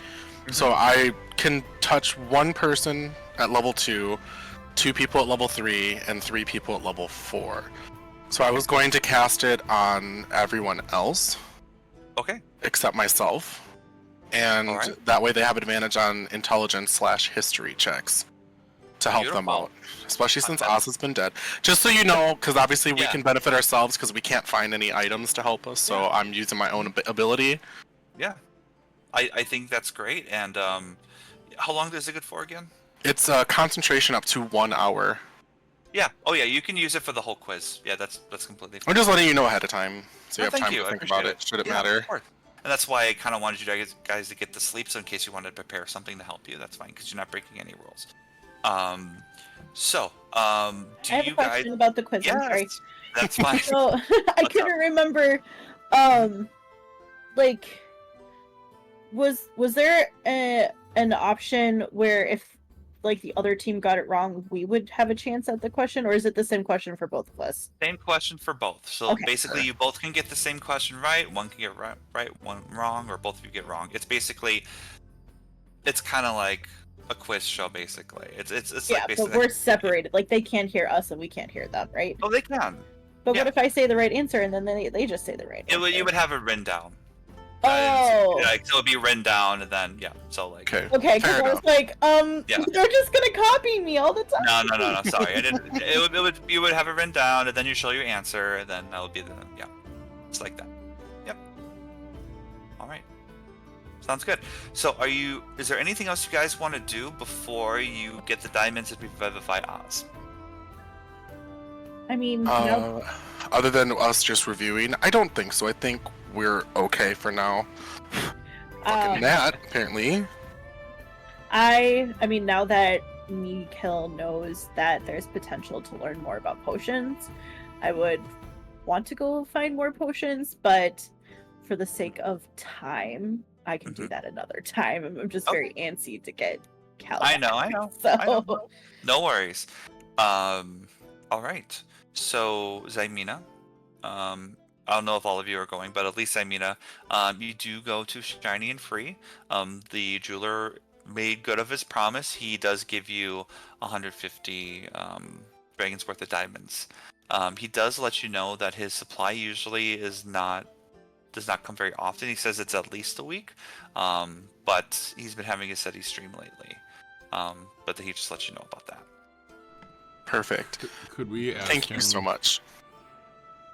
Speaker 1: So I can touch one person at level 2, 2 people at level 3, and 3 people at level 4. So I was going to cast it on everyone else
Speaker 2: Okay.
Speaker 1: except myself. And
Speaker 2: Alright.
Speaker 1: that way they have advantage on intelligence/history checks to help them
Speaker 2: Beautiful.
Speaker 1: out. Especially since
Speaker 2: Okay.
Speaker 1: Oz has been dead. Just so you know, because obviously we
Speaker 2: Yeah.
Speaker 1: can benefit ourselves because we can't find any items to help us, so
Speaker 2: Yeah.
Speaker 1: I'm using my own ability.
Speaker 2: Yeah. I think that's great. And how long is it good for again?
Speaker 1: It's concentration up to 1 hour.
Speaker 2: Yeah. Oh yeah, you can use it for the whole quiz. Yeah, that's completely fine.
Speaker 1: I'm just letting you know ahead of time, so you
Speaker 2: No,
Speaker 1: have
Speaker 2: thank
Speaker 1: time
Speaker 2: you.
Speaker 1: to
Speaker 2: I
Speaker 1: think about
Speaker 2: appreciate
Speaker 1: it, should it
Speaker 2: Yeah,
Speaker 1: matter.
Speaker 2: of course. And that's why I kind of wanted you guys to get the sleep, so in case you wanted to prepare something to help you, that's fine, because you're not breaking any rules. Do
Speaker 5: I have
Speaker 2: you
Speaker 5: a
Speaker 2: guys?
Speaker 5: question about the quiz. I'm sorry.
Speaker 2: Yes, that's fine.
Speaker 5: So I
Speaker 2: What's
Speaker 5: couldn't
Speaker 2: up?
Speaker 5: remember. Like, was there an option where if like the other team got it wrong, we would have a chance at the question, or is it the same question for both of us?
Speaker 2: Same question for both. So
Speaker 5: Okay.
Speaker 2: basically, you both can get the same question right. One can get right, one wrong, or both of you get wrong. It's basically, it's kind of like a quiz show. Basically, it's
Speaker 5: Yeah,
Speaker 2: like basically.
Speaker 5: but we're separated. Like they can't hear us and we can't hear them, right?
Speaker 2: Oh, they can.
Speaker 5: But
Speaker 2: yeah.
Speaker 5: what if I say the right answer and then they just say the right answer?
Speaker 2: You would have it written down.
Speaker 5: Oh.
Speaker 2: Like, so it'd be written down, and then yeah. So like.
Speaker 1: Okay.
Speaker 5: Okay, because
Speaker 1: Fair
Speaker 5: I was
Speaker 1: enough.
Speaker 5: like,
Speaker 2: Yeah.
Speaker 5: they're just gonna copy me all the time.
Speaker 2: No. Sorry, I didn't. You would have it written down, and then you show your answer, and then that would be the yeah. It's like that. Yep. All right. Sounds good. So, is there anything else you guys want to do before you get the diamonds and revivify Oz?
Speaker 5: I mean, no.
Speaker 1: Other than us just reviewing, I don't think so. I think we're okay for now. Fucking that, apparently.
Speaker 5: I mean, now that Mikhail knows that there's potential to learn more about potions, I would want to go find more potions, but for the sake of time, I can do that another time. I'm just very antsy to get Cal.
Speaker 2: I know.
Speaker 5: So
Speaker 2: I know. No worries. All right. So Zymina, I don't know if all of you are going, but at least Zymina, you do go to Shiny and Free. The jeweler made good of his promise. He does give you 150 dragons worth of diamonds. He does let you know that his supply usually does not come very often. He says it's at least a week, but he's been having a steady stream lately. But he just lets you know about that.
Speaker 1: Perfect.
Speaker 4: Could we ask
Speaker 1: Thank
Speaker 4: him,
Speaker 1: you so much.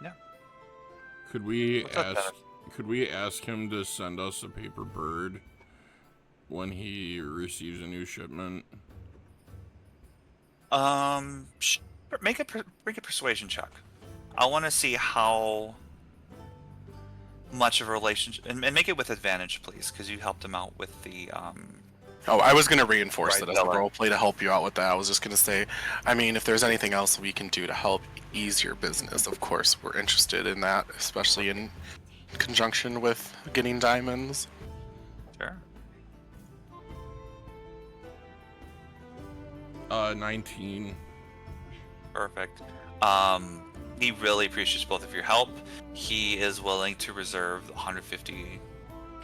Speaker 2: Yeah.
Speaker 4: Could we
Speaker 2: What's up,
Speaker 4: ask? Could we ask him to send us a paper bird when he receives a new shipment?
Speaker 2: Sure. Make a persuasion check. I want to see how much of a relationship, and make it with advantage, please, because you helped him out with the
Speaker 1: Oh, I was going to reinforce
Speaker 2: Right,
Speaker 1: it as a
Speaker 2: Bella.
Speaker 1: role play to help you out with that. I was just going to say, I mean, if there's anything else we can do to help ease your business, of course, we're interested in that, especially in conjunction with getting diamonds.
Speaker 2: Sure.
Speaker 4: 19.
Speaker 2: Perfect. He really appreciates both of your help. He is willing to reserve 150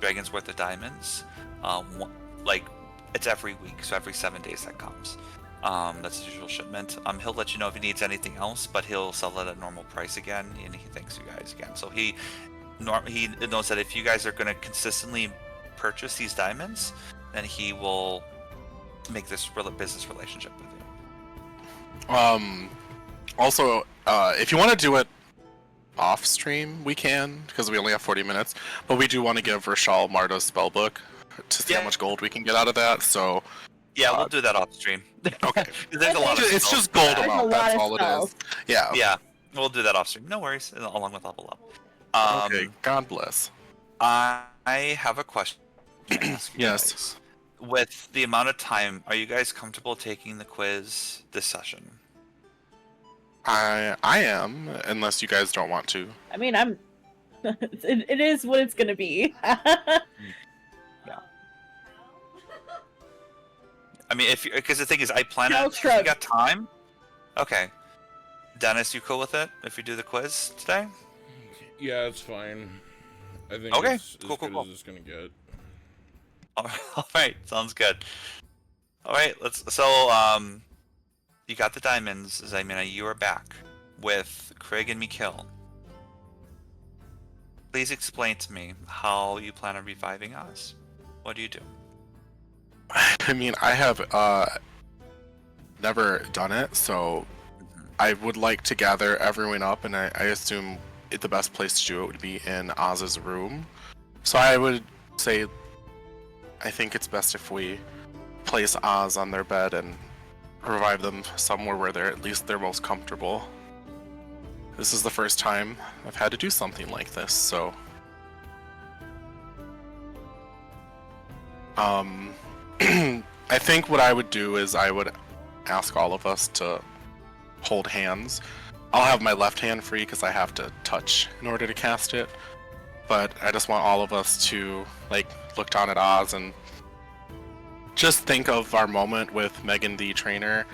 Speaker 2: dragons worth of diamonds. Like it's every week, so every 7 days that comes. That's his usual shipment. He'll let you know if he needs anything else, but he'll sell it at normal price again, and he thanks you guys again. So he knows that if you guys are going to consistently purchase these diamonds, then he will make this business relationship with you.
Speaker 1: Also, if you want to do it off stream, we can, because we only have 40 minutes, but we do want to give Rashal Mardo's spellbook to see how much gold we can get out of that, so...
Speaker 2: Yeah, we'll do that off stream.
Speaker 1: Okay.
Speaker 2: There's a lot of
Speaker 1: It's
Speaker 2: spells.
Speaker 1: just gold
Speaker 5: There's a
Speaker 1: amount,
Speaker 5: lot
Speaker 1: that's
Speaker 5: of
Speaker 1: all it
Speaker 5: spells.
Speaker 1: is. Yeah.
Speaker 2: Yeah, we'll do that off stream. No worries, along with level up.
Speaker 1: Okay, God bless.
Speaker 2: I have a question. to ask you
Speaker 1: Yes.
Speaker 2: guys. With the amount of time, are you guys comfortable taking the quiz this session?
Speaker 1: I am, unless you guys don't want to.
Speaker 5: I mean, I'm. It is what it's gonna be.
Speaker 2: I mean, because the thing is, I plan
Speaker 5: No
Speaker 2: on. If you got time. Okay. Dennis, you cool with it if we do the quiz today?
Speaker 4: Yeah, it's fine. I think
Speaker 2: Okay,
Speaker 4: it's
Speaker 2: cool,
Speaker 4: as good
Speaker 2: cool.
Speaker 4: as it's gonna get.
Speaker 2: All right, sounds good. All right, you got the diamonds. Ximena, you are back with Craig and Mikhail. Please explain to me how you plan on reviving us. What do you do?
Speaker 1: I mean, I have never done it, so I would like to gather everyone up, and I assume the best place to do it would be in Oz's room. So I would say, I think it's best if we place Oz on their bed and revive them somewhere where they're most comfortable. This is the first time I've had to do something like this, so... I think what I would do is I would ask all of us to hold hands. I'll have my left hand free because I have to touch in order to cast it. But I just want all of us to look down at Oz and just think of our moment with Megan the trainer,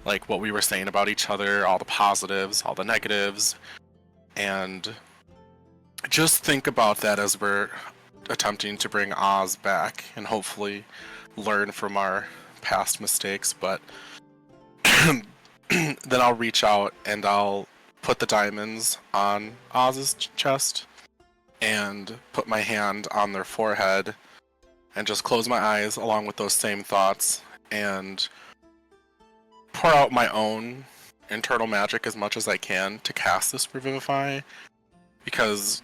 Speaker 1: like what we were saying about each other, all the positives, all the negatives, and just think about that as we're attempting to bring Oz back and hopefully learn from our past mistakes. But then I'll reach out and I'll put the diamonds on Oz's chest and put my hand on their forehead and just close my eyes along with those same thoughts and pour out my own internal magic as much as I can to cast this Revivify, because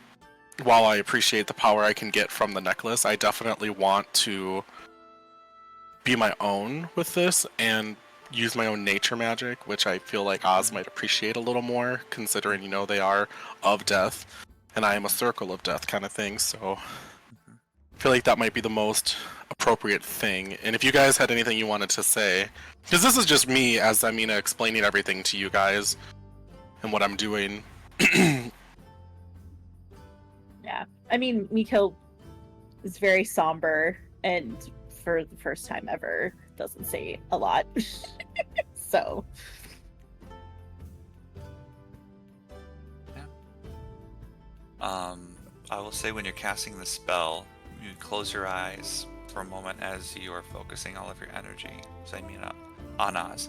Speaker 1: while I appreciate the power I can get from the necklace, I definitely want to be my own with this and use my own nature magic, which I feel like Oz might appreciate a little more, considering, they are of death, and I am a circle of death kind of thing, so I feel like that might be the most appropriate thing. And if you guys had anything you wanted to say, because this is just me as Ximena explaining everything to you guys and what I'm doing.
Speaker 5: Yeah, I mean, Mikhail is very somber and for the first time ever doesn't say a lot. So
Speaker 2: I will say when you're casting the spell, you close your eyes for a moment as you are focusing all of your energy, Ximena, on Oz.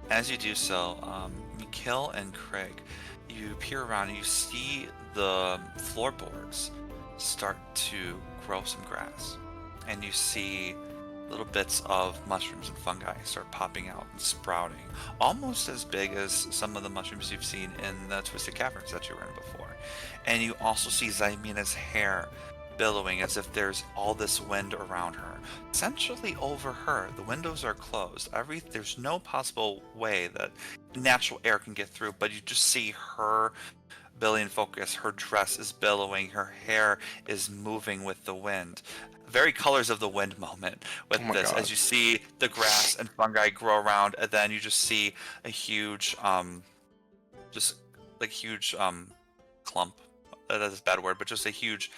Speaker 2: As you do so, Mikhail and Craig, you peer around and you see the floorboards start to grow some grass, and you see little bits of mushrooms and fungi start popping out and sprouting, almost as big as some of the mushrooms you've seen in the Twisted Caverns that you were in before. And you also see Ximena's hair billowing as if there's all this wind around her, essentially over her. The windows are closed. There's no possible way that natural air can get through, but you just see her ability and focus, her dress is billowing, her hair is moving with the wind. Very colors of the wind moment with this,
Speaker 1: God.
Speaker 2: as you see the grass and fungi grow around, and then you just see a huge, clump. That is a bad word, but just a huge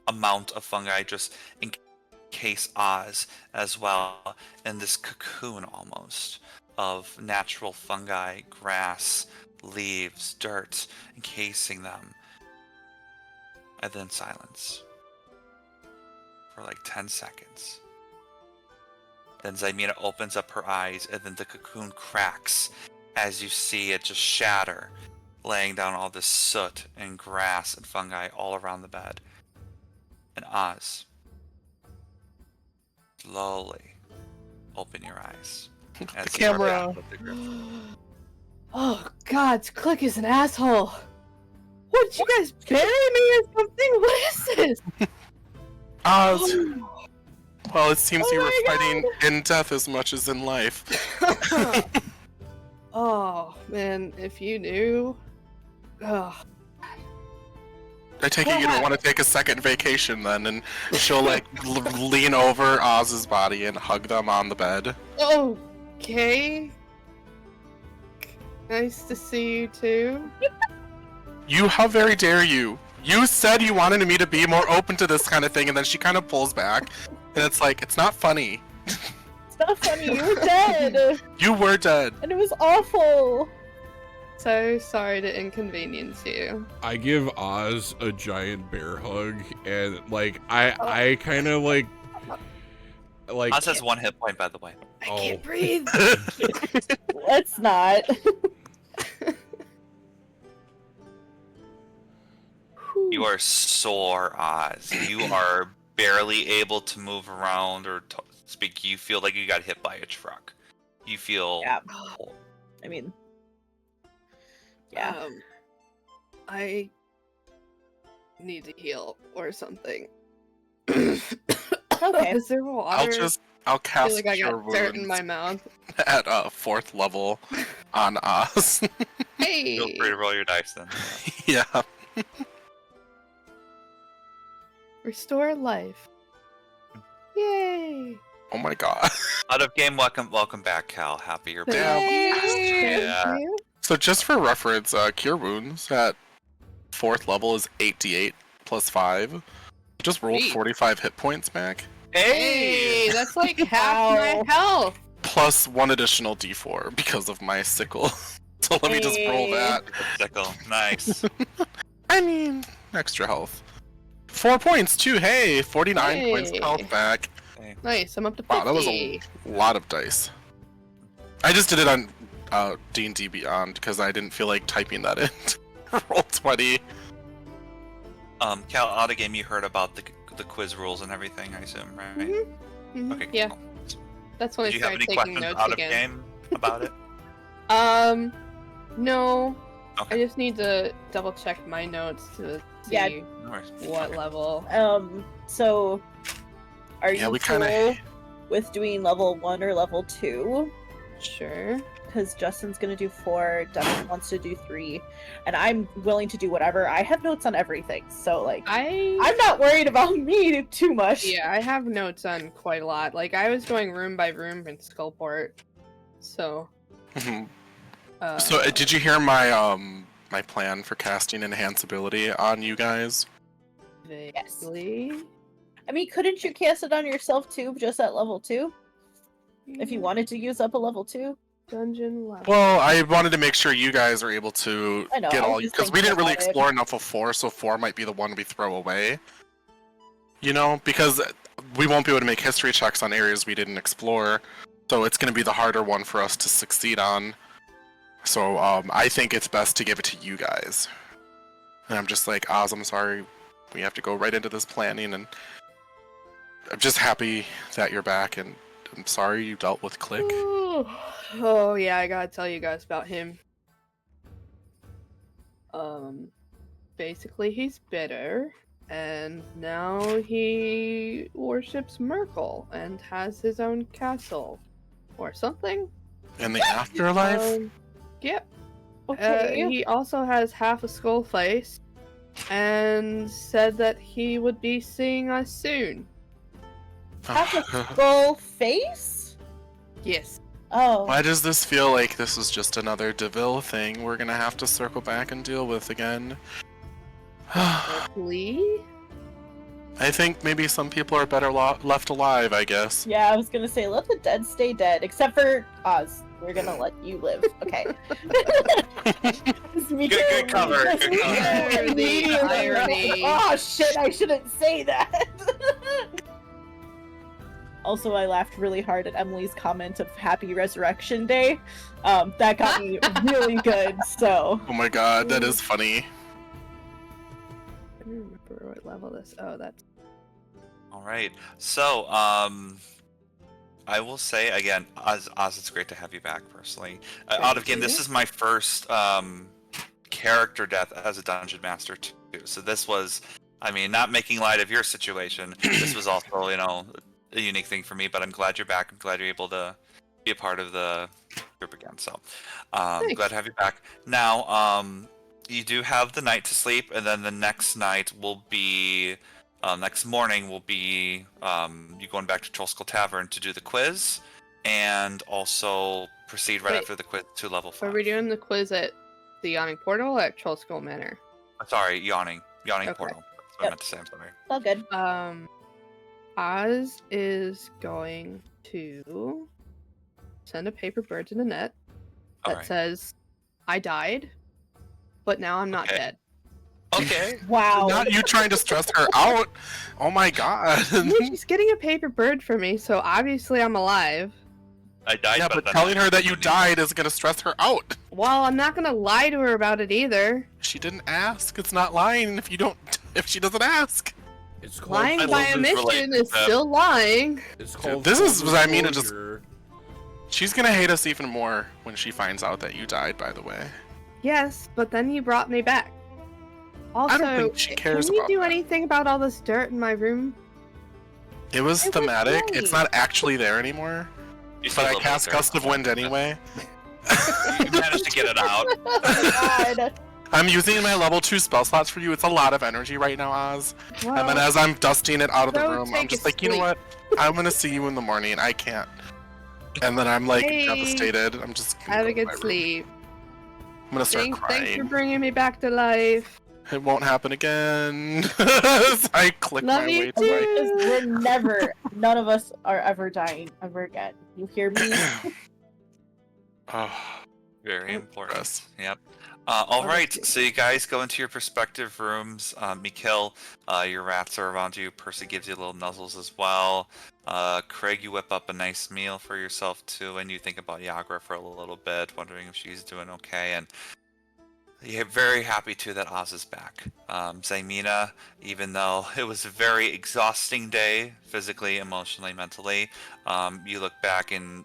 Speaker 2: amount of fungi just encase Oz as well in this cocoon almost of natural fungi, grass, leaves, dirt, encasing them. And then silence for like 10 seconds. Then Zymina opens up her eyes, and then the cocoon cracks as you see it just shatter, laying down all this soot and grass and fungi all around the bed. And Oz, slowly open your eyes. As
Speaker 1: The
Speaker 2: you are
Speaker 6: camera.
Speaker 2: back with the griffin.
Speaker 6: Oh God, Click is an asshole. What, did you guys bury me or something? What is this?
Speaker 1: Oz.
Speaker 6: Oh.
Speaker 1: Well, it seems
Speaker 6: Oh
Speaker 1: you were
Speaker 6: my
Speaker 1: fighting in death as much as in life.
Speaker 6: Oh man, if you knew. Ugh.
Speaker 1: I take it you don't want to take a second vacation then, and she'll like lean over Oz's body and hug them on the bed.
Speaker 6: Okay. Nice to see you too.
Speaker 1: How very dare you? You said you wanted me to be more open to this kind of thing, and then she kind of pulls back, and it's like, it's not funny.
Speaker 5: It's not funny. You were dead,
Speaker 1: You were dead.
Speaker 5: and it was awful.
Speaker 6: So sorry to inconvenience you.
Speaker 4: I give Oz a giant bear hug, and like I kind of like
Speaker 2: Oz has 1 hit point, by the way.
Speaker 6: I
Speaker 4: Oh.
Speaker 6: can't breathe.
Speaker 5: Let's not.
Speaker 2: You are sore, Oz. You are barely able to move around or speak. You feel like you got hit by a truck. You feel.
Speaker 5: Yeah. I mean, yeah.
Speaker 6: I need to heal or something.
Speaker 5: Okay.
Speaker 6: Is there water?
Speaker 1: I'll
Speaker 6: I
Speaker 1: cast
Speaker 6: feel like I
Speaker 1: Cure
Speaker 6: got dirt in
Speaker 1: Wounds
Speaker 6: my mouth.
Speaker 1: at 4th level on Oz.
Speaker 6: Hey!
Speaker 2: Feel free to roll your dice then.
Speaker 1: Yeah.
Speaker 6: Restore life. Yay!
Speaker 1: Oh my god.
Speaker 2: Out of game, welcome back, Cal. Happy you're back.
Speaker 6: Thank
Speaker 2: Yeah.
Speaker 6: you.
Speaker 1: So just for reference, Cure Wounds at 4th level is 8d8 plus 5. Just rolled
Speaker 6: Sweet.
Speaker 1: 45 hit points back,
Speaker 6: Hey, that's like half my
Speaker 5: Wow.
Speaker 6: health.
Speaker 1: plus 1 additional d4 because of my sickle. So let me just roll
Speaker 5: Hey.
Speaker 1: that.
Speaker 2: Sickle. Nice.
Speaker 1: I mean, extra health. 4 points too. Hey, 49 points of
Speaker 6: Hey.
Speaker 1: health back.
Speaker 6: Nice, I'm up to 50.
Speaker 1: Wow, that was a lot of dice. I just did it on D&D Beyond because I didn't feel like typing that in. Roll 20.
Speaker 2: Cal, out of game, you heard about the quiz rules and everything, I assume, right?
Speaker 6: Mhm.
Speaker 2: Okay.
Speaker 6: Yeah,
Speaker 2: Cool.
Speaker 6: that's when
Speaker 2: Did
Speaker 6: I
Speaker 2: you have
Speaker 6: started
Speaker 2: any
Speaker 6: taking
Speaker 2: questions
Speaker 6: notes
Speaker 2: out
Speaker 6: again.
Speaker 2: of game about it?
Speaker 6: No.
Speaker 2: Okay.
Speaker 6: I just need to double check my notes to see
Speaker 5: Yeah.
Speaker 2: No worries.
Speaker 6: what level.
Speaker 5: So are
Speaker 1: Yeah,
Speaker 5: you
Speaker 1: we
Speaker 5: cool
Speaker 1: kinda-
Speaker 5: with doing level 1 or level 2?
Speaker 6: Sure.
Speaker 5: Because Justin's gonna do 4, Devin wants to do 3, and I'm willing to do whatever. I have notes on everything, so like I'm not worried about me too much.
Speaker 6: Yeah, I have notes on quite a lot. Like I was going room by room in Skullport, so.
Speaker 1: Mhm. So did you hear my my plan for casting enhance ability on you guys?
Speaker 6: Vaguely.
Speaker 5: I mean, couldn't you cast it on yourself too, just at level 2? If you wanted to use up a level 2?
Speaker 6: Dungeon level.
Speaker 1: Well, I wanted to make sure you guys are able to
Speaker 5: I know,
Speaker 1: get
Speaker 5: I was
Speaker 1: all
Speaker 5: just
Speaker 1: because we
Speaker 5: thinking
Speaker 1: didn't really
Speaker 5: about it.
Speaker 1: explore enough of 4, so 4 might be the one we throw away. You know, because we won't be able to make history checks on areas we didn't explore, so it's going to be the harder one for us to succeed on. So I think it's best to give it to you guys. And I'm just like, Oz, I'm sorry, we have to go right into this planning, and I'm just happy that you're back, and I'm sorry you dealt with Click.
Speaker 6: Oh yeah, I gotta tell you guys about him. Basically he's bitter, and now he worships Merkel and has his own castle, or something.
Speaker 1: In the afterlife?
Speaker 6: Yep.
Speaker 5: Okay.
Speaker 6: He also has half a skull face, and said that he would be seeing us soon.
Speaker 5: Have a skull face?
Speaker 6: Yes.
Speaker 5: Oh.
Speaker 1: Why does this feel like this is just another DeVille thing we're gonna have to circle back and deal with again?
Speaker 6: Lee?
Speaker 1: I think maybe some people are better left alive, I guess.
Speaker 5: Yeah, I was gonna say, let the dead stay dead, except for Oz. We're gonna let you live. Okay.
Speaker 2: Good cover. Good cover.
Speaker 6: Irony.
Speaker 5: Oh shit! I shouldn't say that. Also, I laughed really hard at Emily's comment of Happy Resurrection Day. That got me really good. So.
Speaker 1: Oh my god, that is funny.
Speaker 6: I don't remember what level this. Oh, that's.
Speaker 2: All right. So, I will say again, Oz, it's great to have you back personally. Out of game, this is my first character death as a dungeon master too. So this was, I mean, not making light of your situation. This was also, you know, a unique thing for me. But I'm glad you're back. I'm glad you're able to be a part of the group again. So, glad to have you back. Now, you do have the night to sleep, and then the next night will be. Next morning will be you going back to Trollskull Tavern to do the quiz, and also proceed right after the quiz to level 5.
Speaker 6: Are we doing the quiz at the Yawning Portal or at Trollskull Manor?
Speaker 2: Sorry, Yawning
Speaker 6: Okay.
Speaker 2: Portal. That's what I meant to say. I'm sorry.
Speaker 5: All good.
Speaker 6: Oz is going to send a paper bird to the net that
Speaker 2: Alright.
Speaker 6: says, "I died, but now I'm not
Speaker 2: Okay.
Speaker 6: dead."
Speaker 2: Okay.
Speaker 5: Wow.
Speaker 1: Not you trying to stress her out. Oh my god.
Speaker 6: Yeah, she's getting a paper bird for me, so obviously I'm alive.
Speaker 2: I died.
Speaker 1: Yeah, but
Speaker 2: then
Speaker 1: telling
Speaker 2: I-
Speaker 1: her that you died is gonna stress her out.
Speaker 6: Well, I'm not gonna lie to her about it either.
Speaker 1: She didn't ask. It's not lying if you don't. If she doesn't ask.
Speaker 4: It's called
Speaker 6: Lying
Speaker 2: I
Speaker 6: by
Speaker 2: love this
Speaker 6: omission
Speaker 2: relationship.
Speaker 6: is still lying.
Speaker 4: It's called
Speaker 1: This is
Speaker 4: full
Speaker 1: what I mean, it just-
Speaker 4: disclosure.
Speaker 1: She's gonna hate us even more when she finds out that you died. By the way.
Speaker 6: Yes, but then you brought me back. Also,
Speaker 1: think she cares
Speaker 6: can you
Speaker 1: about
Speaker 6: do
Speaker 1: that.
Speaker 6: anything about all this dirt in my room?
Speaker 1: It was
Speaker 6: It was
Speaker 1: thematic.
Speaker 6: nice.
Speaker 1: It's not actually there anymore.
Speaker 2: You see
Speaker 1: But
Speaker 2: a
Speaker 1: I
Speaker 2: little
Speaker 1: cast
Speaker 2: bit there.
Speaker 1: Gust of Wind anyway.
Speaker 2: You managed to get it out.
Speaker 5: Oh my god.
Speaker 1: I'm using my level 2 spell slots for you. It's a lot of energy right now, Oz. And then
Speaker 6: Well,
Speaker 1: as I'm dusting it out of the
Speaker 6: go
Speaker 1: room, I'm
Speaker 6: take
Speaker 1: just
Speaker 6: a
Speaker 1: like, you know
Speaker 6: sleep.
Speaker 1: what? I'm gonna see you in the morning. I can't. And then I'm like
Speaker 6: Hey.
Speaker 1: devastated. I'm just gonna
Speaker 6: have
Speaker 1: go
Speaker 6: a
Speaker 1: to my
Speaker 6: good
Speaker 1: room.
Speaker 6: sleep.
Speaker 1: I'm gonna start
Speaker 6: Thanks for
Speaker 1: crying.
Speaker 6: bringing me back to life.
Speaker 1: It won't happen again. As I click
Speaker 6: Love
Speaker 1: my
Speaker 6: you
Speaker 1: way to my.
Speaker 6: too.
Speaker 5: We're never, none of us are ever dying ever again. You hear me?
Speaker 1: Oh,
Speaker 2: Very important.
Speaker 1: Yes.
Speaker 2: Yep. All right,
Speaker 6: Obviously.
Speaker 2: so you guys go into your respective rooms. Mikhail, your rats are around you. Percy gives you little nuzzles as well. Craig, you whip up a nice meal for yourself too, and you think about Yagra for a little bit, wondering if she's doing okay. And you're very happy too that Oz is back. Zaymina, even though it was a very exhausting day, physically, emotionally, mentally, you look back and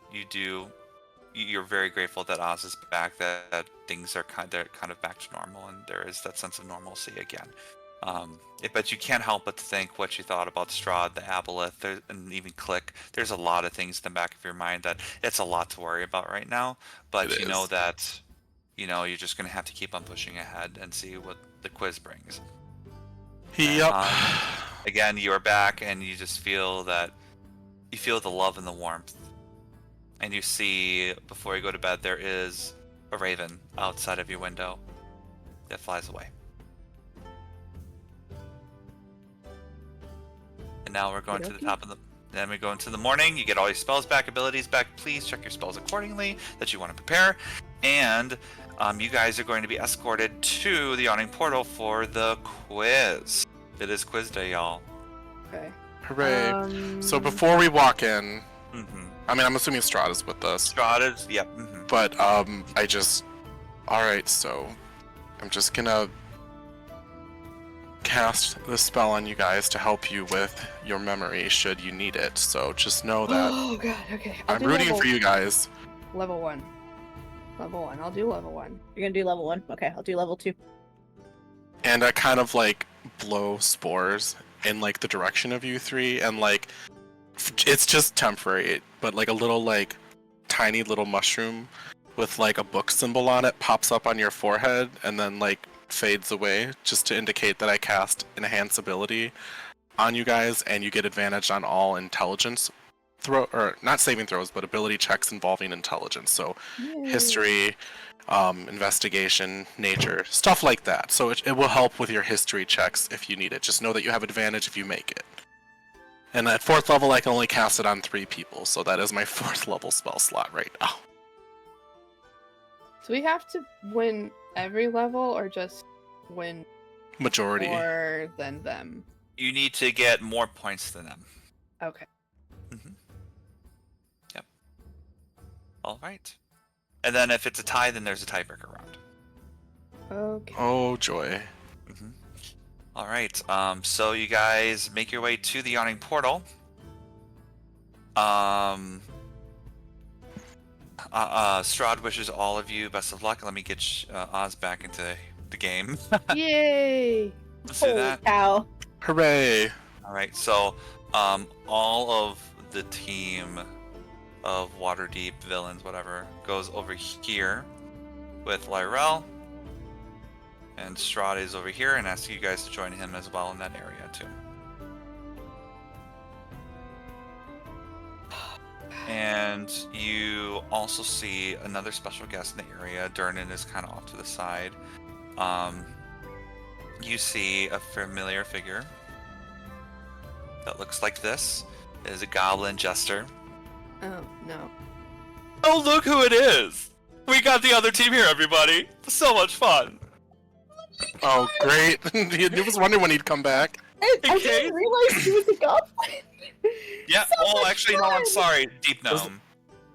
Speaker 2: you're very grateful that Oz is back, that things are kind of back to normal, and there is that sense of normalcy again. But you can't help but to think what you thought about Strahd, the Aboleth, and even Click. There's a lot of things in the back of your mind that it's a lot to worry about right now, but
Speaker 1: It
Speaker 2: you know
Speaker 1: is.
Speaker 2: that you're just going to have to keep on pushing ahead and see what the quiz brings.
Speaker 1: Yep.
Speaker 2: Again, you are back, and you just feel the love and the warmth. And you see, before you go to bed, there is a raven outside of your window that flies away. And now we're going to the top of the... Then we go into the morning. You get all your spells back, abilities back. Please check your spells accordingly that you want to prepare. And you guys are going to be escorted to the Yawning Portal for the quiz. It is quiz day, y'all.
Speaker 6: Okay.
Speaker 1: Hooray. So before we walk in,
Speaker 2: Mm-hmm.
Speaker 1: I mean, I'm assuming Strahd is with us.
Speaker 2: Strahd is... Yep. Mm-hmm.
Speaker 1: But alright, so I'm just gonna cast the spell on you guys to help you with your memory should you need it. So just know that
Speaker 6: Oh god. Okay.
Speaker 1: I'm rooting for you guys.
Speaker 6: Level 1. Level 1. I'll do level 1.
Speaker 5: You're gonna do level 1? Okay, I'll do level 2.
Speaker 1: And I kind of like blow spores in like the direction of you three, and like it's just temporary, but like a little like tiny little mushroom with like a book symbol on it pops up on your forehead and then like fades away, just to indicate that I cast Enhance ability on you guys, and you get advantage on all intelligence or not saving throws, but ability checks involving intelligence. So history, investigation, nature, stuff like that. So it will help with your history checks if you need it. Just know that you have advantage if you make it. And at 4th level, I can only cast it on 3 people, so that is my 4th level spell slot right now.
Speaker 6: So we have to win every level, or just win
Speaker 1: Majority.
Speaker 6: more than them?
Speaker 2: You need to get more points than them.
Speaker 6: Okay.
Speaker 2: Yep. All right. And then if it's a tie, then there's a tiebreaker round.
Speaker 6: Okay.
Speaker 1: Oh, joy.
Speaker 2: All right. So you guys make your way to the Yawning Portal. Strahd wishes all of you best of luck. Let me get Oz back into the game.
Speaker 6: Yay!
Speaker 2: Let's do that.
Speaker 5: Cow.
Speaker 1: Hooray!
Speaker 2: All right. So, all of the team of Waterdeep villains, whatever, goes over here with Lyrel. And Strahd is over here, and ask you guys to join him as well in that area too. And you also see another special guest in the area. Durnan is kind of off to the side. You see a familiar figure that looks like this. It is a goblin jester.
Speaker 6: Oh, no.
Speaker 2: Oh, look who it is! We got the other team here, everybody! So much fun!
Speaker 1: Oh, great. I was wondering when he'd come back.
Speaker 5: I
Speaker 2: Okay.
Speaker 5: didn't realize he was a goblin.
Speaker 2: Yeah,
Speaker 5: So much
Speaker 2: actually, no, I'm
Speaker 5: fun.
Speaker 2: sorry. Deep
Speaker 1: Was-
Speaker 2: Gnome.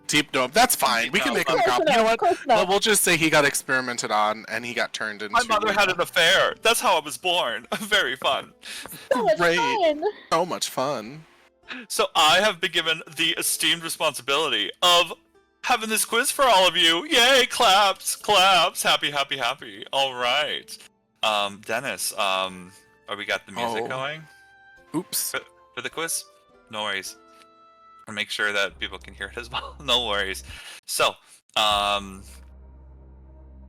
Speaker 1: Deep Gnome. That's fine. We can make him
Speaker 5: Close
Speaker 1: goblin. You know
Speaker 5: enough,
Speaker 1: what?
Speaker 5: close enough.
Speaker 1: Well, we'll just say he got experimented on and he got turned into.
Speaker 2: My mother had an affair. That's how I was born. Very fun.
Speaker 5: So much
Speaker 1: Great.
Speaker 5: fun.
Speaker 1: So much fun.
Speaker 2: So I have been given the esteemed responsibility of having this quiz for all of you. Yay! Claps, claps. Happy, happy, happy. All right. Dennis, are we got the music
Speaker 1: Oh.
Speaker 2: going
Speaker 1: Oops.
Speaker 2: for the quiz? No worries. And make sure that people can hear it as well. No worries. So,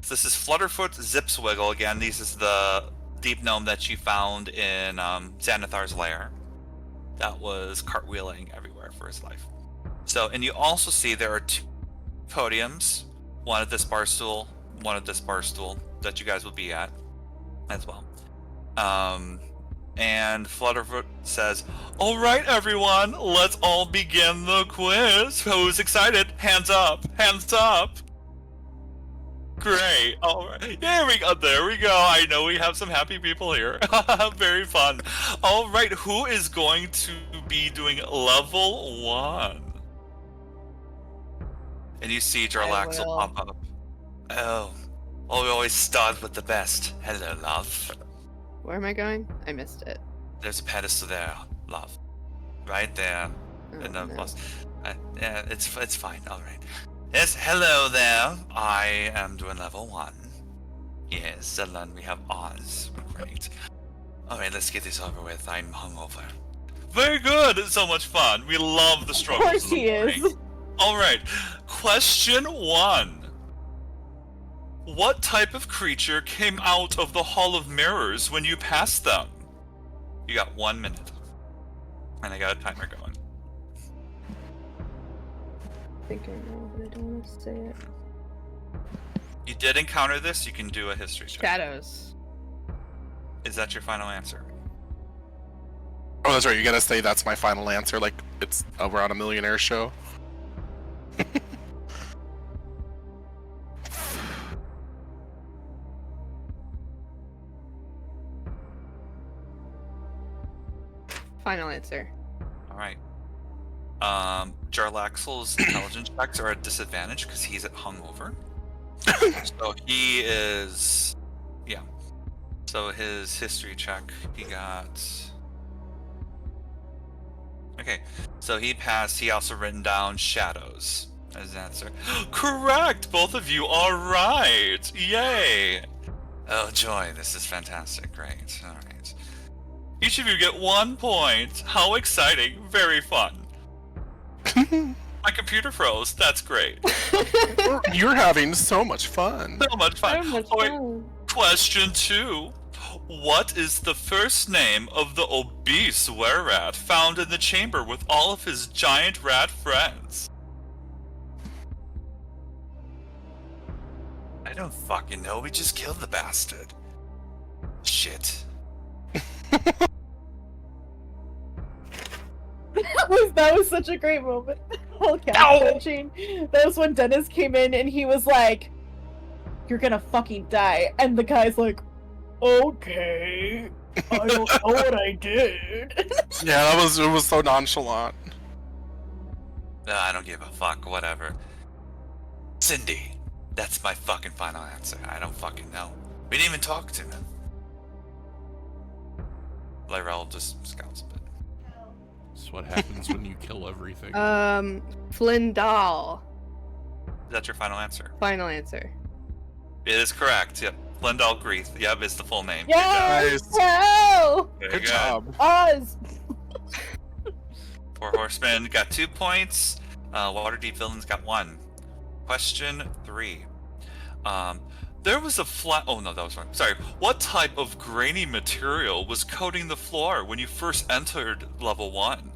Speaker 2: this is Flutterfoot Zipswiggle again. This is the deep gnome that you found in Xanathar's lair. That was cartwheeling everywhere for his life. So, and you also see there are 2 podiums, one at this bar stool, one at this bar stool that you guys will be at as well. And Flutterfoot says, "All right, everyone, let's all begin the quiz. Who's excited? Hands up! Hands up!" Great. All right. There we go. There we go. I know we have some happy people here. Very fun. All right. Who is going to be doing level 1? And you see Jarlaxle
Speaker 6: will.
Speaker 2: pop up. Oh, we always start with the best. Hello, love.
Speaker 6: Where am I going? I missed it.
Speaker 2: There's a pedestal there, love. Right there.
Speaker 6: Oh,
Speaker 2: And the
Speaker 6: no.
Speaker 2: plus. Yeah, it's fine. All right. Yes, hello there. I am doing level 1. Yes, and then we have Oz. Great. All right, let's get this over with. I'm hungover. Very good. It's so much fun. We love the
Speaker 5: Of
Speaker 2: struggles.
Speaker 5: course
Speaker 2: of the
Speaker 5: he is.
Speaker 2: morning. All right. Question 1. What type of creature came out of the Hall of Mirrors when you passed them? You got 1 minute. And I got a timer going.
Speaker 6: I think I know, but I don't want to say it.
Speaker 2: You did encounter this, you can do a history check.
Speaker 6: Shadows.
Speaker 2: Is that your final answer?
Speaker 1: Oh, that's right. You gotta say that's my final answer. Like it's we're on a millionaire show.
Speaker 6: Final answer.
Speaker 2: Alright. Jarlaxle's intelligence checks are at disadvantage because he's at hungover. So he is... Yeah. So his history check, he got... Okay, so he passed. He also written down shadows as an answer. Correct! Both of you are right! Yay! Oh, joy, this is fantastic. Great. Alright. Each of you get 1 point. How exciting. Very fun. My computer froze. That's great.
Speaker 1: You're having so much fun.
Speaker 2: So much fun.
Speaker 6: So much
Speaker 2: Oh, wait.
Speaker 6: fun.
Speaker 2: Question 2. What is the first name of the obese were-rat found in the chamber with all of his giant rat friends? I don't fucking know. We just killed the bastard. Shit.
Speaker 5: That was such a great moment. Whole couch glitching. That was when Dennis came in and he was like, "You're gonna fucking die," and the guy's like, "Okay, I don't know what I did."
Speaker 1: Yeah, it was so nonchalant.
Speaker 2: I don't give a fuck. Whatever. Cindy. That's my fucking final answer. I don't fucking know. We didn't even talk to him. Lyrell just scouts a bit.
Speaker 4: That's what happens when you kill everything.
Speaker 6: Flindal.
Speaker 2: Is that your final answer?
Speaker 6: Final answer.
Speaker 2: It is correct. Yep. Flindal Greeth. Yep, is the full name.
Speaker 5: Yes!
Speaker 1: Nice.
Speaker 5: Hell!
Speaker 2: Very
Speaker 1: Good job.
Speaker 5: Oz!
Speaker 2: Four Horsemen got 2 points. Waterdeep Villains got 1. Question 3. There was a flat. Oh no, that was wrong. Sorry. What type of grainy material was coating the floor when you first entered level 1?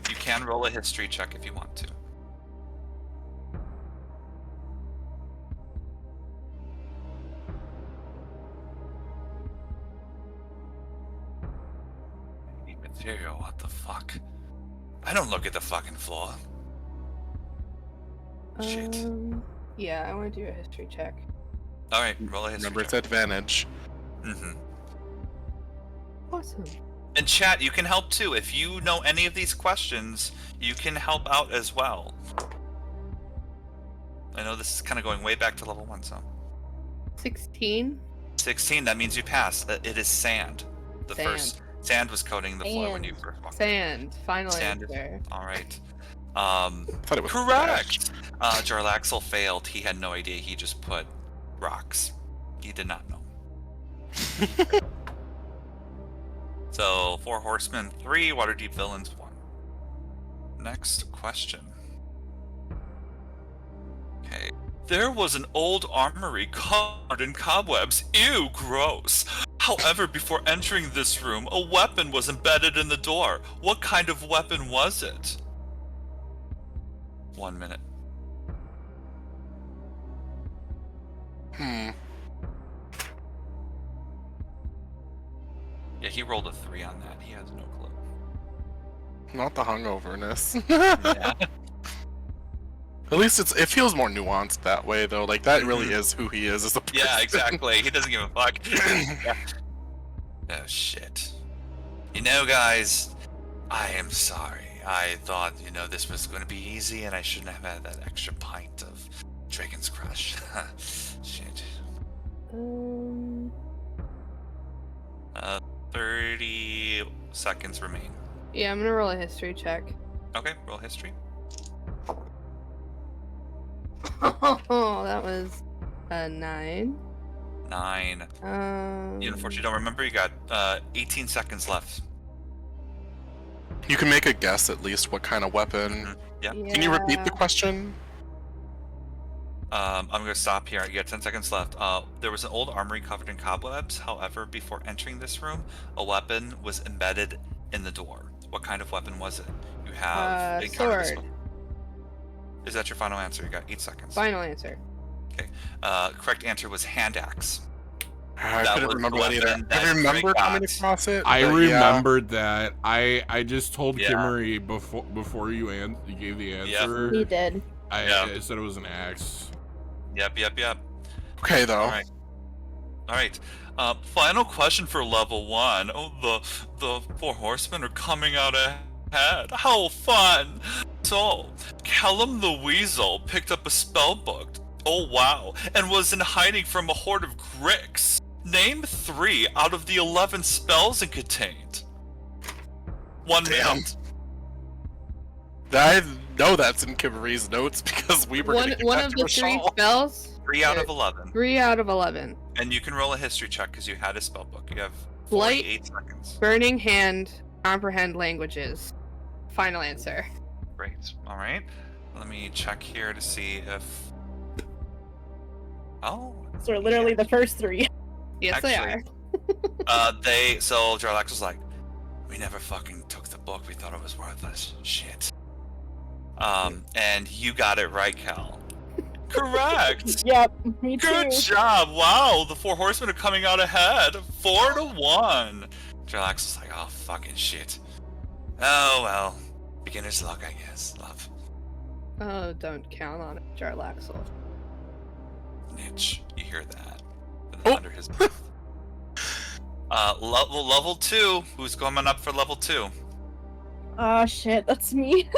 Speaker 2: You can roll a history check if you want to. Grainy material. What the fuck? I don't look at the fucking floor. Shit.
Speaker 6: Yeah, I want to do a history check.
Speaker 2: All right, roll a history
Speaker 1: Remember, it's
Speaker 2: check.
Speaker 1: advantage.
Speaker 2: Mm-hmm.
Speaker 6: Awesome.
Speaker 2: And chat, you can help too. If you know any of these questions, you can help out as well. I know this is kind of going way back to level 1, so.
Speaker 6: 16.
Speaker 2: 16, that means you passed. It is sand. The
Speaker 6: Sand.
Speaker 2: first sand was coating the floor when you
Speaker 6: Sand.
Speaker 2: first walked.
Speaker 6: Sand. Final
Speaker 2: Sand.
Speaker 6: answer.
Speaker 2: All right.
Speaker 1: Thought it was
Speaker 2: Correct. Jarlaxle failed. He had no idea. He just put rocks. He did not know. So 4 Horsemen, 3 Waterdeep Villains, 1. Next question. Okay. There was an old armory covered in cobwebs. Ew, gross. However, before entering this room, a weapon was embedded in the door. What kind of weapon was it? 1 minute. Yeah, he rolled a 3 on that. He has no clue.
Speaker 1: Not the hungoverness.
Speaker 2: Yeah.
Speaker 1: At least it feels more nuanced that way, though. Like, that really is who he is as a person.
Speaker 2: Yeah, exactly. He doesn't give a fuck. Yeah. Oh, shit. You know, guys, I am sorry. I thought, this was going to be easy, and I shouldn't have had that extra pint of Dragon's Crush. Shit. 30 seconds remain.
Speaker 6: Yeah, I'm gonna roll a history check.
Speaker 2: Okay, roll history.
Speaker 6: Oh, that was a 9.
Speaker 2: 9. You unfortunately don't remember. You got 18 seconds left.
Speaker 1: You can make a guess at least what kind of weapon.
Speaker 2: Yeah.
Speaker 1: Can you repeat the question?
Speaker 2: I'm going to stop here. You got 10 seconds left. There was an old armory covered in cobwebs. However, before entering this room, a weapon was embedded in the door. What kind of weapon was it? You have encountered this
Speaker 6: sword.
Speaker 2: one. Is that your final answer? You got 8 seconds.
Speaker 6: Final answer.
Speaker 2: Okay. Correct answer was hand axe.
Speaker 1: I
Speaker 2: That
Speaker 1: couldn't
Speaker 2: was
Speaker 1: remember
Speaker 2: the
Speaker 1: that either.
Speaker 2: weapon that
Speaker 1: I remember
Speaker 2: Drake
Speaker 1: coming
Speaker 2: got.
Speaker 1: across it.
Speaker 4: I
Speaker 1: but yeah.
Speaker 4: remembered that. I just told
Speaker 2: Yeah.
Speaker 4: Kimarie before you gave the answer.
Speaker 5: He did.
Speaker 4: I said it was an axe.
Speaker 2: Yep.
Speaker 1: Okay, though.
Speaker 2: All right. Final question for level 1. Oh, the 4 horsemen are coming out ahead. How fun! So, Callum the Weasel picked up a spell book. Oh wow! And was in hiding from a horde of Gricks. Name 3 out of the 11 spells it contained. 1
Speaker 1: Damn.
Speaker 2: minute.
Speaker 1: I know that's in Kimarie's notes because we were gonna give
Speaker 6: One
Speaker 1: that
Speaker 6: of
Speaker 1: to
Speaker 6: the
Speaker 1: Rashal.
Speaker 6: 3 spells.
Speaker 2: 3 out of 11.
Speaker 6: 3 out of 11.
Speaker 2: And you can roll a history check because you had a spell book. You have
Speaker 6: Blight.
Speaker 2: 48 seconds.
Speaker 6: Burning Hand. Comprehend languages. Final answer.
Speaker 2: Great. All right. Let me check here to see if. Oh.
Speaker 5: So literally the first three.
Speaker 6: Yes, they are.
Speaker 2: So Jarlax was like, we never fucking took the book. We thought it was worthless. Shit. And you got it right, Cal. Correct.
Speaker 5: Yep, me too.
Speaker 2: Good job. Wow, the 4 horsemen are coming out ahead. 4-1. Jarlax was like, oh, fucking shit. Oh, well. Beginner's luck, I guess. Love.
Speaker 6: Oh, don't count on it, Jarlaxle.
Speaker 2: Niche. You hear that?
Speaker 1: Oh.
Speaker 2: Under his breath. Level 2. Who's coming up for level 2?
Speaker 5: Oh shit, that's me.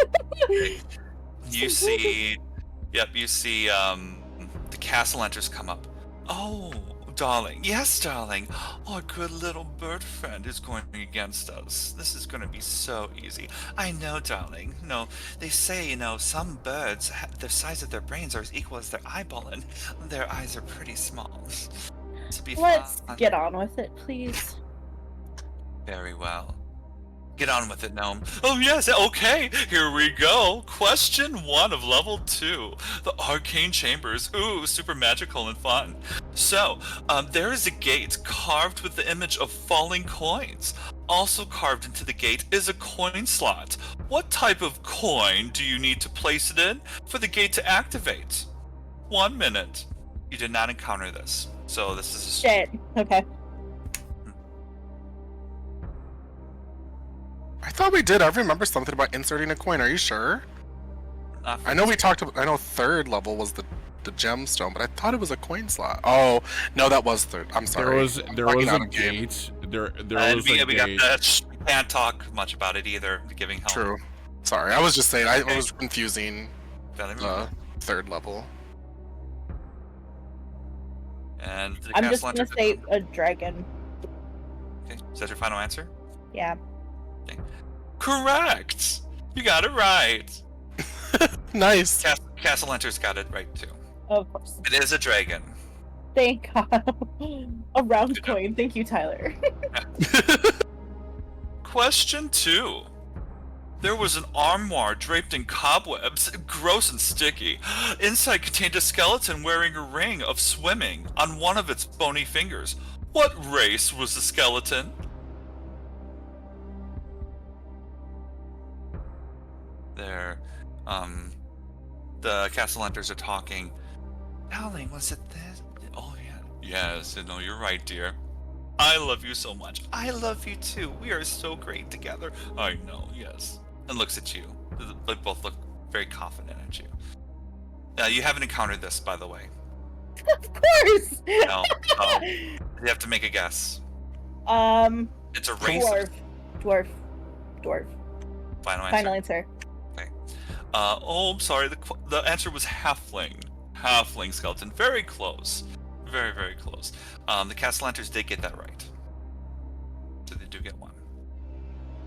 Speaker 2: You see... Yep, you see the castle enters come up. Oh, darling. Yes, darling. Our good little bird friend is going against us. This is going to be so easy. I know, darling. No, they say, some birds, the size of their brains are as equal as their eyeball, and their eyes are pretty small.
Speaker 5: Let's get on with it, please.
Speaker 2: Very well. Get on with it, Gnome. Oh yes, okay, here we go. Question 1 of level 2. The Arcane Chambers. Ooh, super magical and fun. So, there is a gate carved with the image of falling coins. Also carved into the gate is a coin slot. What type of coin do you need to place it in for the gate to activate? 1 minute. You did not encounter this. So this is...
Speaker 5: Shit, okay.
Speaker 1: I thought we did. I remember something about inserting a coin. Are you sure? I know we talked about. I know 3rd level was the gemstone, but I thought it was a coin slot. Oh no, that was 3rd. I'm sorry.
Speaker 4: There was a gate. There was a
Speaker 2: we
Speaker 4: gate.
Speaker 2: got that. We can't talk much about it either. Giving help.
Speaker 1: True. Sorry, I was just saying. I was confusing
Speaker 2: Let me
Speaker 1: the 3rd level.
Speaker 2: And the
Speaker 5: I'm just
Speaker 2: castle
Speaker 5: gonna say a dragon.
Speaker 2: Okay, is that your final answer?
Speaker 5: Yeah.
Speaker 2: Correct. You got it right.
Speaker 1: Nice.
Speaker 2: Castle enters got it right too.
Speaker 5: Of course.
Speaker 2: It is a dragon.
Speaker 5: Thank God. A round coin. Thank you, Tyler.
Speaker 2: Question 2. There was an armoire draped in cobwebs, gross and sticky. Inside contained a skeleton wearing a ring of swimming on one of its bony fingers. What race was the skeleton? There, the castle hunters are talking. Darling, was it this? Oh yeah. Yes, no, you're right, dear. I love you so much. I love you too. We are so great together. I know, yes. And looks at you. They both look very confident at you. You haven't encountered this, by the way.
Speaker 5: Of course.
Speaker 2: No. You have to make a guess. It's a race.
Speaker 5: Dwarf.
Speaker 2: Final answer.
Speaker 5: Final answer.
Speaker 2: I'm sorry. The answer was halfling. Halfling skeleton. Very close. Very, very close. The castle hunters did get that right. So they do get 1.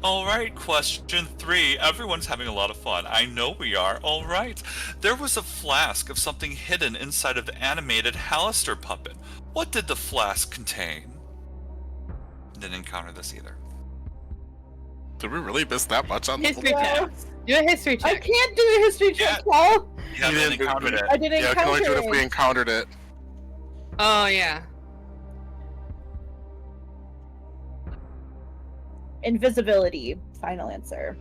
Speaker 2: Alright, question 3. Everyone's having a lot of fun. I know we are. Alright. There was a flask of something hidden inside of the animated Hallister puppet. What did the flask contain? Didn't encounter this either.
Speaker 1: Did we really miss that much on the
Speaker 6: History check. Do a history
Speaker 5: I
Speaker 6: check.
Speaker 5: can't do a history check, Paul.
Speaker 2: You haven't encountered it.
Speaker 5: I didn't
Speaker 1: Yeah, I can only do it if we encountered it.
Speaker 6: Oh yeah.
Speaker 5: Invisibility. Final answer.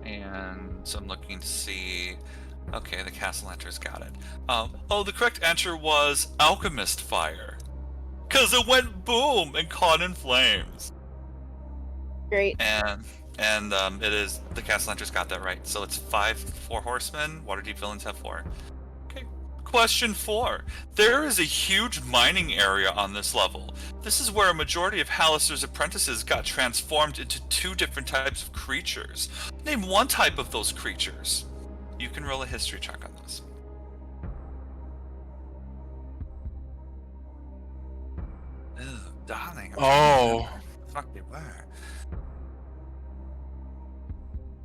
Speaker 2: And so I'm looking to see. Okay, the castle enters got it. The correct answer was alchemist fire. Cause it went boom and caught in flames.
Speaker 5: Great.
Speaker 2: And it is the castle hunters got that right. So it's 4 horsemen. Waterdeep villains have 4. Okay. Question 4. There is a huge mining area on this level. This is where a majority of Hallister's apprentices got transformed into 2 different types of creatures. Name one type of those creatures. You can roll a history check on this. Ew, darling.
Speaker 1: Oh.
Speaker 2: Fuck they were.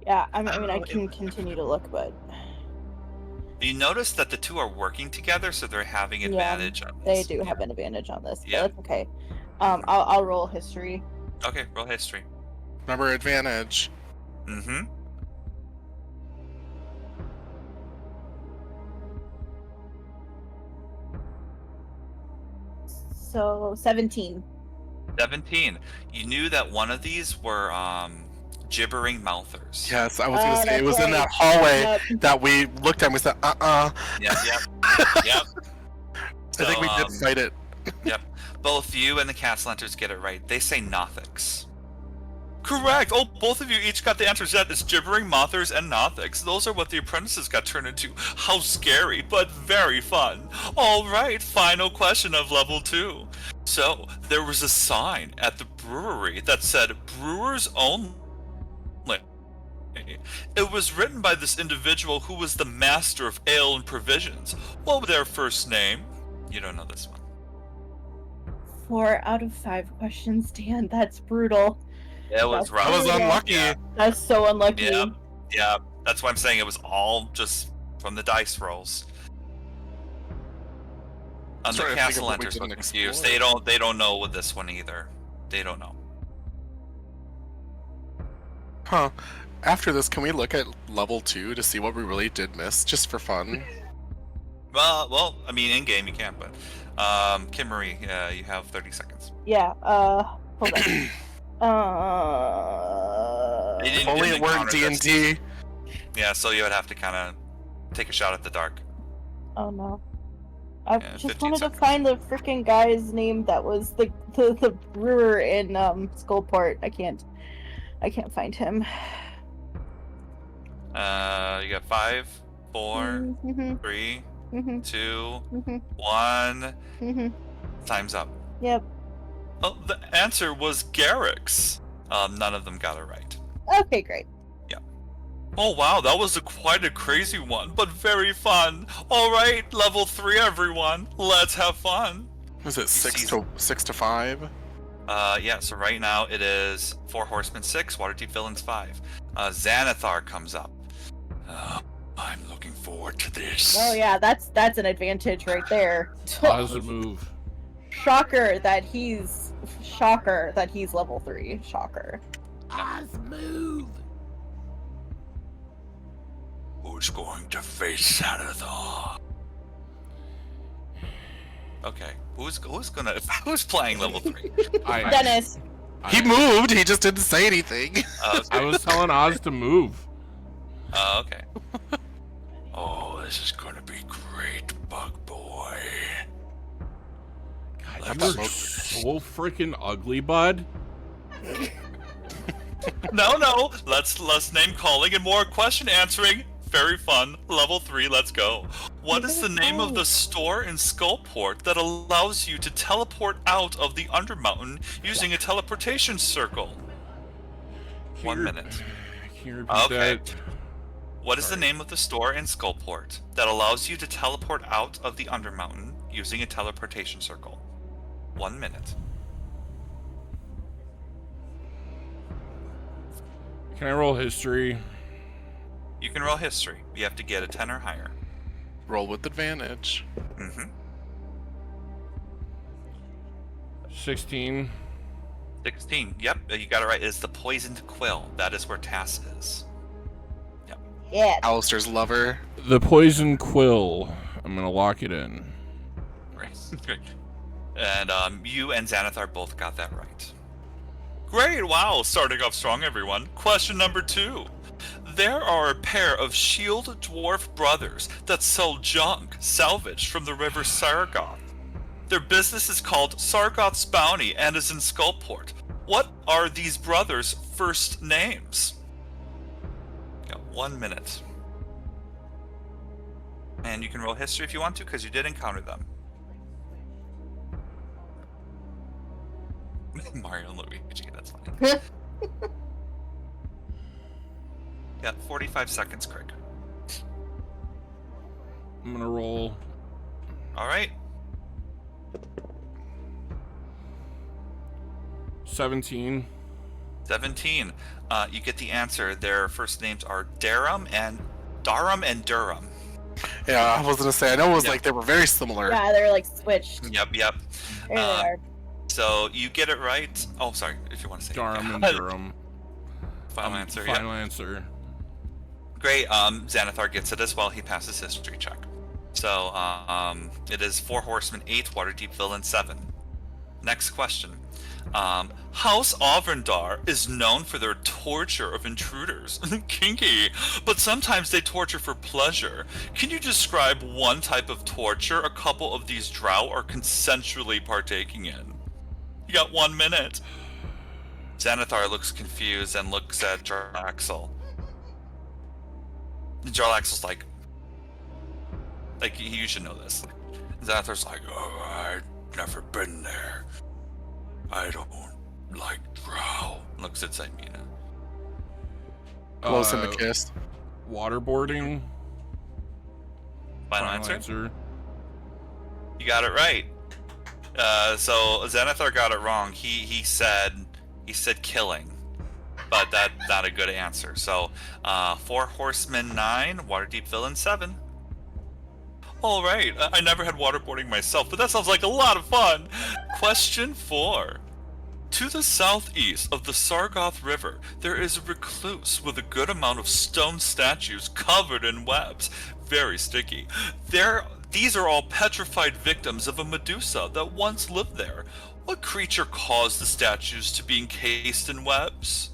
Speaker 5: Yeah, I mean, I can continue to look, but
Speaker 2: You notice that the 2 are working together, so they're having advantage on
Speaker 5: they
Speaker 2: this.
Speaker 5: do have an advantage on this.
Speaker 2: Yeah.
Speaker 5: But that's okay. I'll roll history.
Speaker 2: Okay, roll history.
Speaker 1: Remember advantage.
Speaker 2: Mm-hmm.
Speaker 5: So 17.
Speaker 2: 17. You knew that one of these were gibbering mouthers.
Speaker 1: Yes, I was gonna say it
Speaker 5: That's
Speaker 1: was in
Speaker 5: right.
Speaker 1: that hallway
Speaker 5: Yep.
Speaker 1: that we looked at and we said,
Speaker 2: Yep.
Speaker 1: I think we did fight it.
Speaker 2: Yep. Both you and the castle hunters get it right. They say Nothics. Correct! Oh, both of you each got the answers. That it's gibbering mothers and Nothics. Those are what the apprentices got turned into. How scary, but very fun. Alright, final question of level 2. So, there was a sign at the brewery that said, brewers only. It was written by this individual who was the master of ale and provisions. What was their first name? You don't know this one.
Speaker 5: 4 out of 5 questions, Dan. That's brutal.
Speaker 2: It was
Speaker 5: That's
Speaker 2: rough.
Speaker 1: I was
Speaker 5: brutal.
Speaker 1: unlucky.
Speaker 2: Yeah.
Speaker 5: That's so unlucky.
Speaker 2: Yeah, yeah. That's why I'm saying it was all just from the dice rolls. And the
Speaker 1: Trying to think of
Speaker 2: castle
Speaker 1: what we
Speaker 2: hunters were
Speaker 1: didn't
Speaker 2: confused.
Speaker 1: explore.
Speaker 2: They don't know with this one either. They don't know.
Speaker 1: Huh. After this, can we look at level 2 to see what we really did miss, just for fun?
Speaker 2: Well, I mean, in game you can, but Kimarie, you have 30 seconds.
Speaker 5: Yeah, hold on.
Speaker 2: They didn't-
Speaker 1: Only it weren't
Speaker 2: encounter this.
Speaker 1: D&D.
Speaker 2: Yeah, so you would have to kind of take a shot at the dark.
Speaker 5: Oh no. I
Speaker 2: Yeah,
Speaker 5: just
Speaker 2: 15
Speaker 5: wanted
Speaker 2: seconds.
Speaker 5: to find the freaking guy's name that was the brewer in Skullport. I can't find him.
Speaker 2: You got 5, 4,
Speaker 5: Mhm,
Speaker 2: 3,
Speaker 5: mhm,
Speaker 2: 2,
Speaker 5: mhm,
Speaker 2: 1.
Speaker 5: mhm.
Speaker 2: Time's up.
Speaker 5: Yep.
Speaker 2: Oh, the answer was Garrix. None of them got it right.
Speaker 5: Okay, great.
Speaker 2: Oh wow, that was quite a crazy one, but very fun. Alright, level 3 everyone. Let's have fun.
Speaker 1: Was it
Speaker 2: see-
Speaker 1: 6 to 5?
Speaker 2: Yeah, so right now it is 4 horsemen 6, Waterdeep villains 5. Xanathar comes up. I'm looking forward to this.
Speaker 5: Oh yeah, that's an advantage right there.
Speaker 4: Positive move.
Speaker 5: Shocker that he's level 3. Shocker.
Speaker 4: Move.
Speaker 2: Who's going to face Xanathar? Okay, who's playing level 3?
Speaker 5: Dennis.
Speaker 1: He moved, he just didn't say anything.
Speaker 4: I was telling Oz to move.
Speaker 2: Okay. Oh, this is gonna be great, Bug Boy.
Speaker 4: God, you were so freaking ugly, bud.
Speaker 2: No. Let's name calling and more question answering. Very fun. Level 3, let's go. What is the name of the store in Skullport that allows you to teleport out of the Undermountain using a teleportation circle? 1 minute.
Speaker 4: Can you repeat
Speaker 2: Okay.
Speaker 4: that?
Speaker 2: What is the name of the store in Skullport that allows you to teleport out of the Undermountain using a teleportation circle? 1 minute.
Speaker 4: Can I roll history?
Speaker 2: You can roll history. You have to get a 10 or higher.
Speaker 1: Roll with advantage.
Speaker 2: Mm-hmm.
Speaker 4: 16.
Speaker 2: 16. Yep, you got it right. It's the poisoned quill. That is where Tass is.
Speaker 5: Yeah.
Speaker 1: Alistair's lover.
Speaker 4: The poison quill. I'm gonna lock it in.
Speaker 2: Right. And you and Xanathar both got that right. Great! Wow, starting off strong, everyone. Question number 2. There are a pair of shield dwarf brothers that sell junk salvaged from the river Sargoth. Their business is called Sargoth's Bounty and is in Skullport. What are these brothers' first names? Got 1 minute. And you can roll history if you want to, because you did encounter them. Mario and Luigi, that's funny. Yeah, 45 seconds, Craig.
Speaker 4: I'm gonna roll.
Speaker 2: Alright.
Speaker 4: 17.
Speaker 2: 17. You get the answer. Their first names are Darum and Durham.
Speaker 1: Yeah, I was gonna say, I know it was
Speaker 2: Yeah.
Speaker 1: like they were very similar.
Speaker 5: Yeah, they're like switched.
Speaker 2: Yep.
Speaker 5: There they are.
Speaker 2: So you get it right. Oh, sorry, if you want to say it.
Speaker 4: Durham and Durham.
Speaker 2: Final answer, yeah.
Speaker 4: Final answer.
Speaker 2: Great. Xanathar gets it as well. He passes history check. So it is 4 horsemen, 8 Waterdeep villains, 7. Next question. House Avrendar is known for their torture of intruders. Kinky. But sometimes they torture for pleasure. Can you describe one type of torture a couple of these drow are consensually partaking in? You got 1 minute. Xanathar looks confused and looks at Jarlaxle. Jarlaxle's like, you should know this. Xanathar's like, oh, I've never been there. I don't like drow. Looks at Saimina.
Speaker 1: Blows him a kiss.
Speaker 4: Waterboarding.
Speaker 2: Final answer? You got it right. So Xanathar got it wrong. He said killing, but that's not a good answer. So 4 horsemen, 9 Waterdeep villains, 7. All right, I never had waterboarding myself, but that sounds like a lot of fun. Question 4. To the southeast of the Sargoth River, there is a recluse with a good amount of stone statues covered in webs. Very sticky. These are all petrified victims of a Medusa that once lived there. What creature caused the statues to be encased in webs?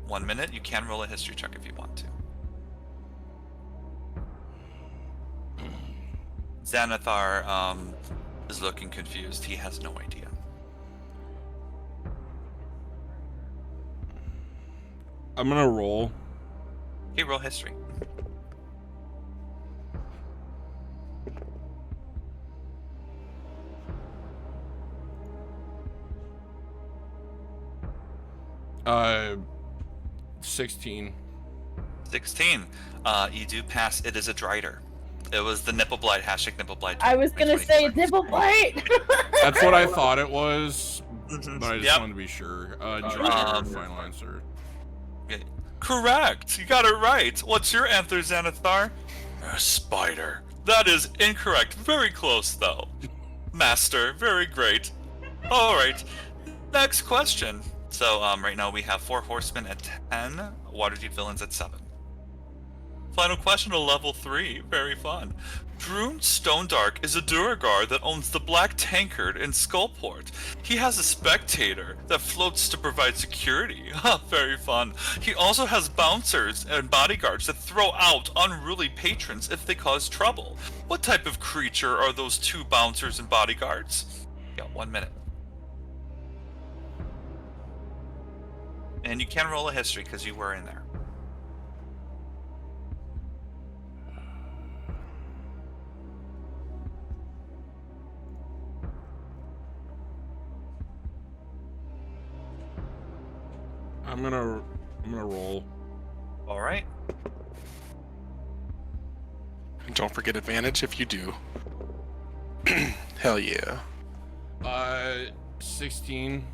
Speaker 2: 1 minute. You can roll a history check if you want to. Xanathar is looking confused. He has no idea.
Speaker 4: I'm gonna roll.
Speaker 2: Okay, roll history.
Speaker 4: Uh, 16.
Speaker 2: 16. You do pass. It is a Drider. It was the nipple blight, hashtag nipple blight.
Speaker 5: I was gonna say nipple blight.
Speaker 4: That's what I thought it was, but I just
Speaker 2: Yep.
Speaker 4: wanted to be sure. Drider, final answer.
Speaker 2: Okay. Correct. You got it right. What's your answer, Xanathar? A spider. That is incorrect. Very close, though. Master, very great. All right. Next question. So, right now we have 4 horsemen at 10, Waterdeep villains at 7. Final question to level 3. Very fun. Droon Stonedark is a Duragar that owns the Black Tankard in Skullport. He has a spectator that floats to provide security. Very fun. He also has bouncers and bodyguards that throw out unruly patrons if they cause trouble. What type of creature are those 2 bouncers and bodyguards? You got 1 minute. And you can roll a history because you were in there.
Speaker 4: I'm gonna roll.
Speaker 2: All right.
Speaker 1: And don't forget advantage if you do. Hell yeah.
Speaker 4: 16.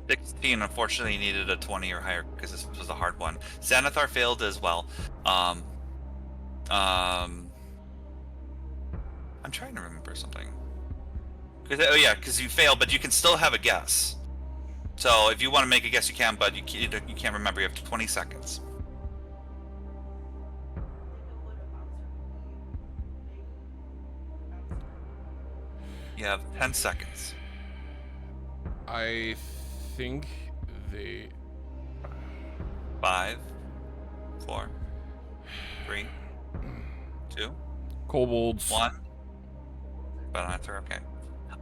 Speaker 2: 16. Unfortunately, you needed a 20 or higher because this was a hard one. Xanathar failed as well. I'm trying to remember something. Because you failed, but you can still have a guess. So if you want to make a guess, you can, but you can't remember. You have 20 seconds. You have 10 seconds.
Speaker 4: I think they...
Speaker 2: 5, 4, 3, 2,
Speaker 4: Kobolds.
Speaker 2: 1. Bad answer, okay.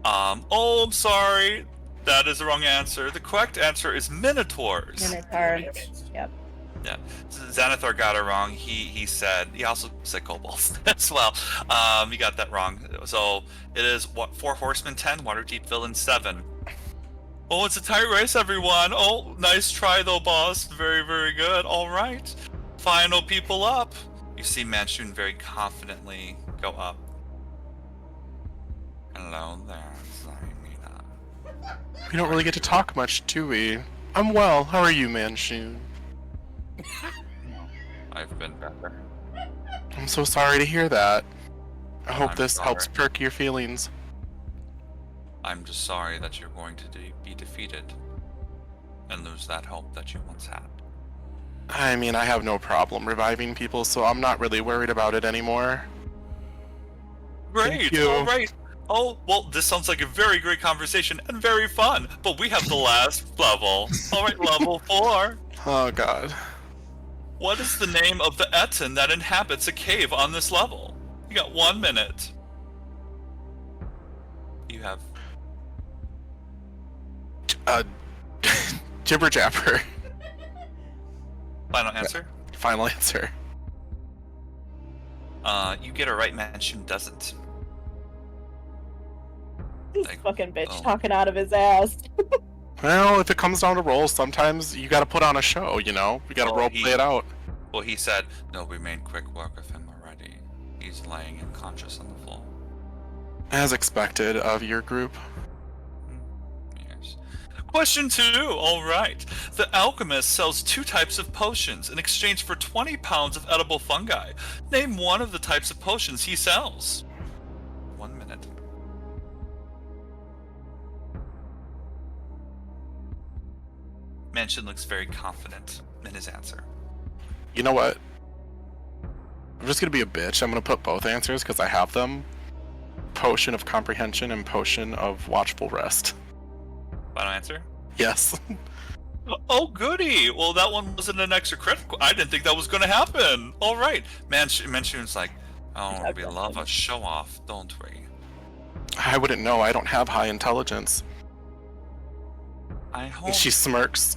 Speaker 2: Oh, I'm sorry. That is the wrong answer. The correct answer is Minotaurs.
Speaker 5: Minotaur. Yep.
Speaker 2: Yeah, Xanathar got it wrong. He also said kobolds as well. You got that wrong. So it is 4 horsemen, 10 Waterdeep villains, 7. Oh, it's a tight race, everyone. Oh, nice try though, boss. Very, very good. All right, final people up. You see Manchun very confidently go up. Hello there, Saimina.
Speaker 1: We don't really get to talk much, do we? I'm well. How are you, Manchun?
Speaker 2: I've been better.
Speaker 1: I'm so sorry to hear that. I hope
Speaker 2: I'm
Speaker 1: this
Speaker 2: sorry.
Speaker 1: helps perk your feelings.
Speaker 2: I'm just sorry that you're going to be defeated. and lose that hope that you once had.
Speaker 1: I mean, I have no problem reviving people, so I'm not really worried about it anymore.
Speaker 2: Great!
Speaker 1: Thank you.
Speaker 2: All right. Oh, well, this sounds like a very great conversation and very fun, but we have the last level. All right, level 4.
Speaker 1: Oh god.
Speaker 2: What is the name of the Etin that inhabits a cave on this level? You got 1 minute. You have...
Speaker 1: Jibber jabber.
Speaker 2: Final answer?
Speaker 1: Final answer.
Speaker 2: You get it right, Mansion doesn't.
Speaker 5: This
Speaker 2: Like,
Speaker 5: fucking bitch
Speaker 2: oh.
Speaker 5: talking out of his ass.
Speaker 1: Well, if it comes down to rolls, sometimes you gotta put on a show, you know? We gotta role play it out.
Speaker 2: Well, he said, no, we made quick work of him already. He's laying unconscious on the floor.
Speaker 1: As expected of your group.
Speaker 2: Yes. Question 2. All right. The alchemist sells 2 types of potions in exchange for 20 pounds of edible fungi. Name one of the types of potions he sells. 1 minute. Mansion looks very confident in his answer.
Speaker 1: You know what? I'm just gonna be a bitch. I'm gonna put both answers because I have them. Potion of Comprehension and Potion of Watchful Rest.
Speaker 2: Final answer?
Speaker 1: Yes.
Speaker 2: Oh, goody! Well, that one wasn't an extra critical. I didn't think that was going to happen. All right. Mansion's like, oh, we love a show-off, don't we?
Speaker 1: I wouldn't know. I don't have high intelligence.
Speaker 2: I hope...
Speaker 1: And she smirks.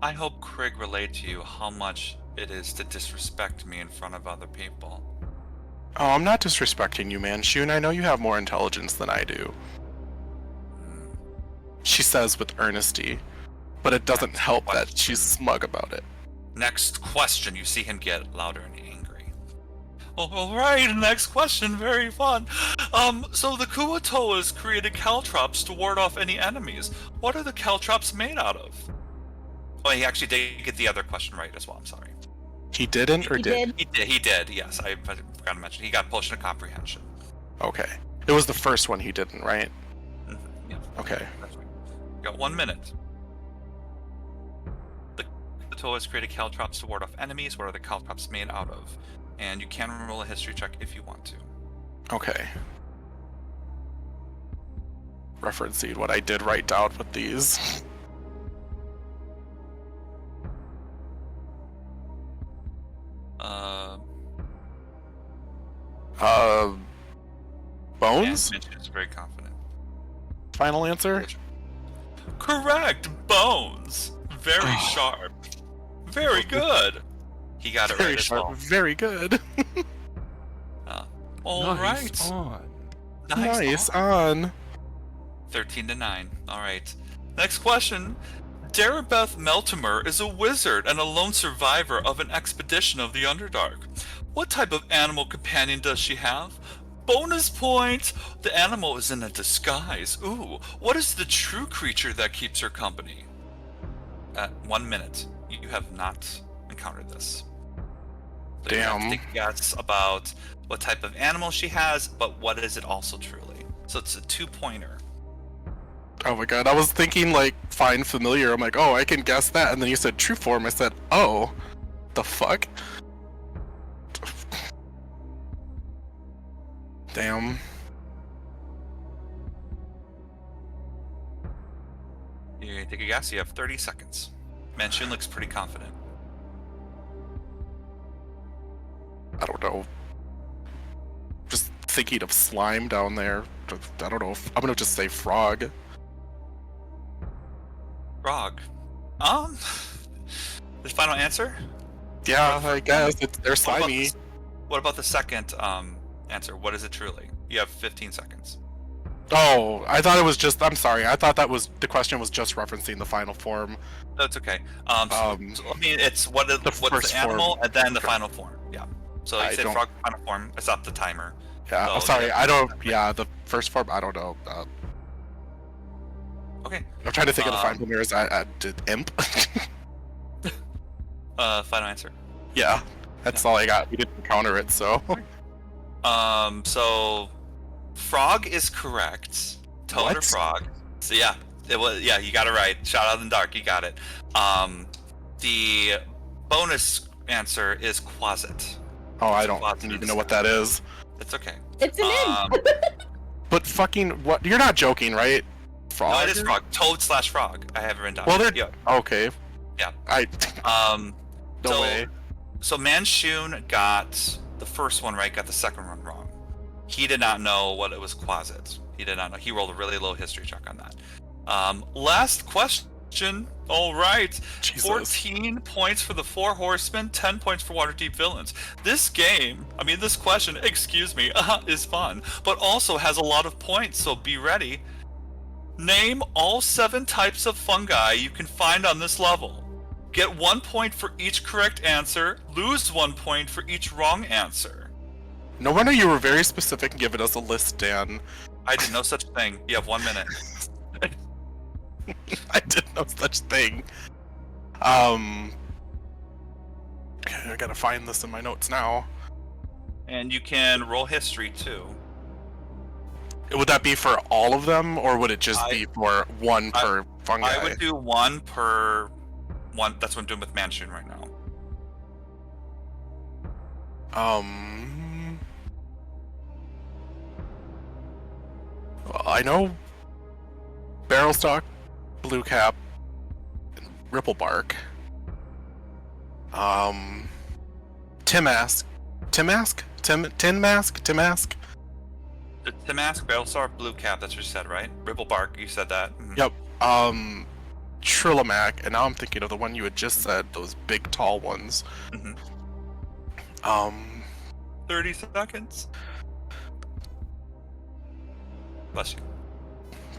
Speaker 2: I hope Krieg relayed to you how much it is to disrespect me in front of other people.
Speaker 1: Oh, I'm not disrespecting you, Manshun. I know you have more intelligence than I do. She says with earnesty, but it doesn't help that she's smug about it.
Speaker 2: Next question. You see him get louder and angry. Oh, all right, next question. Very fun. So the Kuatoas created caltrops to ward off any enemies. What are the caltrops made out of? Oh, he actually did get the other question right as well. I'm sorry.
Speaker 1: He didn't, or
Speaker 5: He
Speaker 1: did?
Speaker 5: did.
Speaker 2: He did. Yes, I forgot to mention. He got Potion of Comprehension.
Speaker 1: Okay. It was the first one he didn't, right?
Speaker 2: Yeah.
Speaker 1: Okay.
Speaker 2: That's right. You got 1 minute. The Kuatoas created caltrops to ward off enemies. What are the caltrops made out of? And you can roll a history check if you want to.
Speaker 1: Okay. Referencing what I did write down with these. Bones?
Speaker 2: Mansion is very confident.
Speaker 1: Final answer?
Speaker 2: Correct! Bones! Very sharp. Very good! He got it
Speaker 1: Very
Speaker 2: right as
Speaker 1: sharp.
Speaker 2: well.
Speaker 1: Very good.
Speaker 2: Alright.
Speaker 4: On.
Speaker 1: Nice on.
Speaker 2: 13-9. Alright. Next question. Darabeth Meltimer is a wizard and a lone survivor of an expedition of the Underdark. What type of animal companion does she have? Bonus point! The animal is in a disguise. Ooh, what is the true creature that keeps her company? 1 minute. You have not encountered this. So you have to
Speaker 1: Damn.
Speaker 2: take a guess about what type of animal she has, but what is it also truly? So it's a 2-pointer.
Speaker 1: Oh my god, I was thinking like find familiar. I'm like, oh, I can guess that. And then you said true form. I said, oh, the fuck? Damn.
Speaker 2: You take a guess. You have 30 seconds. Mansion looks pretty confident.
Speaker 1: I don't know. Just thinking of slime down there. I don't know. I'm gonna just say frog.
Speaker 2: Frog. The final answer?
Speaker 1: Yeah, I guess they're slimy.
Speaker 2: What about the second answer? What is it truly? You have 15 seconds.
Speaker 1: Oh, I thought it was just. I'm sorry. I thought that was the question was just referencing the final form.
Speaker 2: That's okay. So, I mean, it's what's
Speaker 1: first
Speaker 2: the animal
Speaker 1: form.
Speaker 2: and then the final form. Yeah. So you
Speaker 1: I
Speaker 2: say
Speaker 1: don't-
Speaker 2: frog final form. I stopped the timer.
Speaker 1: Yeah,
Speaker 2: So,
Speaker 1: I'm sorry.
Speaker 2: yeah.
Speaker 1: I don't. Yeah, the first form. I don't know.
Speaker 2: Okay.
Speaker 1: I'm trying to think of the final mirrors. I did imp.
Speaker 2: Final answer.
Speaker 1: Yeah, that's all I got. We didn't encounter it, so.
Speaker 2: So frog is correct. Toad or
Speaker 1: What?
Speaker 2: frog. So yeah, It was, yeah, you got it right. Shot out in the dark, you got it. The bonus answer is quasit.
Speaker 1: Oh, I don't even know what that is.
Speaker 2: It's okay.
Speaker 5: It's an inn.
Speaker 1: But fucking what? You're not joking, right? Frog?
Speaker 2: No, it is frog. Toad/frog. I have it written down.
Speaker 1: Well, they're
Speaker 2: yeah.
Speaker 1: okay.
Speaker 2: Yeah.
Speaker 1: No way.
Speaker 2: So Manshun got the first one right, got the second one wrong. He did not know what it was quasit. He did not know. He rolled a really low history check on that. Last question. All right.
Speaker 1: Jesus.
Speaker 2: 14 points for the 4 horsemen, 10 points for Waterdeep villains. This game, this question, excuse me, is fun, but also has a lot of points, so be ready. Name all 7 types of fungi you can find on this level. Get 1 point for each correct answer, lose 1 point for each wrong answer.
Speaker 1: No wonder you were very specific in giving us a list, Dan.
Speaker 2: I did no such thing. You have 1 minute.
Speaker 1: I did no such thing. I gotta find this in my notes now.
Speaker 2: And you can roll history too.
Speaker 1: Would that be for all of them, or would it just be for one per fungi?
Speaker 2: I would do 1 per one. That's what I'm doing with Manshun right now.
Speaker 1: Well, I know Barrelstock, Blue Cap, and Ripplebark. Timask. Timask? Timask?
Speaker 2: The Timask, Battlestar, Blue Cap, that's what you said, right? Ripplebark, you said that. Mm-hmm.
Speaker 1: Yep. Trillimac, and now I'm thinking of the one you had just said, those big tall ones.
Speaker 2: Mm-hmm. 30 seconds. Bless you.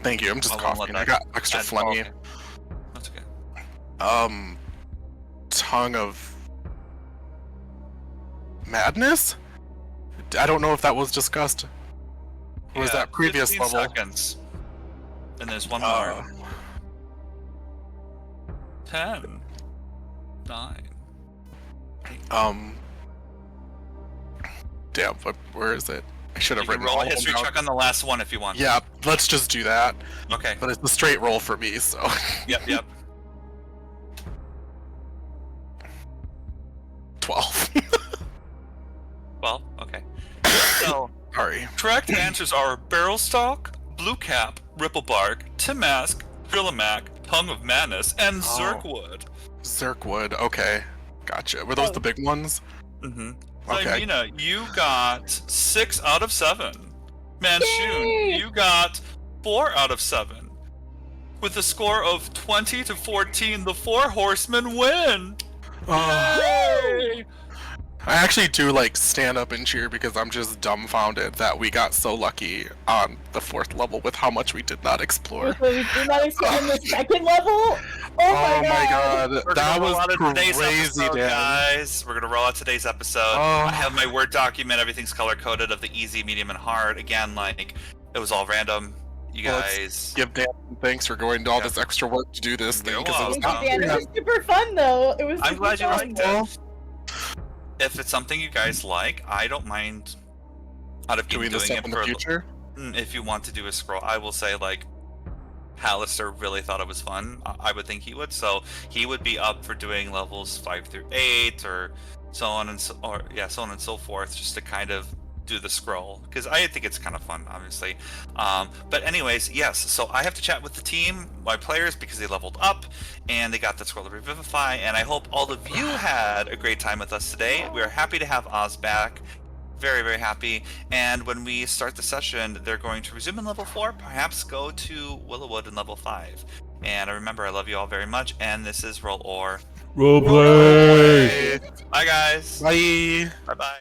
Speaker 1: Thank you, I'm just
Speaker 2: I won't
Speaker 1: coughing.
Speaker 2: let
Speaker 1: I got extra phlegmy.
Speaker 2: Okay. That's okay.
Speaker 1: Tongue of Madness? I don't know if that was discussed. Or was that previous
Speaker 2: 15
Speaker 1: level?
Speaker 2: seconds. And there's one more. 10. 9.
Speaker 1: Damn, where is it? I should have
Speaker 2: You can
Speaker 1: written
Speaker 2: roll
Speaker 1: all
Speaker 2: a
Speaker 1: of them
Speaker 2: history
Speaker 1: down.
Speaker 2: check on the last one if you want.
Speaker 1: Yeah, let's just do that.
Speaker 2: Okay.
Speaker 1: But it's a straight roll for me, so.
Speaker 2: Yep.
Speaker 1: 12.
Speaker 2: Well, okay. So,
Speaker 1: Sorry.
Speaker 2: correct answers are Barrelstalk, Blue Cap, Ripplebark, Timask, Trillimac, Tongue of Madness, and Zerkwood.
Speaker 1: Zerkwood, okay. Gotcha. Were those the big ones?
Speaker 2: Mm-hmm.
Speaker 1: Okay.
Speaker 2: Mina, you got 6 out of 7. Manshun,
Speaker 5: Yay!
Speaker 2: you got 4 out of 7. With a score of 20 to 14, the 4 horsemen win! Yay!
Speaker 1: I actually do stand up and cheer because I'm just dumbfounded that we got so lucky on the 4th level with how much we did not explore.
Speaker 5: So we did not explore in the 2nd level? Oh my god!
Speaker 2: We're
Speaker 1: That
Speaker 2: gonna
Speaker 1: was
Speaker 2: roll out today's
Speaker 1: crazy,
Speaker 2: episode,
Speaker 1: Dan.
Speaker 2: guys. We're gonna roll out today's episode.
Speaker 1: Oh.
Speaker 2: I have my Word document. Everything's color coded of the easy, medium, and hard. Again, it was all random. You
Speaker 1: Well,
Speaker 2: guys.
Speaker 1: Give Dan thanks for going to all this extra work to do this thing
Speaker 2: You're
Speaker 1: because it was
Speaker 2: welcome.
Speaker 1: not.
Speaker 5: Thank you, Dan. It was super fun though. It was.
Speaker 2: I'm
Speaker 5: super
Speaker 2: glad you
Speaker 5: fun.
Speaker 2: liked it. If it's something you guys like, I don't mind out of
Speaker 1: Doing this
Speaker 2: doing
Speaker 1: up
Speaker 2: it
Speaker 1: in the
Speaker 2: for
Speaker 1: future.
Speaker 2: if you want to do a scroll. I will say Hallister really thought it was fun. I would think he would, so he would be up for doing levels 5 through 8 or so on and so forth, just to kind of do the scroll, because I think it's kind of fun, obviously. But anyways, yes, so I have to chat with the team, my players, because they leveled up and they got the scroll to revivify, and I hope all of you had a great time with us today. We are happy to have Oz back. Very, very happy. And when we start the session, they're going to resume in level 4, perhaps go to Willowwood in level 5. And I remember, I love you all very much, and this is Roll Or.
Speaker 4: Roleplay!
Speaker 2: Bye, guys.
Speaker 1: Bye.
Speaker 2: Bye-bye.